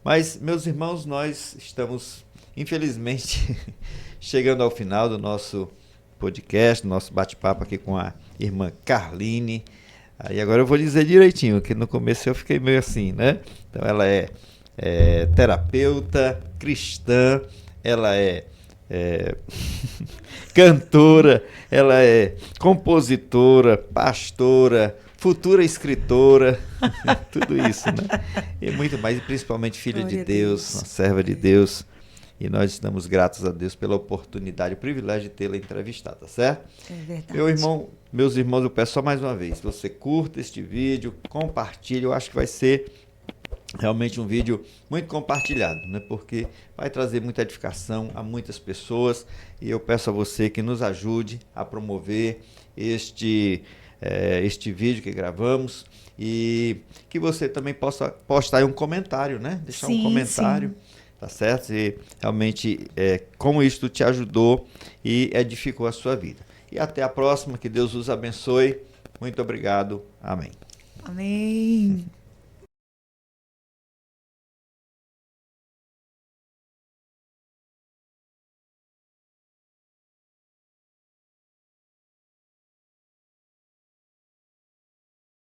Mas, meus irmãos, nós estamos, infelizmente, chegando ao final do nosso podcast, do nosso bate-papo aqui com a irmã Carline. Aí agora eu vou dizer direitinho, que no começo eu fiquei meio assim, né? Então ela é terapeuta, cristã, ela é cantora, ela é compositora, pastora, futura escritora, tudo isso, né? E muito mais, e principalmente filha de Deus, uma serva de Deus. E nós estamos gratos a Deus pela oportunidade, o privilégio de tê-la entrevistada, tá certo? É verdade. Meus irmãos, eu peço só mais uma vez, você curta este vídeo, compartilhe, eu acho que vai ser realmente um vídeo muito compartilhado, né? Porque vai trazer muita edificação a muitas pessoas, e eu peço a você que nos ajude a promover este vídeo que gravamos, e que você também possa postar aí um comentário, né? Deixar um comentário. Sim. Tá certo? E realmente como isto te ajudou e edificou a sua vida. E até a próxima, que Deus os abençoe. Muito obrigado. Amém. Amém.